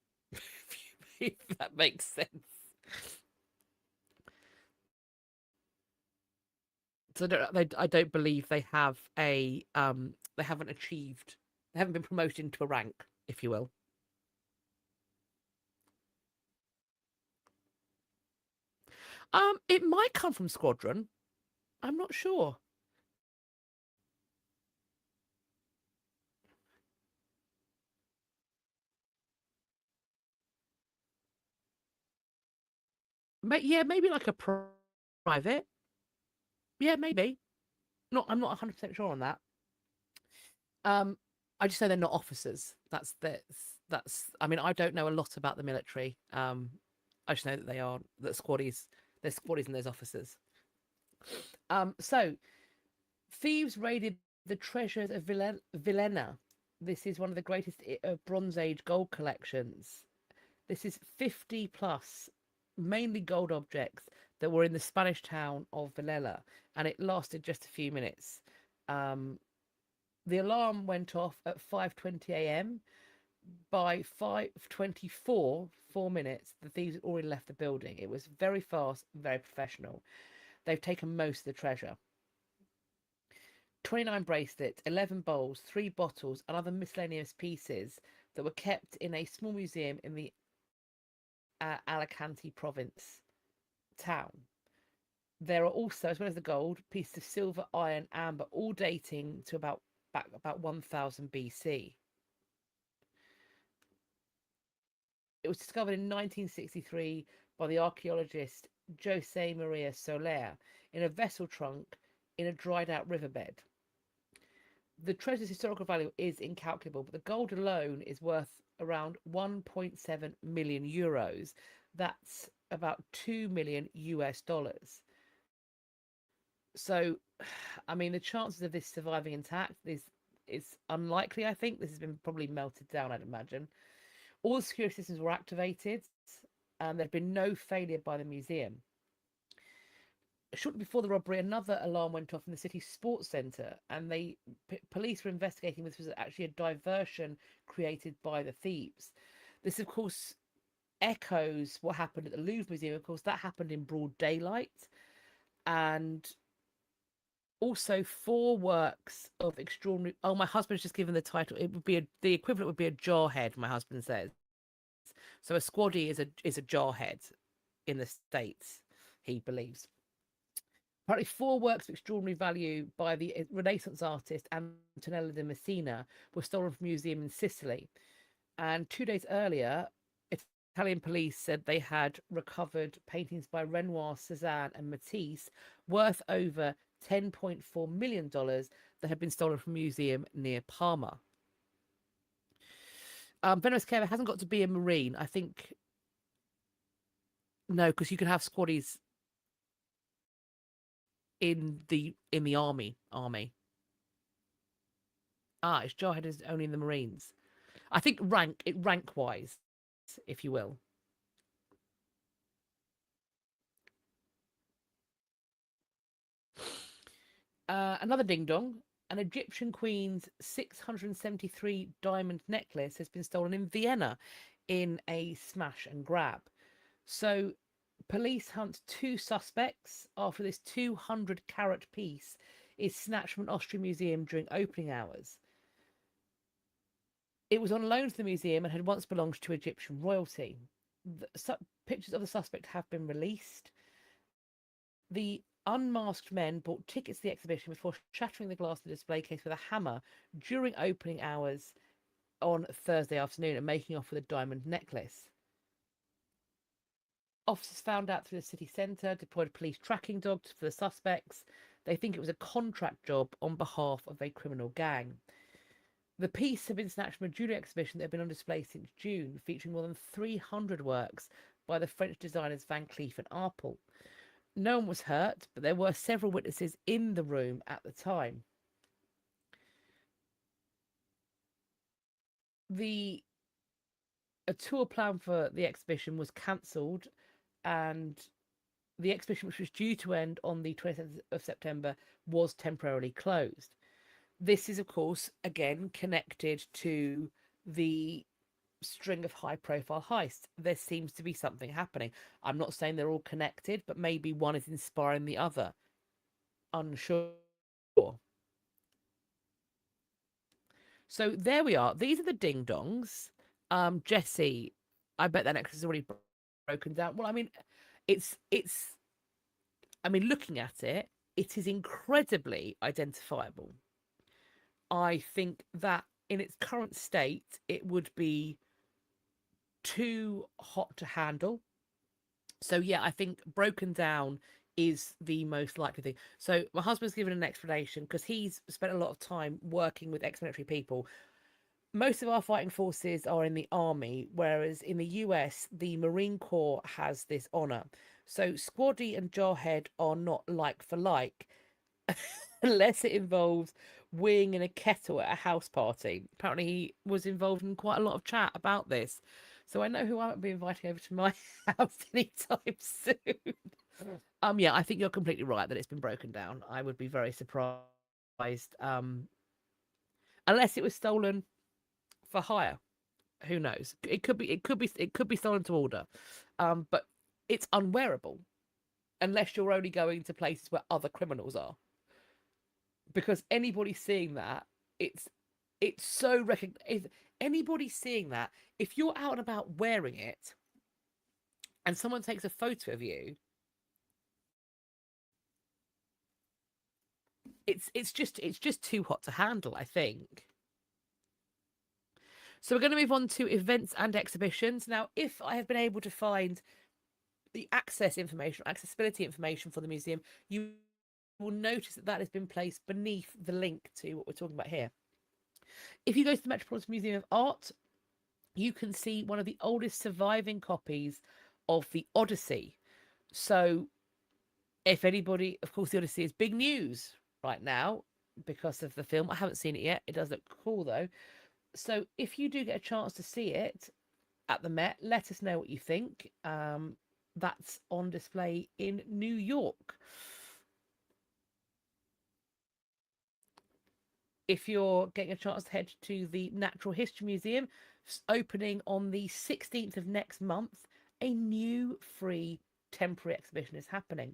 if that makes sense. So I don't believe they have they haven't achieved, they haven't been promoted into a rank, if you will. It might come from Squadron. I'm not sure. Yeah, maybe like a private. Yeah, maybe. I'm not 100% sure on that. Um, I just know they're not officers. That's. I mean, I don't know a lot about the military. I just know that that squaddies. There's squaddies and there's officers. So thieves raided the treasures of Villena. This is one of the greatest Bronze Age gold collections. This is 50 plus, mainly gold objects that were in the Spanish town of Villela, and it lasted just a few minutes. The alarm went off at 5:20 a.m. By 5:24, 4 minutes, the thieves had already left the building. It was very fast, very professional. They've taken most of the treasure. 29 bracelets, 11 bowls, 3 bottles, and other miscellaneous pieces that were kept in a small museum in the Alicante province town. There are also, as well as the gold, pieces of silver, iron, amber, all dating to about 1000 BC. It was discovered in 1963 by the archaeologist Jose Maria Soler in a vessel trunk in a dried out riverbed. The treasure's historical value is incalculable, but the gold alone is worth around 1.7 million euros. That's about 2 million US dollars. So, I mean, the chances of this surviving intact is unlikely. I think this has been probably melted down, I'd imagine. All the security systems were activated, and there'd been no failure by the museum. Shortly before the robbery, another alarm went off in the city sports centre, and police were investigating this was actually a diversion created by the thieves. This, of course, echoes what happened at the Louvre Museum. Of course, that happened in broad daylight, and also 4 works of extraordinary. Oh, my husband's just given the title. It would be the equivalent would be a jarhead. My husband says. So a squaddy is a jarhead in the States, he believes. Apparently, 4 works of extraordinary value by the Renaissance artist Antonella de Messina were stolen from a museum in Sicily. And 2 days earlier, Italian police said they had recovered paintings by Renoir, Cézanne, and Matisse worth over $10.4 million that had been stolen from a museum near Parma. Venomous Kev hasn't got to be a Marine. I think no, because you can have squaddies in the army. Its jarhead is only in the Marines. I think rank wise, if you will. Another ding dong. An Egyptian queen's 673 diamond necklace has been stolen in Vienna in a smash and grab. So police hunt 2 suspects after this 200-carat piece is snatched from an Austrian museum during opening hours. It was on loan to the museum and had once belonged to Egyptian royalty. Pictures of the suspect have been released. The unmasked men bought tickets to the exhibition before shattering the glass of the display case with a hammer during opening hours on Thursday afternoon and making off with a diamond necklace. Officers found out through the city centre, deployed police tracking dogs for the suspects. They think it was a contract job on behalf of a criminal gang. The piece had been snatched from a jewellery exhibition that had been on display since June, featuring more than 300 works by the French designers Van Cleef and Arpels. No one was hurt, but there were several witnesses in the room at the time. A tour plan for the exhibition was cancelled, and the exhibition, which was due to end on the 27th of September, was temporarily closed. This is, of course, again connected to the string of high-profile heists. There seems to be something happening. I'm not saying they're all connected, but maybe one is inspiring the other. Unsure. So there we are. These are the ding-dongs. Jessie, I bet that necklace is already broken down. Well, I mean, looking at it, it is incredibly identifiable. I think that in its current state, it would be too hot to handle. So yeah, I think broken down is the most likely thing. So my husband's given an explanation because he's spent a lot of time working with ex-military people. Most of our fighting forces are in the army, whereas in the US, the Marine Corps has this honour. So squaddy and jarhead are not like for like, unless it involves weeing in a kettle at a house party. Apparently he was involved in quite a lot of chat about this. So I know who I won't be inviting over to my house anytime soon. Yeah, I think you're completely right that it's been broken down. I would be very surprised. Unless it was stolen for hire. Who knows? It could be stolen to order. But it's unwearable unless you're only going to places where other criminals are. Because anybody seeing that, it's so anybody seeing that, if you're out and about wearing it and someone takes a photo of you, it's just too hot to handle, I think. So we're going to move on to events and exhibitions. Now, if I have been able to find the accessibility information for the museum, you will notice that has been placed beneath the link to what we're talking about here. If you go to the Metropolitan Museum of Art, you can see one of the oldest surviving copies of the Odyssey. So if anybody, of course, the Odyssey is big news right now because of the film. I haven't seen it yet. It does look cool, though. So if you do get a chance to see it, at the Met. Let us know what you think. That's on display in New York. If you're getting a chance to head to the Natural History Museum, opening on the 16th of next month, a new free temporary exhibition is happening.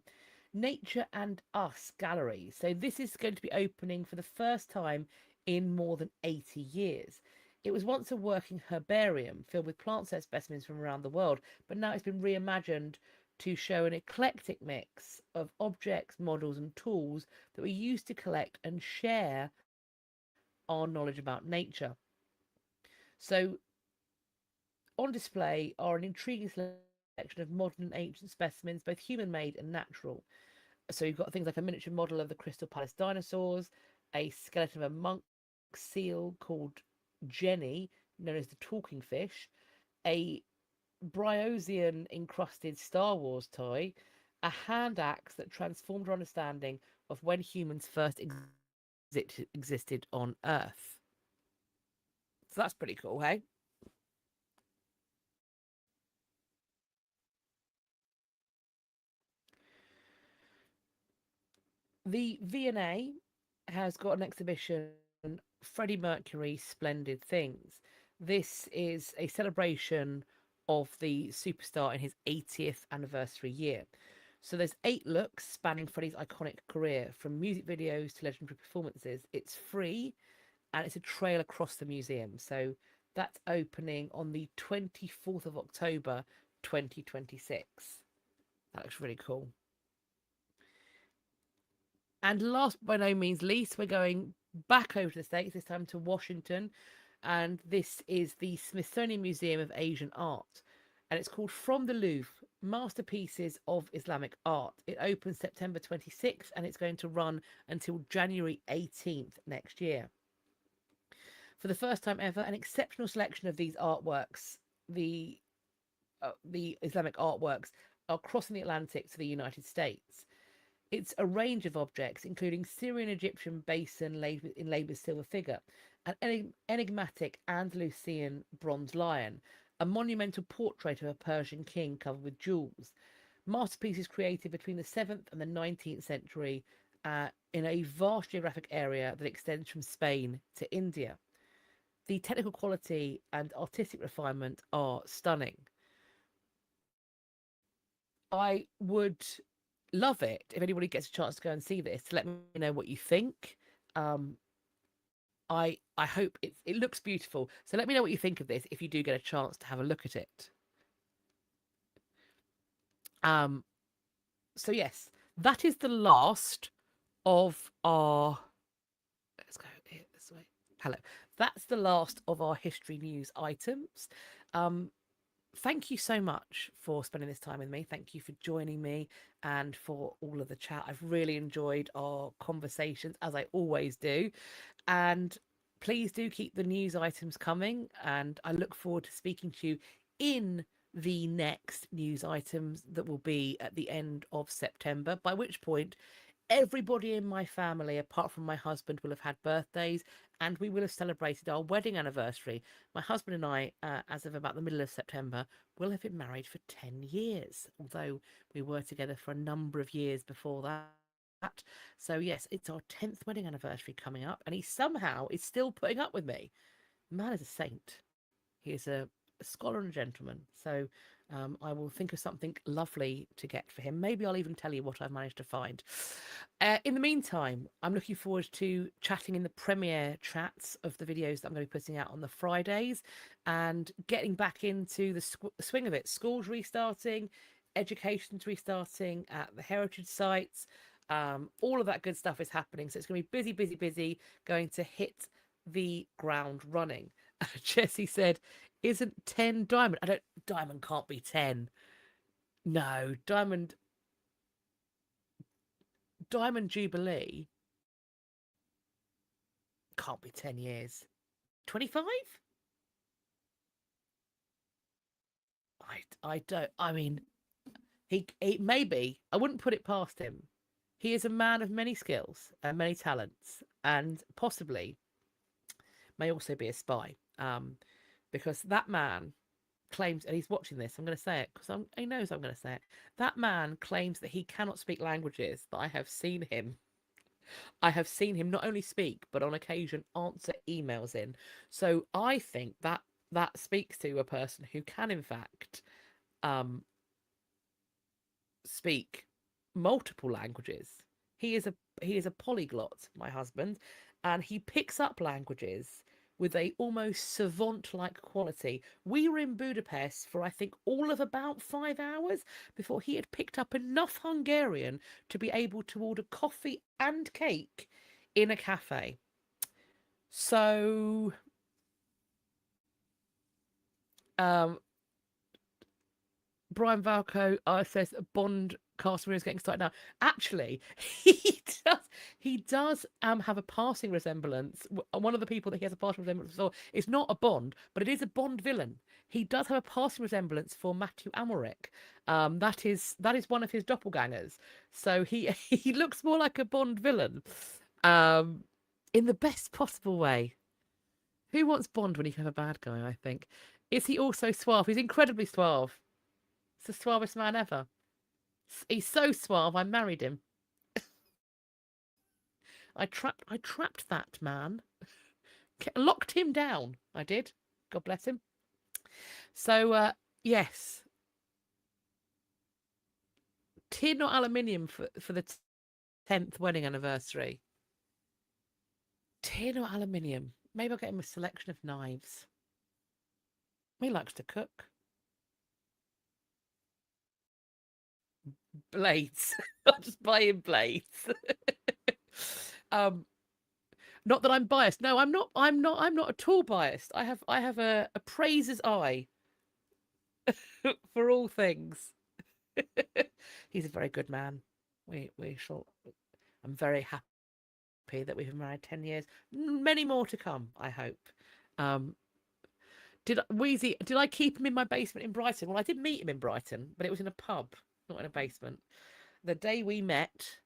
Nature and Us Gallery. So this is going to be opening for the first time in more than 80 years. It was once a working herbarium filled with plant specimens from around the world, but now it's been reimagined to show an eclectic mix of objects, models, and tools that we use to collect and share our knowledge about nature. So, on display are an intriguing selection of modern and ancient specimens, both human made and natural. So, you've got things like a miniature model of the Crystal Palace dinosaurs, a skeleton of a monk seal called Jenny, known as the talking fish, a Bryosian encrusted Star Wars toy, a hand axe that transformed our understanding of when humans first existed on Earth. So that's pretty cool, hey? The V&A has got an exhibition, Freddie Mercury Splendid Things. This is a celebration of the superstar in his 80th anniversary year. So there's 8 looks spanning Freddie's iconic career, from music videos to legendary performances. It's free and it's a trail across the museum. So that's opening on the 24th of October 2026. That looks really cool. And last but by no means least, we're going back over to the States, this time to Washington. And this is the Smithsonian Museum of Asian Art. And it's called From the Louvre, Masterpieces of Islamic Art. It opens September 26th and it's going to run until January 18th next year. For the first time ever, an exceptional selection of these artworks, the Islamic artworks, are crossing the Atlantic to the United States. It's a range of objects, including Syrian Egyptian basin inlaid with silver figure, an enigmatic Andalusian bronze lion, a monumental portrait of a Persian king covered with jewels, masterpieces created between the 7th and the 19th century in a vast geographic area that extends from Spain to India. The technical quality and artistic refinement are stunning. I would love it if anybody gets a chance to go and see this, to let me know what you think. I hope it looks beautiful. So let me know what you think of this if you do get a chance to have a look at it. So yes, that is the last of our, let's go here this way. Hello. That's the last of our history news items. Thank you so much for spending this time with me. Thank you for joining me and for all of the chat. I've really enjoyed our conversations, as I always do. And please do keep the news items coming. And I look forward to speaking to you in the next news items that will be at the end of September, by which point everybody in my family, apart from my husband, will have had birthdays and we will have celebrated our wedding anniversary. My husband and I, as of about the middle of September, will have been married for 10 years, although we were together for a number of years before that. So, yes, it's our 10th wedding anniversary coming up, and he somehow is still putting up with me. Man is a saint. He is a scholar and a gentleman. So I will think of something lovely to get for him. Maybe I'll even tell you what I've managed to find. In the meantime, I'm looking forward to chatting in the premiere chats of the videos that I'm going to be putting out on the Fridays and getting back into the swing of it. Schools restarting, education's restarting at the heritage sites. All of that good stuff is happening. So it's going to be busy, busy, busy, going to hit the ground running. Jessie said, isn't 10 diamond? Diamond can't be 10. No, diamond Jubilee can't be 10 years. 25? I don't, I mean, he maybe, I wouldn't put it past him. He is a man of many skills and many talents, and possibly may also be a spy. Because that man claims, and he's watching this, I'm going to say it because he knows I'm going to say it. That man claims that he cannot speak languages that I have seen him. I have seen him not only speak, but on occasion answer emails in. So I think that that speaks to a person who can, in fact, um, speak multiple languages. He is a polyglot, my husband, and he picks up languages with a almost savant-like quality. We were in Budapest for I think all of about 5 hours before he had picked up enough Hungarian to be able to order coffee and cake in a cafe. So um Brian Valco says Bond Casimir is getting started now. Actually, he does have a passing resemblance. One of the people that he has a passing resemblance for is not a Bond, but it is a Bond villain. He does have a passing resemblance for Matthew Amalric. That is one of his doppelgangers. So he he looks more like a Bond villain, um, in the best possible way. Who wants Bond when you can have a bad guy? I think. Is he also suave? He's incredibly suave. It's the suavest man ever. He's so suave. I married him. I trapped that man. Locked him down. I did. God bless him. So yes, tin or aluminium for the 10th wedding anniversary. Tin or aluminium? Maybe I'll get him a selection of knives. He likes to cook. Blades. I'll just buy him blades. um, not that I'm biased. No, I'm not. I'm not at all biased. I have a praiser's eye for all things. He's a very good man. We shall. I'm very happy that we've been married 10 years. Many more to come, I hope. Did I keep him in my basement in Brighton? Well, I did meet him in Brighton, but it was in a pub, not in a basement. The day we met,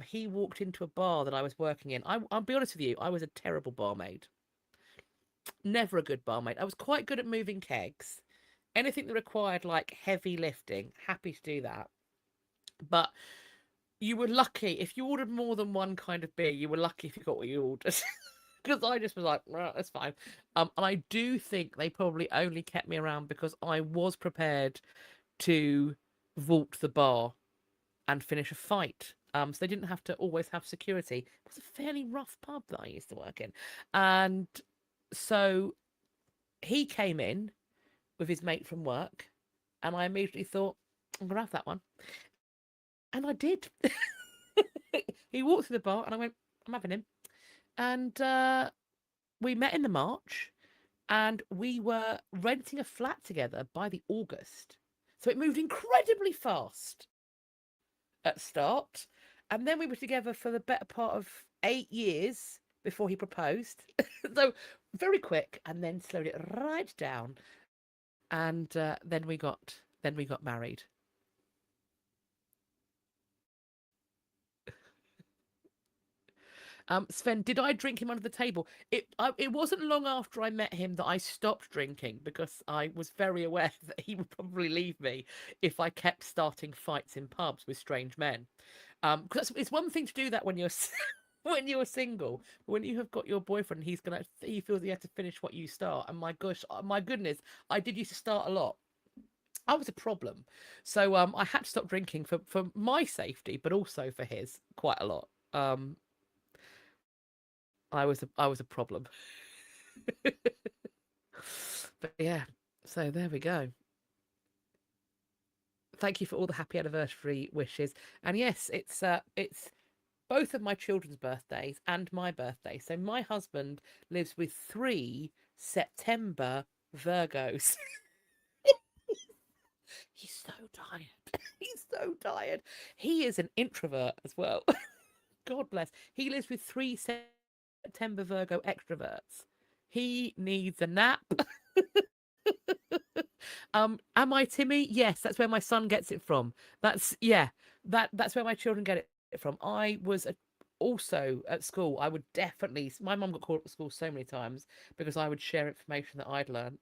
he walked into a bar that I was working in. I'll be honest with you, I was a terrible barmaid. Never a good barmaid. I was quite good at moving kegs. Anything that required like heavy lifting, happy to do that. But you were lucky if you ordered more than one kind of beer. You were lucky if you got what you ordered. Because I just was like, well, that's fine. And I do think they probably only kept me around because I was prepared to vault the bar and finish a fight. So they didn't have to always have security. It was a fairly rough pub that I used to work in. And so he came in with his mate from work, and I immediately thought, I'm going to have that one. And I did. He walked through the bar, and I went, I'm having him. And we met in the March, and we were renting a flat together by the August. So it moved incredibly fast at start. And then we were together for the better part of 8 years before he proposed. So very quick, and then slowed it right down. And then we got married. Sven, did I drink him under the table? It wasn't long after I met him that I stopped drinking because I was very aware that he would probably leave me if I kept starting fights in pubs with strange men. Because it's one thing to do that when you're when you're single. When you have got your boyfriend, he feels he has to finish what you start. And my goodness, I did used to start a lot. I was a problem, so I had to stop drinking for my safety, but also for his quite a lot. I was a problem. But yeah, so there we go. Thank you for all the happy anniversary wishes. And yes, it's both of my children's birthdays and my birthday. So my husband lives with 3 September Virgos. He's so tired. He's so tired. He is an introvert as well. God bless. He lives with 3 September Virgo extroverts. He needs a nap. Am I Timmy? Yes, that's where my son gets it from. That's where my children get it from. I was also at school. I would definitely. My mum got called up to school so many times because I would share information that I'd learned.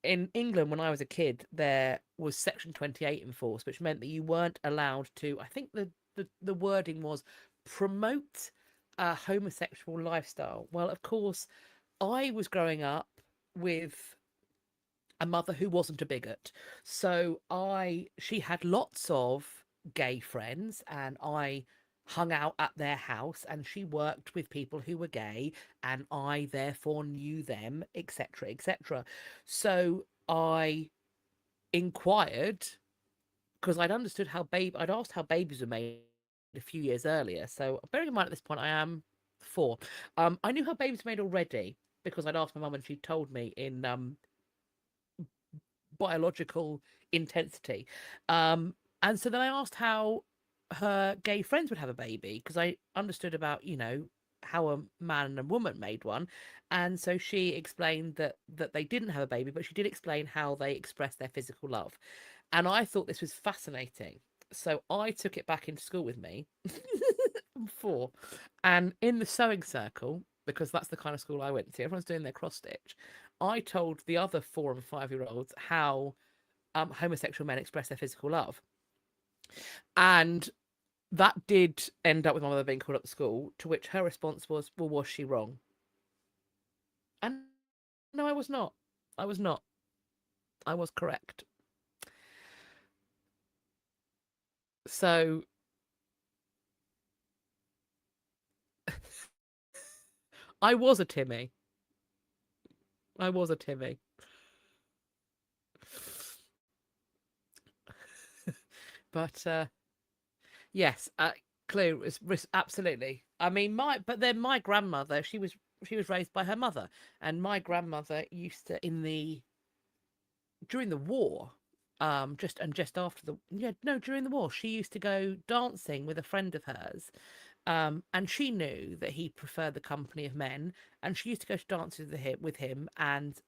in England, when I was a kid, there was Section 28 in force, which meant that you weren't allowed to, I think the wording was promote a homosexual lifestyle. Well, of course, I was growing up with a mother who wasn't a bigot. So she had lots of gay friends, and I hung out at their house, and she worked with people who were gay, and I therefore knew them, etc., etc. So I inquired, because I'd asked how babies were made a few years earlier. So bearing in mind at this point I am 4. I knew how babies were made already, because I'd asked my mum and she told me in biological intensity. And so then I asked how her gay friends would have a baby, because I understood about, how a man and a woman made one. And so she explained that they didn't have a baby, but she did explain how they expressed their physical love. And I thought this was fascinating. So I took it back into school with me. I'm 4. And in the sewing circle, because that's the kind of school I went to, everyone's doing their cross stitch. I told the other 4 and 5-year-olds how homosexual men express their physical love. And that did end up with my mother being called up to school, to which her response was, well, was she wrong? And no, I was not. I was not. I was correct. So I was a Timmy. I was a Timmy. But yes, clear, absolutely. I mean, my grandmother, she was raised by her mother, and my grandmother used to, during the war, just after during the war, she used to go dancing with a friend of hers, and she knew that he preferred the company of men, and she used to go to dances with him and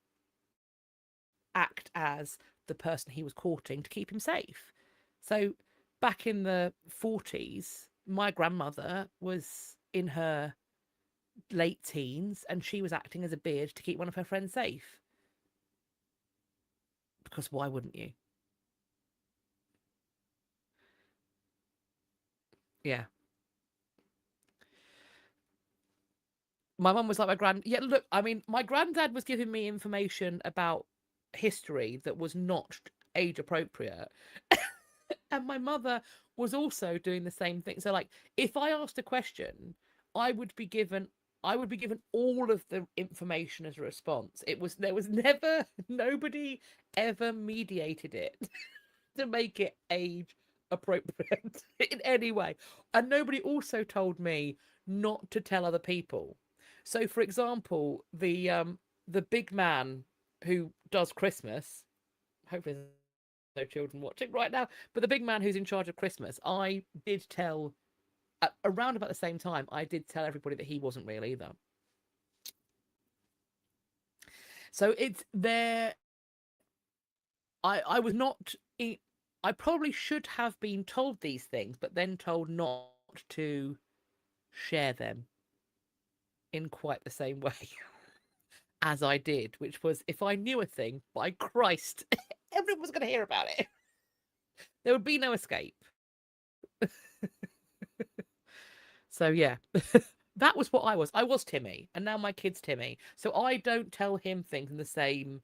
act as the person he was courting to keep him safe. So back in the 40s, my grandmother was in her late teens, and she was acting as a beard to keep one of her friends safe. Because why wouldn't you? Yeah. My mum was like yeah, look, I mean, my granddad was giving me information about history that was not age appropriate. And my mother was also doing the same thing. So, like, if I asked a question, I would be given all of the information as a response. There was never, nobody ever mediated it to make it age appropriate in any way. And nobody also told me not to tell other people. So, for example, the big man who does Christmas, hopefully there's no children watching right now, but the big man who's in charge of Christmas, I did tell, around about the same time, I did tell everybody that he wasn't real either. So it's there. I was not. I probably should have been told these things, but then told not to share them in quite the same way as I did, which was, if I knew a thing, by Christ, everyone was going to hear about it. There would be no escape. So yeah, that was what I was. I was Timmy, and now my kid's Timmy. So I don't tell him things in the same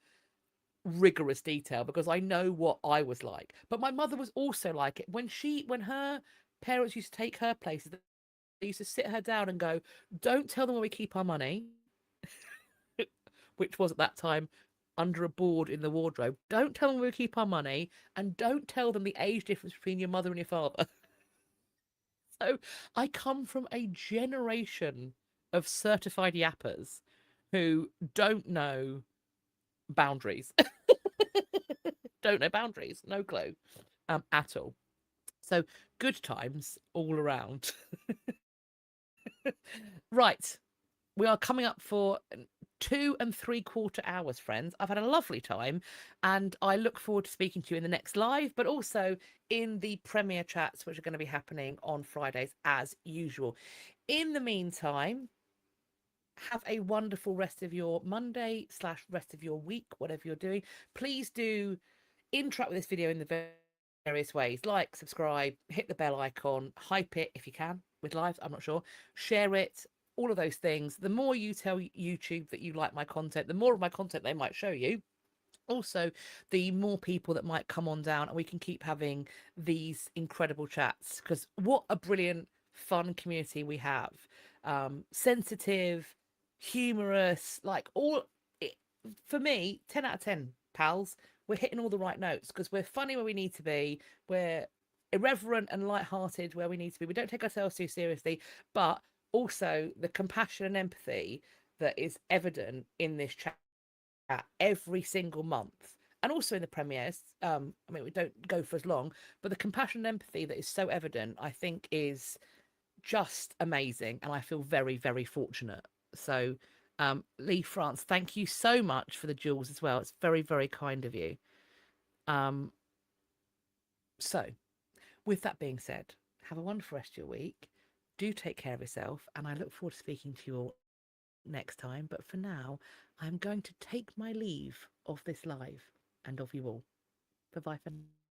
rigorous detail, because I know what I was like. But my mother was also like it. When her parents used to take her places, they used to sit her down and go, don't tell them where we keep our money, which was at that time under a board in the wardrobe. Don't tell them where we keep our money, and don't tell them the age difference between your mother and your father. So I come from a generation of certified yappers who don't know boundaries. Don't know boundaries, no clue at all. So good times all around. Right, we are coming up for 2.75 hours, friends. I've had a lovely time, and I look forward to speaking to you in the next live, but also in the premiere chats, which are going to be happening on Fridays as usual. In the meantime, have a wonderful rest of your Monday / rest of your week, whatever you're doing. Please do interact with this video in the various ways, like, subscribe, hit the bell icon, hype it if you can with lives, I'm not sure, share it, all of those things. The more you tell YouTube that you like my content, the more of my content they might show you. Also, the more people that might come on down, and we can keep having these incredible chats, because what a brilliant, fun community we have. Sensitive, humorous, like all it, for me, 10 out of 10, pals. We're hitting all the right notes because we're funny where we need to be. We're irreverent and light-hearted where we need to be. We don't take ourselves too seriously, but also the compassion and empathy that is evident in this chat every single month, and also in the premieres. I mean, we don't go for as long, but the compassion and empathy that is so evident, I think, is just amazing, and I feel very, very fortunate. So, Lee France, thank you so much for the jewels as well. It's very, very kind of you. So, with that being said, have a wonderful rest of your week. Do take care of yourself, and I look forward to speaking to you all next time. But for now, I'm going to take my leave of this live and of you all. Bye bye for now.